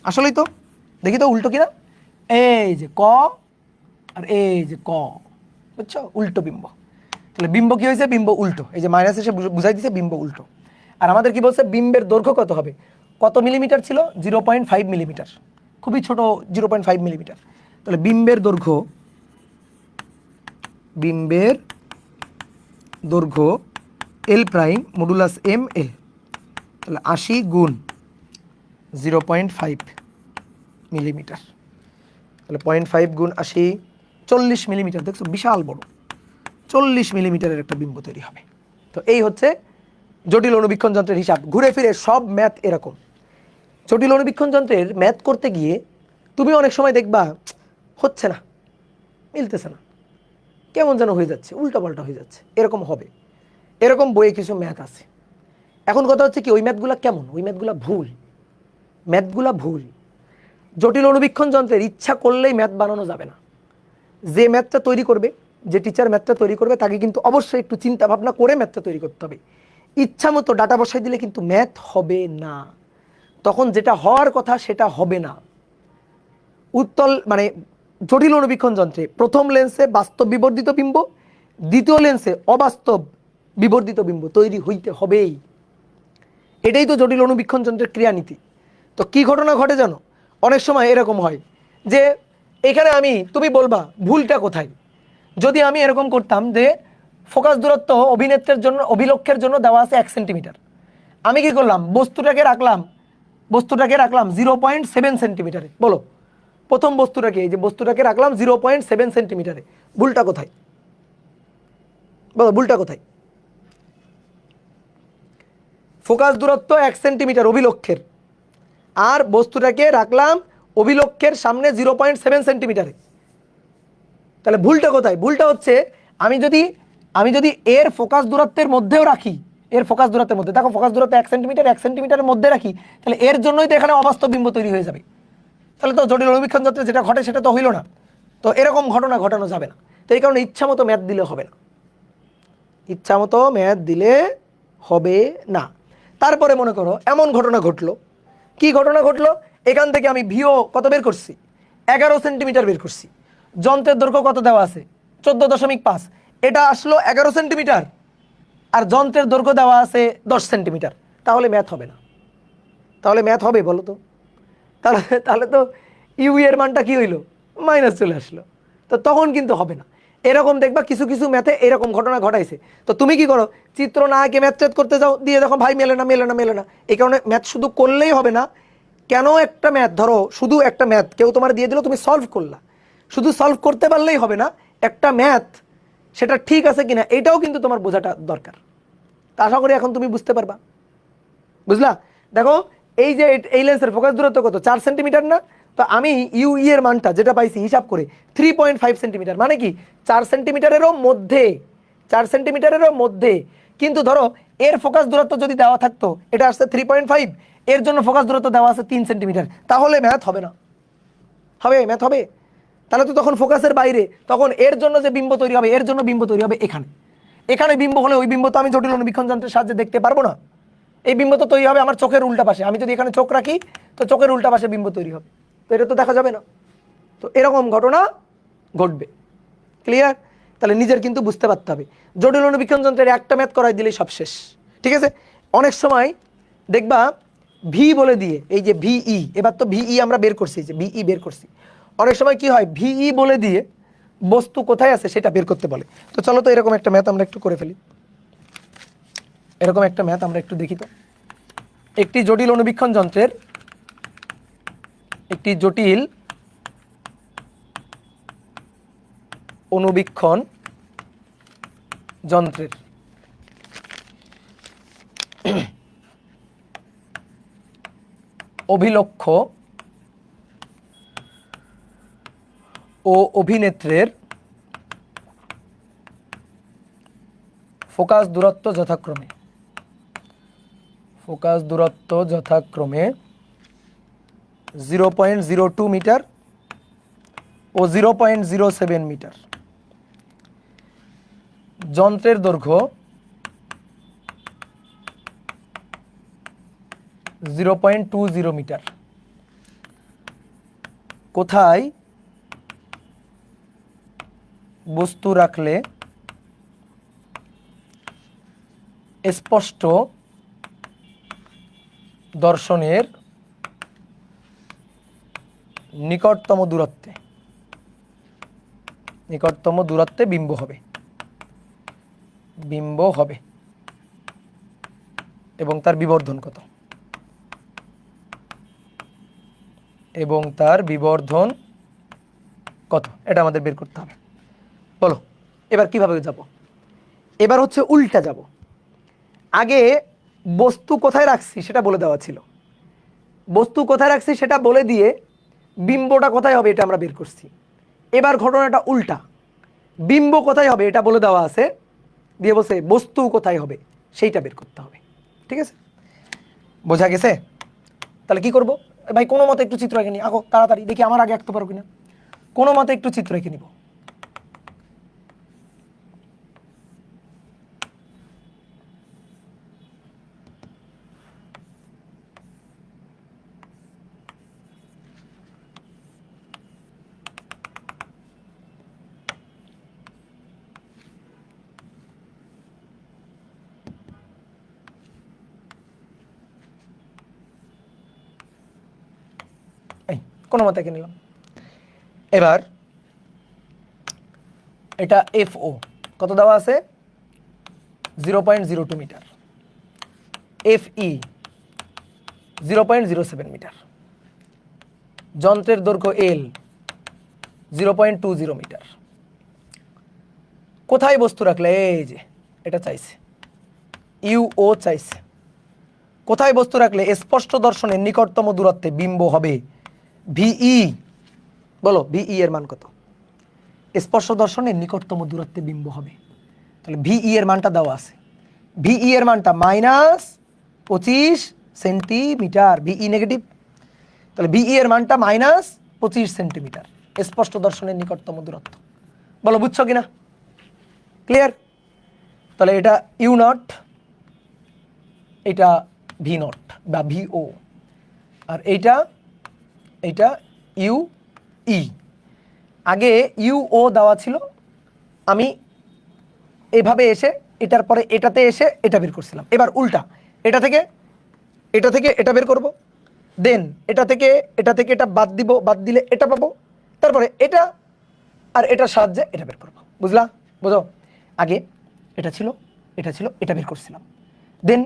আসলেই তো, দেখি তো উল্টো কিনা, এই যে ক আর এই যে ক, বুঝছো, উল্টো বিম্ব। তাহলে বিম্ব কি হয়েছে, বিম্ব উল্টো, এই যে মাইনাস এসে বুঝাই দিছে বিম্ব উল্টো। আর আমাদের কি বলছে, বিম্বের দৈর্ঘ্য কত হবে, কত মিলিমিটার ছিল, 0.5 মিলিমিটার, খুবই ছোট 0.5 মিলিমিটার। তাহলে বিম্বের দৈর্ঘ্য, বিম্বের দৈর্ঘ্য এল প্রাইম মডুলাস এম এল, তাহলে 80 গুণ 0.5 মিলিমিটার, তাহলে 0.5 গুণ 80, 40 মিলিমিটার। দেখছো বিশাল বড়, 40 মিলিমিটারের একটা বিম্ব তৈরি হবে। তো এই হচ্ছে জটিল অণুবীক্ষণ যন্ত্রের হিসাব। ঘুরে ফিরে সব ম্যাথ এরকম। জটিল অণুবীক্ষণ যন্ত্রের ম্যাথ করতে গিয়ে তুমি অনেক সময় দেখবা হচ্ছে না, মিলতেছে না, কেমন যেন হয়ে যাচ্ছে, উল্টাপাল্টা হয়ে যাচ্ছে, এরকম হবে। এরকম বইয়ে কিছু ম্যাথ আছে। এখন কথা হচ্ছে কি, ওই ম্যাথগুলো কেমন, ওই ম্যাথগুলো ভুল, ম্যাথগুলো ভুল। জটিল অণুবীক্ষণ যন্ত্রের ইচ্ছা করলেই ম্যাথ বানানো যাবে না। যে ম্যাথটা তৈরি করবে, যে টিচার ম্যাথটা তৈরি করবে, তাকে কিন্তু অবশ্যই একটু চিন্তা ভাবনা করে ম্যাথটা তৈরি করতে হবে। ইচ্ছা মতো ডাটা বসাই দিলে কিন্তু ম্যাথ হবে না, তখন যেটা হওয়ার কথা সেটা হবে না। উত্তল মানে জটিল অণুবীক্ষণ যন্ত্রে প্রথম লেন্সে বাস্তব বিবর্ধিত বিম্ব, দ্বিতীয় লেন্সে অবাস্তব বিবর্ধিত বিম্ব তৈরি হইতে হবেই। এটাই তো জটিল অণুবীক্ষণ যন্ত্রের ক্রিয়ানীতি। তো কি ঘটনা ঘটে জানো, অনেক সময় এরকম হয় যে এখানে তুমি বলবা ভুলটা কোথায়। যদি আমি এরকম করতাম যে ফোকাস দূরত্ব অভিনেত্রের জন্য, অভিলক্ষের জন্য দেওয়া আছে 1 সেন্টিমিটার, আমি কি করলাম, বস্তুটাকে রাখলাম 0.7 সেন্টিমিটারে। বলো, প্রথম বস্তুটাকে, এই যে বস্তুটাকে রাখলাম 0.7 সেন্টিমিটারে, ভুলটা কোথায়, বলো ভুলটা কোথায়? ফোকাস দূরত্ব 1 সেন্টিমিটার অভিলক্ষের, আর বস্তুটাকে রাখলাম অভিলক্ষের সামনে 0.7 সেন্টিমিটারে, তাহলে ভুলটা কোথায়? ভুলটা হচ্ছে আমি যদি এর ফোকাস দূরত্বের মধ্যেও রাখি, এর ফোকাস দূরত্বের মধ্যে, দেখো ফোকাস দূরত্ব 1 সেন্টিমিটার, 1 সেন্টিমিটারের মধ্যে রাখি, তাহলে এর জন্যই তো এখানে অবাস্তব বিম্ব তৈরি হয়ে যাবে। তাহলে তো জটিল অণুবীক্ষণ যন্ত্রে যেটা ঘটে সেটা তো হইল না। তো এরকম ঘটনা ঘটানো যাবে না। তো এই কারণে ইচ্ছা মতো ম্যাথ দিলে হবে না, ইচ্ছা মতো ম্যাথ দিলে হবে না। তারপরে মনে করো এমন ঘটনা ঘটলো, কি ঘটনা ঘটলো, এখান থেকে আমি ভিও কত বের করছি, 11 সেন্টিমিটার বের করছি, যন্ত্রের দৈর্ঘ্য কত দেওয়া আছে, 14.5, এটা আসলো 11 সেন্টিমিটার, আর যন্ত্রের দৈর্ঘ্য দেওয়া আছে 10 সেন্টিমিটার, তাহলে ম্যাথ হবে না। তাহলে ম্যাথ হবে বলো তো? তাহলে তাহলে তো ইউ এর মানটা কি হইলো, মাইনাস চলে আসলো, তো তখন কিন্তু হবে না। এরকম দেখবা কিছু কিছু ম্যাথে এরকম ঘটনা ঘটাইছে। তো তুমি কি করো, চিত্র না এঁকে ম্যাথ চ্যাথ করতে যাও, দিয়ে দেখো ভাই মেলে না মেলে না মেলে না। এই কারণে ম্যাথ শুধু করলেই হবে না। কেন একটা ম্যাথ, ধরো শুধু একটা ম্যাথ কেউ তোমার দিয়ে দিল, তুমি সলভ করলা, শুধু সলভ করতে পারলেই হবে না, একটা ম্যাথ সেটা ঠিক আছে কিনা এটাও কিন্তু তোমার বোঝাটা দরকার। তা আশা করি এখন তুমি বুঝতে পারবা, বুঝলা? দেখো এই যে এই লেন্সের ফোকাস দূরত্ব কত, 4 সেন্টিমিটার না? তো আমি ইউ এর মানটা যেটা পাইছি হিসাব করে 3.5 সেন্টিমিটার, মানে কি 4 সেন্টিমিটারেরও মধ্যে, 4 সেন্টিমিটারেরও মধ্যে। কিন্তু ধরো এর ফোকাস দূরত্ব যদি দেওয়া থাকতো, এটা আসছে 3.5, এর জন্য ফোকাস দূরত্ব দেওয়া আছে 3 সেন্টিমিটার, তাহলে ম্যাথ হবে না? হবে, ম্যাথ হবে। তাহলে তো তখন ফোকাসের বাইরে, তখন এর জন্য যে বিম্ব তৈরি হবে, এর জন্য বিম্ব তৈরি হবে এখানে, এখানে বিম্ব হলে ওই বিম্ব তো আমি জটিল অণুবীক্ষণ যন্ত্রের সাহায্যে দেখতে পারবো না। এই বিম্ব তো তৈরি হবে আমার চোখের উল্টা পাশে, আমি যদি এখানে চোখ রাখি তো চোখের উল্টা পাশে বিম্ব তৈরি হবে, তো এটা তো দেখা যাবে না। তো এরকম ঘটনা ঘটবে। ক্লিয়ার? তাহলে নিজের কিন্তু বুঝতে পারতে হবে, জটিল অণুবীক্ষণ যন্ত্রের একটা ম্যাথ করাই দিলেই সব শেষ। ঠিক আছে? অনেক সময় দেখবা ভি বলে দিয়ে, এই যে ভিই, এবার তো ভিই আমরা বের করছি, যে ভিই বের করছি, অনেক সময় কি হয় ভিই বলে দিয়ে বস্তু কোথায় আছে সেটা বের করতে বলে। তো চলো তো এরকম একটা ম্যাথ আমরা একটু করে ফেলি। এরকম একটা ম্যাথ আমরা একটু দেখি তো। একটি জটিল অণুবীক্ষণ যন্ত্রের অভিলক্ষ ও অভিনেত্রের ফোকাস দূরত্ব যথাক্রমে 0.02 মিটার ও 0.07 মিটার। যন্ত্রের দৈর্ঘ্য 0.20 মিটার। কোথায় বস্তু রাখলে স্পষ্ট দর্শনের নিকটতম দূরত্বে বিম্ব হবে এবং তার বিবর্ধন কত? এটা আমাদের বের করতে হবে। বলো এবার কিভাবে যাব? এবার হচ্ছে উল্টা যাব। আগে বস্তু কোথায় রাখছি সেটা বলে দেওয়া ছিল, বস্তু কোথায় রাখছি সেটা বলে দিয়ে বিম্বটা কোথায় হবে এটা আমরা বের করছি। এবার ঘটনাটা উল্টা, বিম্ব কোথায় হবে এটা বলে দেওয়া আছে, দিয়ে বলছে বস্তু কোথায় হবে সেইটা বের করতে হবে। ঠিক আছে, বোঝা গেছে? তাহলে কি করব? ভাই কোনো মতে একটু চিত্র এঁকে নি, আঁকো তাড়াতাড়ি, দেখি আমার আগে আঁকতে পারো কিনা। কোনো মতে একটু চিত্র এঁকে নিব। কোনো মতে এঁকে নিলাম। এবার এটা FO কত দেওয়া আছে? 0.02 মিটার। FE 0.07 metre. যন্ত্রের দৈর্ঘ্য L 0.20 মিটার। কোথায় বস্তু রাখলে, এই যে এটা চাইছে, UO চাইছে। কোথায় বস্তু রাখলে স্পষ্ট দর্শনের নিকটতম দূরত্বে বিম্ব হবে? VE। বলো VE এর মান কত? স্পর্শ দর্শনের নিকটতম দূরত্বে বিম্ব হবে, তাহলে VE এর মানটা দেওয়া আছে। VE এর মানটা -25 সেন্টিমিটার। VE নেগেটিভ, তাহলে VE এর মানটা -25 সেন্টিমিটার স্পষ্ট দর্শনের নিকটতম দূরত্ব। বলো বুঝছো কিনা? ক্লিয়ার? তাহলে এটা U0, এটা V0 বা VO, আর এইটা UE। আগে UO দেওয়া ছিল, আমি এভাবে এসে এটার পরে এটাতে এসে এটা বের করছিলাম। এবার উল্টা, এটা থেকে এটা বের করব, দেন এটা থেকে এটা বাদ দিব, বাদ দিলে এটা পাবো, তারপরে এটা আর এটার সাহায্যে এটা বের করব। বুঝলা? বুঝো? আগে এটা ছিল এটা বের করছিলাম, দেন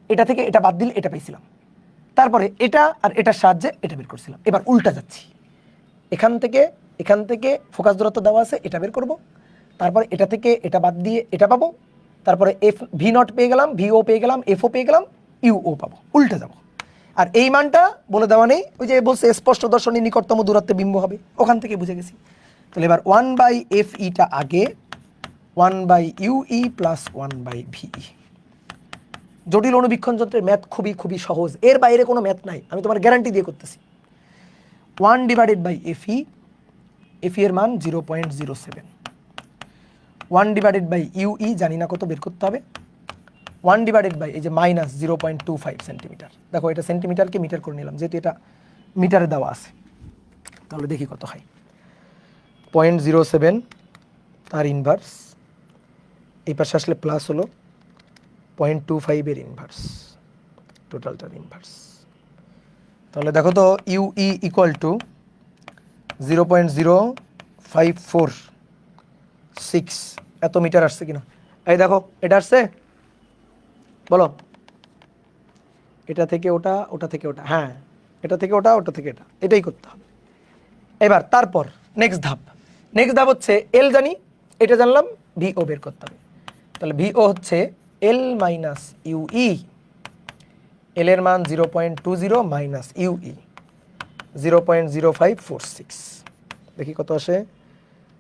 এটা থেকে এটা বাদ দিলে এটা পাইছিলাম, তারপরে এটা আর এটার সাহায্যে এটা বের করছিলাম। এবার উল্টা যাচ্ছি, এখান থেকে ফোকাস দূরত্ব দেওয়া আছে, এটা বের করব, তারপরে এটা থেকে এটা বাদ দিয়ে এটা পাবো, তারপরে V0 পেয়ে গেলাম, VO পেয়ে গেলাম, FO পেয়ে গেলাম, UO পাবো। উল্টা যাব। আর এই মানটা বলে দেওয়া নেই, ওই যে বলছে স্পষ্ট দর্শনের নিকটতম দূরত্বে বিম্ব হবে, ওখান থেকে বুঝে গেছি। তাহলে এবার 1/FE টা আগে, 1/UE প্লাস 1/VE। জটিল অণুবীক্ষণ যন্ত্রের ম্যাথ খুবই সহজ, এর বাইরে কোনো ম্যাথ নাই, আমি তোমার গ্যারান্টি দিয়ে করতেছি। 1/FE, FE এর মান 0.07। 1/UE জানি না কত, বের করতে হবে। 1/ এই যে -0.25 সেন্টিমিটার। দেখো এটা সেন্টিমিটারকে মিটার করে নিলাম, যেহেতু এটা মিটারে দেওয়া আছে। তাহলে দেখি কত হয়। 0.07 তার ইনভার্স, এই পাশে আসলে প্লাস হলো 0.25 এর ইনভার্স, টোটালটার ইনভার্স। তাহলে দেখো তো UE ইকুয়াল টু 0.054 6 এত মিটার আসছে কিনা, এই দেখো এটা আসছে, বলো এটা থেকে ওটা, ওটা থেকে ওটা, হ্যাঁ এটা থেকে ওটা, ওটা থেকে এটা, এটাই করতে হবে। এবার তারপর নেক্সট ধাপ, নেক্সট ধাপ হচ্ছে এল জানি, এটা জানলাম, ভিও বের করতে হবে। তাহলে ভিও হচ্ছে এল মাইনাস ইউই, এল এর মান 0.20 মাইনাস ইউই 0.0546, দেখি কত আসে।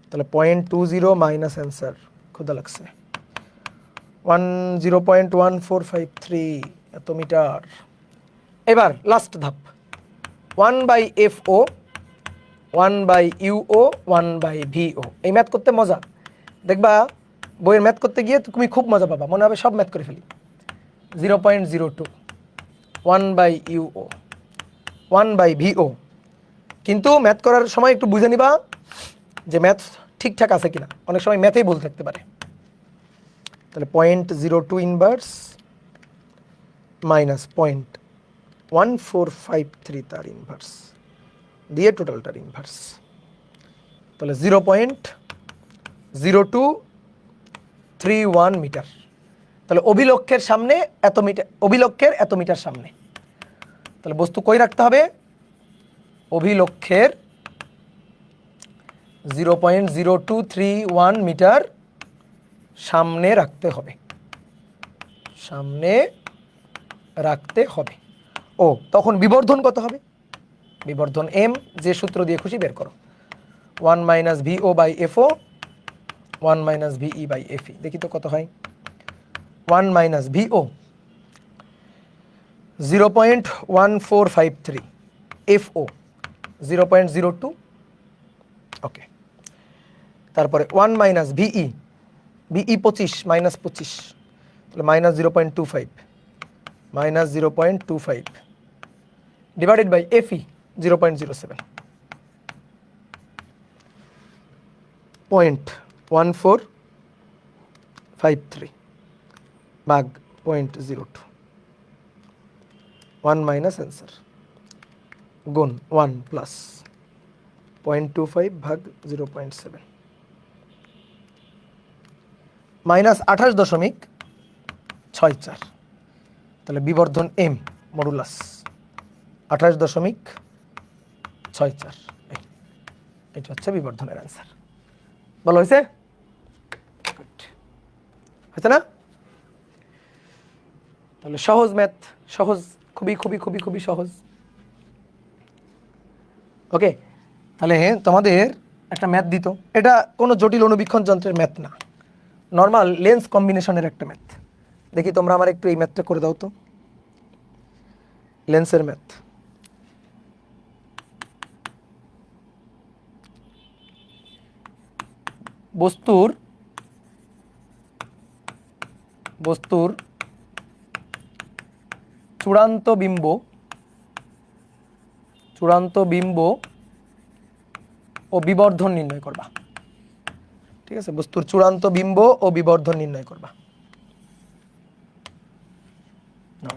তাহলে 0.20 মাইনাস অ্যান্সার ক্ষুধা লাগছে 0.1453 এত মিটার। এবার লাস্ট ধাপ 1/FO 1/UO 1/VO, এই ম্যাথ করতে মজা, দেখবা বইয়ের ম্যাথ করতে গিয়ে তুমি খুব মজা পাবা, মনে হবে সব ম্যাথ করে ফেলি। 0.02 1/UO 1/VO, কিন্তু ম্যাথ করার সময় একটু বুঝে নিবা যে ম্যাথ ঠিকঠাক আছে কিনা, অনেক সময় ম্যাথেই ভুল থাকতে পারে। তাহলে 0.02 ইনভার্স মাইনাস 0.1453 তার ইনভার্স দিয়ে টোটালটার ইনভার্স, তাহলে 0.0231 মিটার। তাহলে অভিলক্ষের সামনে এত মিটার, অভিলক্ষের এত মিটার সামনে, তাহলে বস্তু কই রাখতে হবে, অভিলক্ষের 0.0231 মিটার সামনে রাখতে হবে, সামনে রাখতে হবে। ও তখন বিবর্ধন কত হবে, বিবর্ধন এম, যে সূত্র দিয়ে খুশি বের করো, 1 minus v o by f o 1 minus v e by f e, দেখি তো কত হয়। 1 মাইনাস ভিও 0.1453, এফও 0.02, ওকে। তারপরে 1 মাইনাস ভিই, ভিই 25 মাইনাস 25, তাহলে মাইনাস 0.25 মাইনাস 0.25 ডিভাইডেড বাই এফই 0.07, 0.1453 ভাগ 0.02, 1 মাইনাস অ্যান্সার গুণ 1 প্লাস 0.25 ভাগ 0.7 মাইনাস 28.64, তাহলে বিবর্ধন এম মডুলাস 28.64, এটা হচ্ছে বিবর্ধনের অ্যান্সার। বলো হয়েছে, হয়েছে না? তাহলে সহজ ম্যাথ, সহজ, খুবই খুবই খুবই খুবই সহজ। ওকে, তাহলে তোমাদের একটা ম্যাথ দিত, এটা কোনো জটিল অনুবীক্ষণ যন্ত্রের ম্যাথ না, নর্মাল লেন্স কম্বিনেশনের একটা ম্যাথ। দেখি তোমরা আমার একটু এই ম্যাথটা করে দাও তো, লেন্সের ম্যাথ। বস্তুর চূড়ান্ত বিম্ব ও বিবর্ধন নির্ণয় করবা। ঠিক আছে, বস্তুর চূড়ান্ত বিম্ব ও বিবর্ধন নির্ণয় করবা।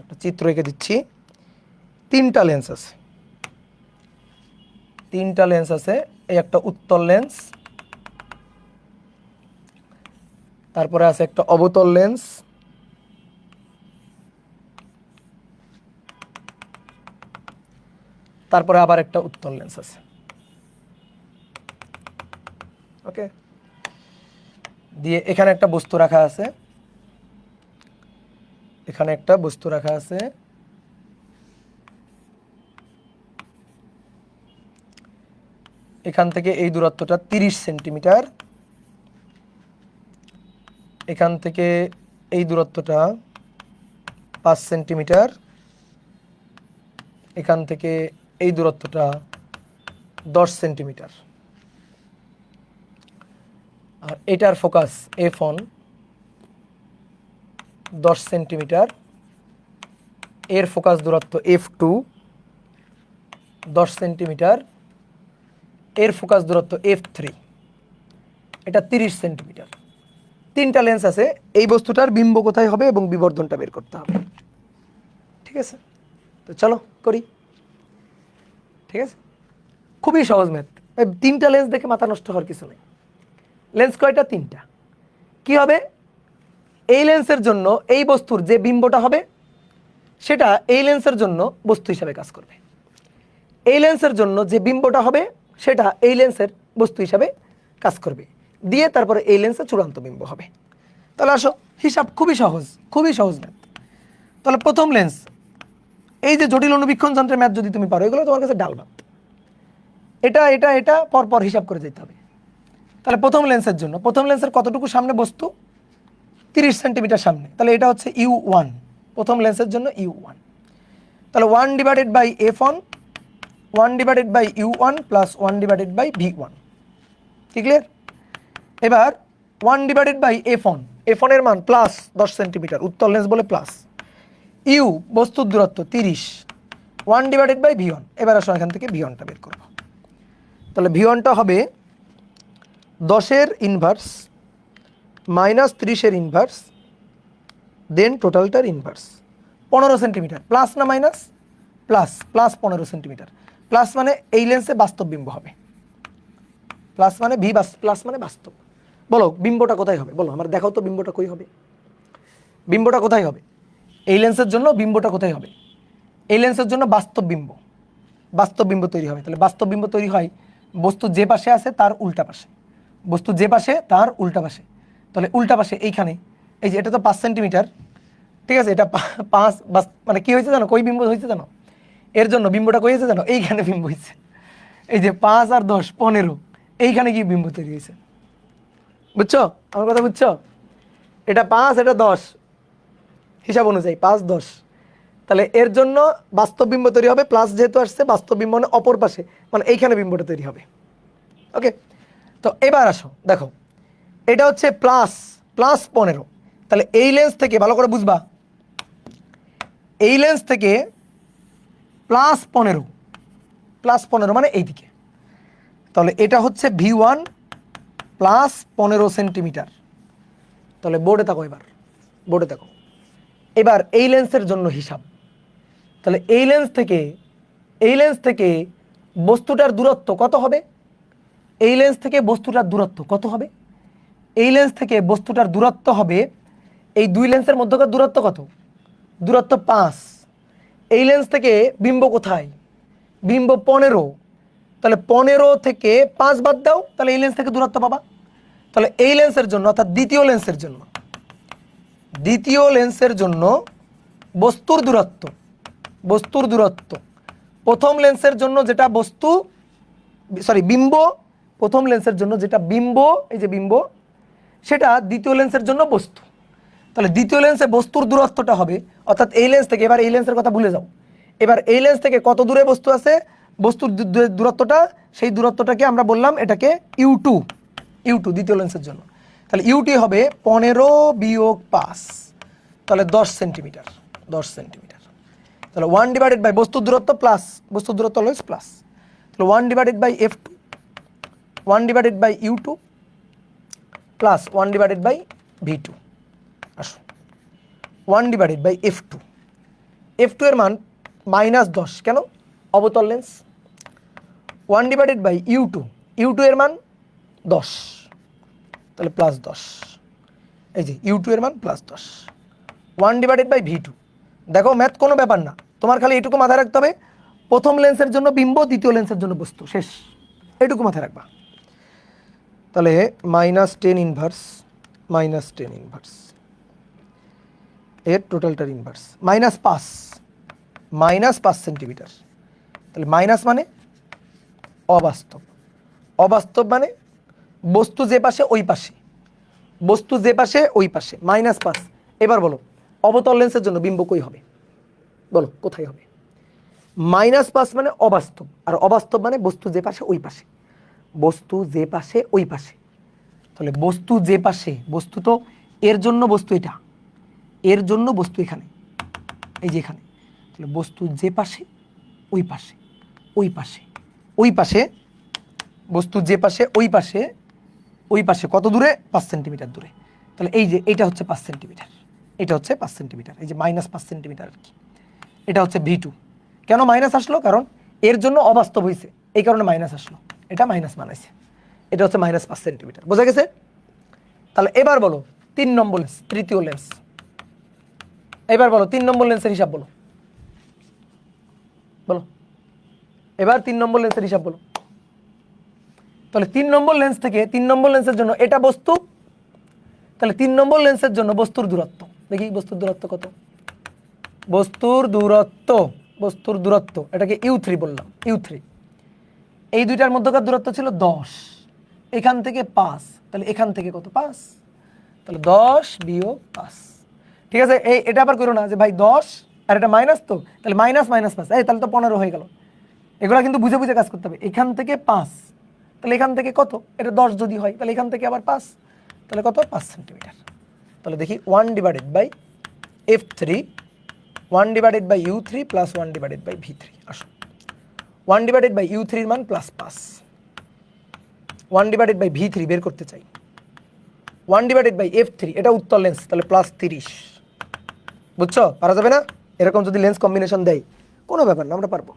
একটা চিত্র এঁকে দিচ্ছি, তিনটা লেন্স আছে, এই একটা উত্তল লেন্স, তারপরে আছে একটা অবতল লেন্স, তারপরে আবার একটা উত্তল লেন্স আছে। ওকে, দিয়ে এখানে একটা বস্তু রাখা আছে, এখানে একটা বস্তু রাখা আছে, এখান থেকে এই দূরত্বটা 30 সেন্টিমিটার, এখান থেকে এই দূরত্বটা 5 সেন্টিমিটার, এখান থেকে এই দূরত্বটা 10 সেন্টিমিটার, আর এটার ফোকাস F1 10 সেন্টিমিটার, এর ফোকাস দূরত্ব F2 10 সেন্টিমিটার, এর ফোকাস দূরত্ব F3, এটা 30 সেন্টিমিটার। তিনটা লেন্স আছে, এই বস্তুটার বিম্ব কোথায় হবে এবং বিবর্ধনটা বের করতে হবে। ঠিক আছে, তো চলো করি। ঠিক আছে, খুবই সহজ ম্যাথ, তিনটা লেন্স দেখে মাথা নষ্ট হওয়ার কিছু নেই। লেন্স কয়টা? 3টা। কি হবে? এই লেন্সের জন্য এই বস্তুর যে বিম্বটা হবে সেটা এই লেন্সের জন্য বস্তু হিসাবে কাজ করবে। এই লেন্সের জন্য যে বিম্বটা হবে সেটা এই লেন্সের বস্তু হিসাবে কাজ করবে, দিয়ে তারপরে এই লেন্সের চূড়ান্ত বিম্ব হবে। তাহলে আসো, হিসাব খুবই সহজ, খুবই সহজ ম্যাথ। তাহলে প্রথম লেন্স, এই যে জটিল অনুবীক্ষণ যন্ত্রের ম্যাথ যদি তুমি পারো, এগুলো তোমার কাছে ডাল ভাত। এটা এটা এটা পরপর হিসাব করে যেতে হবে। তাহলে প্রথম লেন্সের জন্য, প্রথম লেন্সের কতটুকু সামনে বস্তু? 30 সেন্টিমিটার সামনে, তাহলে এটা হচ্ছে U1, প্রথম লেন্সের জন্য U1। তাহলে 1 divided by F1, 1 divided by U1 plus 1 divided by V1। কি ক্লিয়ার? এবার 1 ডিভাইডেড বাই F1, F1 এর মান প্লাস 10 সেন্টিমিটার, উত্তর লেন্স বলে প্লাস। ইউ বস্তুর দূরত্ব 30, 1 ডিভাইডেড বাই V1। এবার আসো এখান থেকে V1টা বের করব। তাহলে V1টা হবে 10-এর ইনভার্স মাইনাস 30-এর ইনভার্স দেন টোটালটার ইনভার্স, 15 সেন্টিমিটার। প্লাস না minus? Plus, plus 15 centimetre. Plus মানে এই লেন্সে বাস্তব বিম্ব হবে, প্লাস মানে ভি, প্লাস মানে বাস্তব। বলো বিম্বটা কোথায় হবে? বলো আমার, দেখাও তো বিম্বটা কই হবে? বিম্বটা কোথায় হবে? এই লেন্সের জন্য বিম্বটা কোথায় হবে? এই লেন্সের জন্য বাস্তব বিম্ব, বাস্তব বিম্ব তৈরি হবে। তাহলে বাস্তব বিম্ব তৈরি হয় বস্তু যে পাশে আছে তার উল্টা পাশে, বস্তু যে পাশে তার উল্টা পাশে। তাহলে উল্টা পাশে এইখানে, এই যে এটা তো 5 সেন্টিমিটার, ঠিক আছে, এটা 5 মানে কি হয়েছে জানো? কই বিম্ব হয়েছে জানো? এর জন্য বিম্বটা কই হয়েছে জানো? এইখানে বিম্ব হয়েছে। এই যে 5 আর 10 15, এইখানে কি বিম্ব তৈরি হয়েছে। বুঝছো আমার কথা? বুঝছো? এটা 5, এটা 10, হিসাব অনুযায়ী 5 10। তাহলে এর জন্য বাস্তব বিম্ব তৈরি হবে, প্লাস যেহেতু আসছে বাস্তব বিম্ব মানে অপর পাশে, মানে এইখানে বিম্বটা তৈরি হবে। ওকে, তো এবার আসো দেখো, এটা হচ্ছে প্লাস প্লাস 15। তাহলে এই লেন্স থেকে, ভালো করে বুঝবা, এই লেন্স থেকে প্লাস 15, প্লাস 15 মানে এইদিকে। তাহলে এটা হচ্ছে V1 প্লাস 15 সেন্টিমিটার। তাহলে বোর্ডে থাকো, এবার বোর্ডে থাকো। এবার এই লেন্সের জন্য হিসাব। তাহলে এই লেন্স থেকে বস্তুটার দূরত্ব কত হবে? এই লেন্স থেকে বস্তুটার দূরত্ব কত হবে? এই লেন্স থেকে বস্তুটার দূরত্ব হবে, এই দুই লেন্সের মধ্যকার দূরত্ব কত? দূরত্ব 5। এই লেন্স থেকে বিম্ব কোথায়? বিম্ব 15। তাহলে 15 থেকে 5 বাদ দাও, তাহলে এই লেন্স থেকে দূরত্ব পাবা। তাহলে এই লেন্সের জন্য, অর্থাৎ দ্বিতীয় লেন্সের জন্য বস্তুর দূরত্ব প্রথম লেন্সের জন্য যেটা বিম্ব, প্রথম লেন্সের জন্য যেটা বিম্ব, এই যে বিম্ব, সেটা দ্বিতীয় লেন্সের জন্য বস্তু। তাহলে দ্বিতীয় লেন্সে বস্তুর দূরত্বটা হবে, অর্থাৎ এই লেন্স থেকে, এবার এই লেন্সের কথা ভুলে যাও, এবার এই লেন্স থেকে কত দূরে বস্তু আছে, বস্তুর দূরত্বটা, সেই দূরত্বটাকে আমরা বললাম এটাকে U2, দ্বিতীয় লেন্সের জন্য। তাহলে ইউটি হবে 15 বিয়োগ 5, তাহলে 10 সেন্টিমিটার, 10 সেন্টিমিটার। তাহলে 1 ডিভাইডেড বাই বস্তুর দূরত্ব প্লাস, বস্তুর দূরত্ব অলওয়েজ প্লাস, তাহলে 1 divided by F2, 1 divided by U2 plus 1 divided by V2। আসো 1 ডিভাইডেড বাই F2, F2 এর মান -10, কেন? অবতল লেন্স। 1 ডিভাইডেড বাই U2 এর মান 10, তাহলে +10, এই যে U2 এর মান +10। 1 ডিভাইডেড বাই V2, দেখো ম্যাথ কোনো ব্যাপার না, তোমার খালি এটুকু মাথায় রাখতে হবে, প্রথম লেন্সের জন্য বিম্ব, দ্বিতীয় লেন্সের জন্য বস্তু, শেষ, এটুকু মাথায় রাখবা। তাহলে -10 ইনভার্স, -10 ইনভার্স এর টোটালটার ইনভার্স, -5 সেন্টিমিটার। তাহলে মাইনাস মানে অবাস্তব, অবাস্তব মানে বস্তু যে পাশে ওই পাশে, বস্তু যে পাশে ওই পাশে, -5। এবার বলো অবতল লেন্সের জন্য বিম্ব কই হবে? বলো কোথায় হবে? -5 মানে অবাস্তব, আর অবাস্তব মানে বস্তু যে পাশে ওই পাশে, বস্তু যে পাশে ওই পাশে। তাহলে বস্তু যে পাশে, বস্তু তো এর জন্য বস্তু এটা, এর জন্য বস্তু এখানে, এই যে এখানে। তাহলে বস্তু যে পাশে ওই পাশে, ওই পাশে, ওই পাশে, বস্তু যে পাশে ওই পাশে, ওই পাশে কত দূরে? 5 সেন্টিমিটার দূরে। তাহলে এই যে এটা হচ্ছে 5 সেন্টিমিটার, এটা হচ্ছে 5 সেন্টিমিটার, এই যে -5 সেন্টিমিটার আর কি। এটা হচ্ছে V2। কেন মাইনাস আসলো? কারণ এর জন্য অবাস্তব হয়েছে, এই কারণে মাইনাস আসলো, এটা মাইনাস বানাইছে। এটা হচ্ছে -5 সেন্টিমিটার। বোঝা গেছে? তাহলে এবার বলো 3 নম্বর লেন্স, তৃতীয় লেন্স। এবার বলো 3 নম্বর লেন্সের হিসাব বলো, বলো এবার 3 নম্বর লেন্সের হিসাব বলো। তাহলে 3 নম্বর লেন্স থেকে 3 নম্বর লেন্সের জন্য এটা বস্তু, তাহলে 3 নম্বর লেন্সের জন্য বস্তুর দূরত্ব, দেখি বস্তুর দূরত্ব কত। বস্তুর দূরত্ব এটাকে u3 বললাম, u3। এই দুইটার মধ্যকার দূরত্ব ছিল 10, এখান থেকে 5, তাহলে এখান থেকে কত 5, তাহলে 10 বিয়োগ 5। ঠিক আছে, এটা আবার করো না যে ভাই 10 আর এটা মাইনাস, তো তাহলে -5, তাহলে তো 15 হয়ে গেল। এগুলা কিন্তু বুঝে বুঝে কাজ করতে হবে। এখান থেকে 5, তাহলে এখান থেকে কত, এটা 10 যদি হয় তাহলে এখান থেকে আবার 5, তাহলে কত 5 সেন্টিমিটার। তাহলে দেখি 1/f3 1/u3 প্লাস 1/v3। আসো 1/u3 এর মান +5, 1/v3 বের করতে চাই, 1/f3 এটা উত্তর লেন্স, তাহলে +30। বুঝছো? পারা যাবে না? এরকম যদি লেন্স কম্বিনেশন দেয় কোনো ব্যাপার না, আমরা পারবো।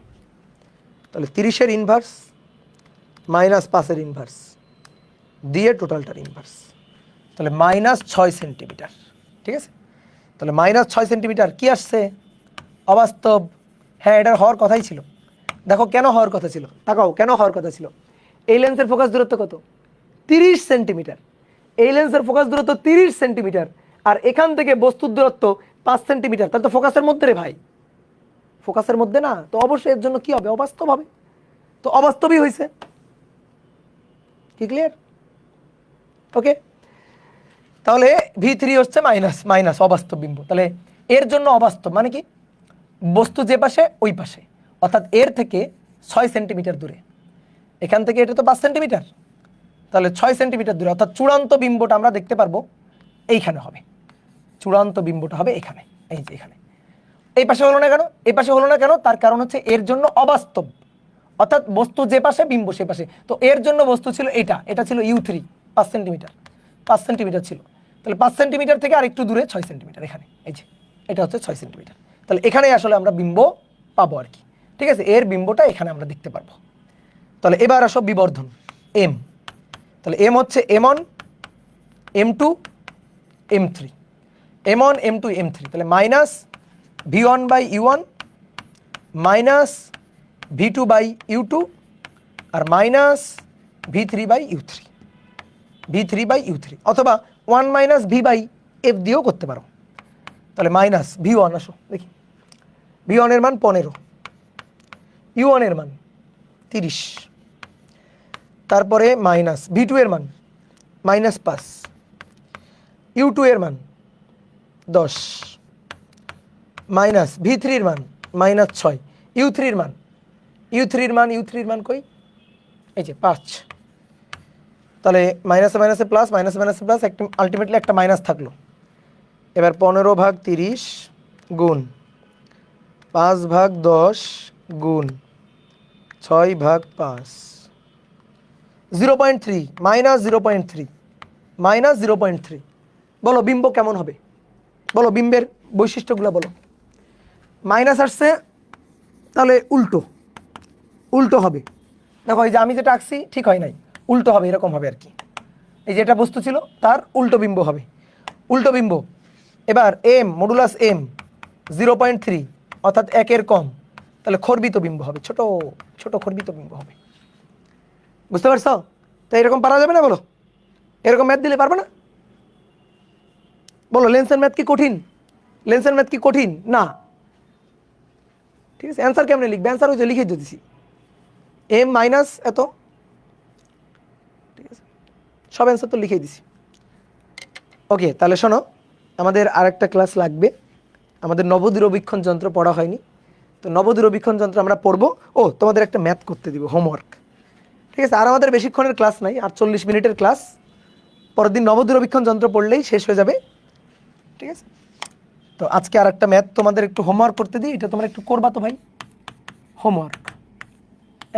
তাহলে 30-এর ইনভার্স -5-এর ইনভার্স দিয়ে টোটালটার ইনভার্স, তাহলে -6 সেন্টিমিটার। ঠিক আছে, তাহলে -6 সেন্টিমিটার কি আসছে? অবাস্তব। হ্যাঁ, এটার হওয়ার কথাই ছিল। দেখো কেন হওয়ার কথা ছিল, তাকাও কেন হওয়ার কথা ছিল। এই লেন্সের ফোকাস দূরত্ব কত? 30 সেন্টিমিটার। এই লেন্সের ফোকাস দূরত্ব 30 সেন্টিমিটার, আর এখান থেকে বস্তুর দূরত্ব 5 সেন্টিমিটার। তাহলে তো ফোকাসের মধ্যে রে ভাই, ফোকাসের মধ্যে না, তো অবশ্যই এর জন্য কি হবে? অবাস্তব হবে। তো অবাস্তবই হয়েছে। কি ক্লিয়ার? ওকে, তাহলে v3 হচ্ছে মাইনাস অবাস্তব বিম্ব। তাহলে এর জন্য অবাস্তব মানে কি? বস্তু যে পাশে ওই পাশে, অর্থাৎ এর থেকে 6 সেন্টিমিটার দূরে। এখান থেকে এটা তো 5 সেন্টিমিটার, তাহলে 6 সেন্টিমিটার দূরে, অর্থাৎ চূড়ান্ত বিম্বটা আমরা দেখতে পারবো এইখানে হবে। চূড়ান্ত বিম্বটা হবে এখানে, এই যে এখানে। এই পাশে হলো না কেন? এই পাশে হলো না কেন? তার কারণ হচ্ছে এর জন্য অবাস্তব, অর্থাৎ বস্তু যে পাশে বিম্ব সে পাশে। তো এর জন্য বস্তু ছিল এটা ছিল u3 5 সেন্টিমিটার, 5 সেন্টিমিটার ছিল। তাহলে 5 সেন্টিমিটার থেকে আরেকটু দূরে 6 সেন্টিমিটার, এখানে এই যে এটা হচ্ছে 6 সেন্টিমিটার। তাহলে এখানেই আসলে আমরা বিম্ব পাবো আর কি। ঠিক আছে, এর বিম্বটা এখানে আমরা দেখতে পারবো। তাহলে এবার আসো বিবর্ধন m। তাহলে m হচ্ছে m1 m2 m3, m1 m2 m3, তাহলে -v1/u1 -v2/u2 আর -v3/u3, v3/u3, অথবা 1 - v/f দিয়েও করতে পারো। তাহলে -v1, আসো দেখি, v1 এর মান 15, u1 এর মান 30, তারপরে -v2 এর মান -5, u2 এর মান 10, -v3 এর মান -6, u3 এর মান কই? এই যে 5। তাহলে মাইনাসে মাইনাসে প্লাস, মাইনাসে মাইনাসে প্লাস, একটা আলটিমেটলি একটা মাইনাস থাকলো। এবার 15/30 গুণ 5/10 গুণ 6/5, 0.3 -0.3 -0.3। বলো বিম্ব কেমন হবে? বলো বিম্বের বৈশিষ্ট্যগুলো বলো। মাইনাস আসছে, তাহলে উল্টো হবে। দেখো এই যে আমি যেটা আঁকছি ঠিক হয় নাই, উল্টো হবে, এরকম হবে আর কি। এই যে এটা বস্তু ছিল তার উল্টো বিম্ব হবে, উল্টো বিম্ব। এবার m মডুলাস m 0.3, অর্থাৎ 1-এর কম, তাহলে খর্বিত বিম্ব হবে, ছোট ছোট খর্বিত বিম্ব হবে। বুঝতে পারছো? তো এরকম পারা যাবে না? বলো, এরকম ম্যাথ দিলে পারবে না? বলো, লেন্সের ম্যাথ কি কঠিন? লেন্সের ম্যাথ কি কঠিন না? ঠিক আছে, অ্যান্সার কেমনে লিখবে? অ্যান্সার ওই যে লিখে দিয়েছি, m মাইনাস এত। ঠিক আছে, সব অ্যান্সার তো লিখেই দিছি। ওকে, তাহলে শোনো, আমাদের আরেকটা ক্লাস লাগবে। আমাদের নবদূরবীক্ষণ যন্ত্র পড়া হয়নি, তো নবদূরবীক্ষণ যন্ত্র আমরা পড়বো। ও, তোমাদের একটা ম্যাথ করতে দিব, হোমওয়ার্ক। ঠিক আছে, আর আমাদের বেশিক্ষণের ক্লাস নাই, আর 40 মিনিটের ক্লাস। পরের দিন নবদূরবীক্ষণ যন্ত্র পড়লেই শেষ হয়ে যাবে। ঠিক আছে, তো আজকে আর একটা ম্যাথ তোমাদের একটু হোমওয়ার্ক করতে দিই, এটা তোমরা একটু করবা তো ভাই। হোমওয়ার্ক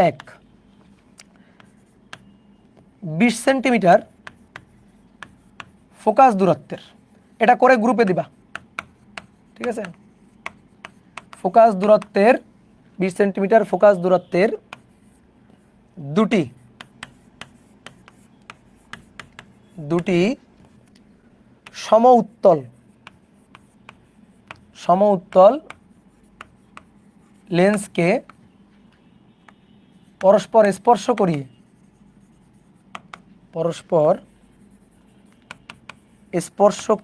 1, 20 সেন্টিমিটার ফোকাস দূরত্বের, এটা করে গ্রুপে দিবা। ঠিক আছে, ফোকাস দূরত্বের 20 সেন্টিমিটার ফোকাস দূরত্বের দুটি দুটি সম উত্তল লেন্সকে পরস্পর স্পর্শ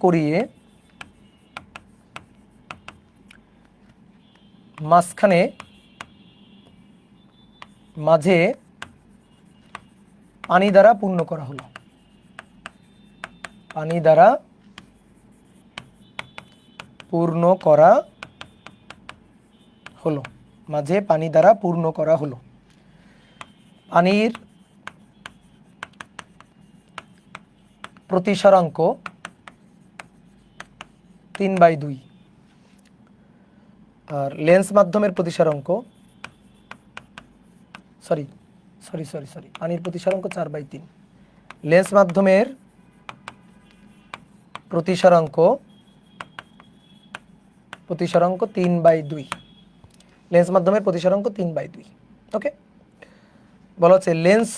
করিয়ে মাঝে পানি দ্বারা পূর্ণ করা হলো। মাঝে পানি দ্বারা পূর্ণ করা হলো। পানির প্রতিসরাঙ্ক 3/2 আর লেন্স মাধ্যমের প্রতিসরাঙ্ক পানির প্রতিসরাঙ্ক 4/3। লেন্স মাধ্যমের প্রতিসরাঙ্ক 3/2। লেন্স মাধ্যমের প্রতিসরাঙ্ক 3/2। ওকে, বলা হচ্ছে লেন্স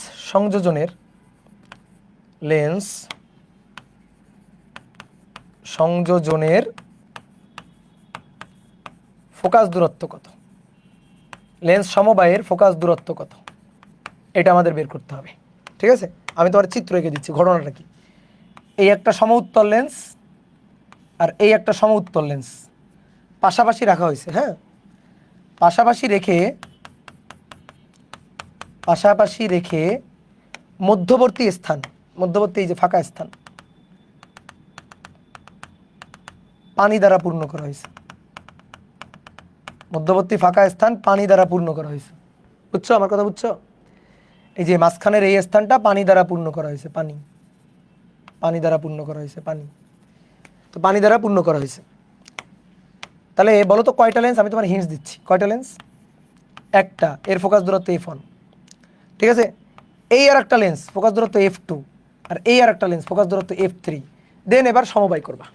সংযোজনের ফোকাস দূরত্ব কত? লেন্স সমবায়ের ফোকাস দূরত্ব কত? এটা আমাদের বের করতে হবে। ঠিক আছে, আমি তোমার চিত্র এঁকে দিচ্ছি। ঘটনাটা কি, এই একটা সমউত্তল লেন্স আর এই একটা সমউত্তল লেন্স পাশাপাশি রাখা হয়েছে। হ্যাঁ, পাশাপাশি রেখে মধ্যবর্তী এই যে ফাঁকা স্থান পানি দ্বারা পূর্ণ করা হয়েছে। মধ্যবর্তী ফাঁকা স্থান পানি দ্বারা পূর্ণ করা হয়েছে। বুঝছো আমার কথা? বুঝছো? এই যে মাঝখানের এই স্থানটা পানি দ্বারা পূর্ণ করা হয়েছে। পানি দ্বারা পূর্ণ করা হয়েছে। তো পানি দ্বারা পূর্ণ করা হয়েছে। তাহলে বলো তো কয়টা লেন্স? আমি তোমার হিন্টস দিচ্ছি। কয়টা লেন্স? একটা, এর ফোকাস দূরত্ব f1। ঠিক আছে, এই আর একটা লেন্স ফোকাস দূরত্ব f2 আর এই আর একটা লেন্স ফোকাস দূরত্ব f3। দেন এবার সমবায় করবা,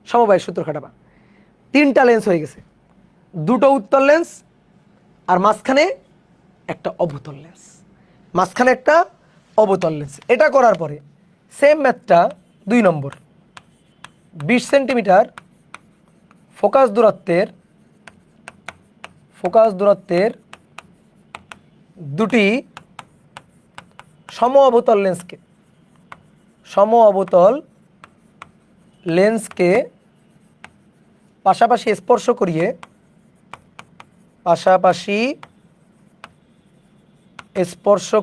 সমবায়ের সূত্র খাটাবা। 3টা লেন্স হয়ে গেছে, 2টো উত্তল লেন্স আর মাঝখানে একটা অবতল লেন্স। এটা করার পরে সেম ম্যাথটা 2 নম্বর। 20 সেন্টিমিটার ফোকাস দূরত্বের দুটি সম অবতল লেন্সকে পাশাপাশি স্পর্শ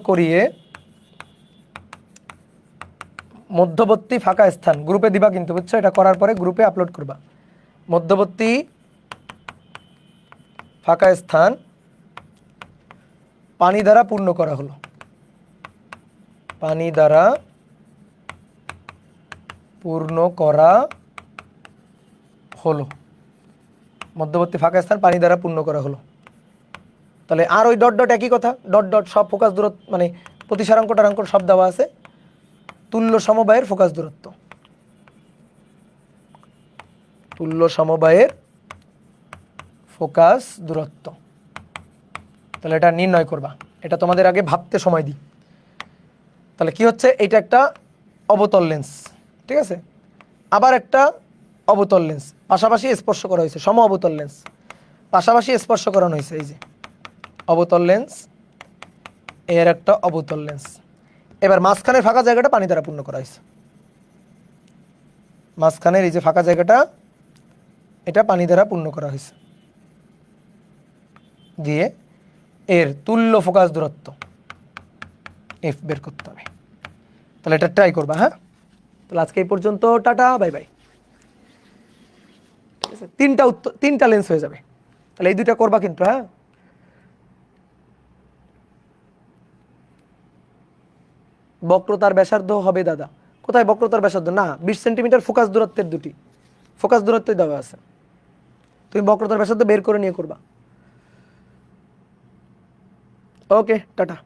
করিয়ে মধ্যবর্তী ফাঁকা স্থান গ্রুপে দিবা কিন্তু, বুঝছো? এটা করার পরে গ্রুপে আপলোড করবা। মধ্যবর্তী ফাঁকা স্থান পানি দ্বারা পূর্ণ করা হলো। মধ্যবর্তী ফাঁকা স্থান পানি দ্বারা পূর্ণ করা হলো। তাহলে আর ওই ডট ডট একই কথা, ডট ডট সব ফোকাস দূরত্ব মানে প্রতিসরাঙ্ক টারাঙ্ক সব দেওয়া আছে। তুল্য সমবায়ের ফোকাস দূরত্ব। তাহলে এটা নির্ণয় করবা। এটা তোমাদের আগে ভাবতে সময় দিই। তাহলে কি হচ্ছে, এটা একটা অবতল লেন্স, ঠিক আছে, আবার একটা অবতল লেন্স পাশাপাশি স্পর্শ করা হয়েছে। সম অবতল লেন্স পাশাপাশি স্পর্শ করানো হয়েছে। এই যে অবতল লেন্স, এর একটা অবতল লেন্স। এবার মাঝখানের ফাঁকা জায়গাটা পানি দ্বারা পূর্ণ করা হয়েছে। মাঝখানের এই যে ফাঁকা জায়গাটা, এটা পানি দ্বারা পূর্ণ করা হয়েছে। দিয়ে এর তুল্য ফোকাস দূরত্ব এফ বের করতে হবে। তাহলে এটা ট্রাই করবা। হ্যাঁ, তাহলে আজকে এই পর্যন্ত, টাটা, বাই বাই। ঠিক আছে, 3টা লেন্স হয়ে যাবে। তাহলে এই 2টা করবা কিন্তু। হ্যাঁ, বক্রতার ব্যাসার্ধ হবে দাদা। কোথায় বক্রতার ব্যাসার্ধ? না, 20 সেন্টিমিটার ফোকাস দূরত্বের দুটি ফোকাস দূরত্বই দেওয়া আছে। তুমি বক্রতার ব্যাসার্ধ বের করে নিয়ে করবা। ওকে, টাটা।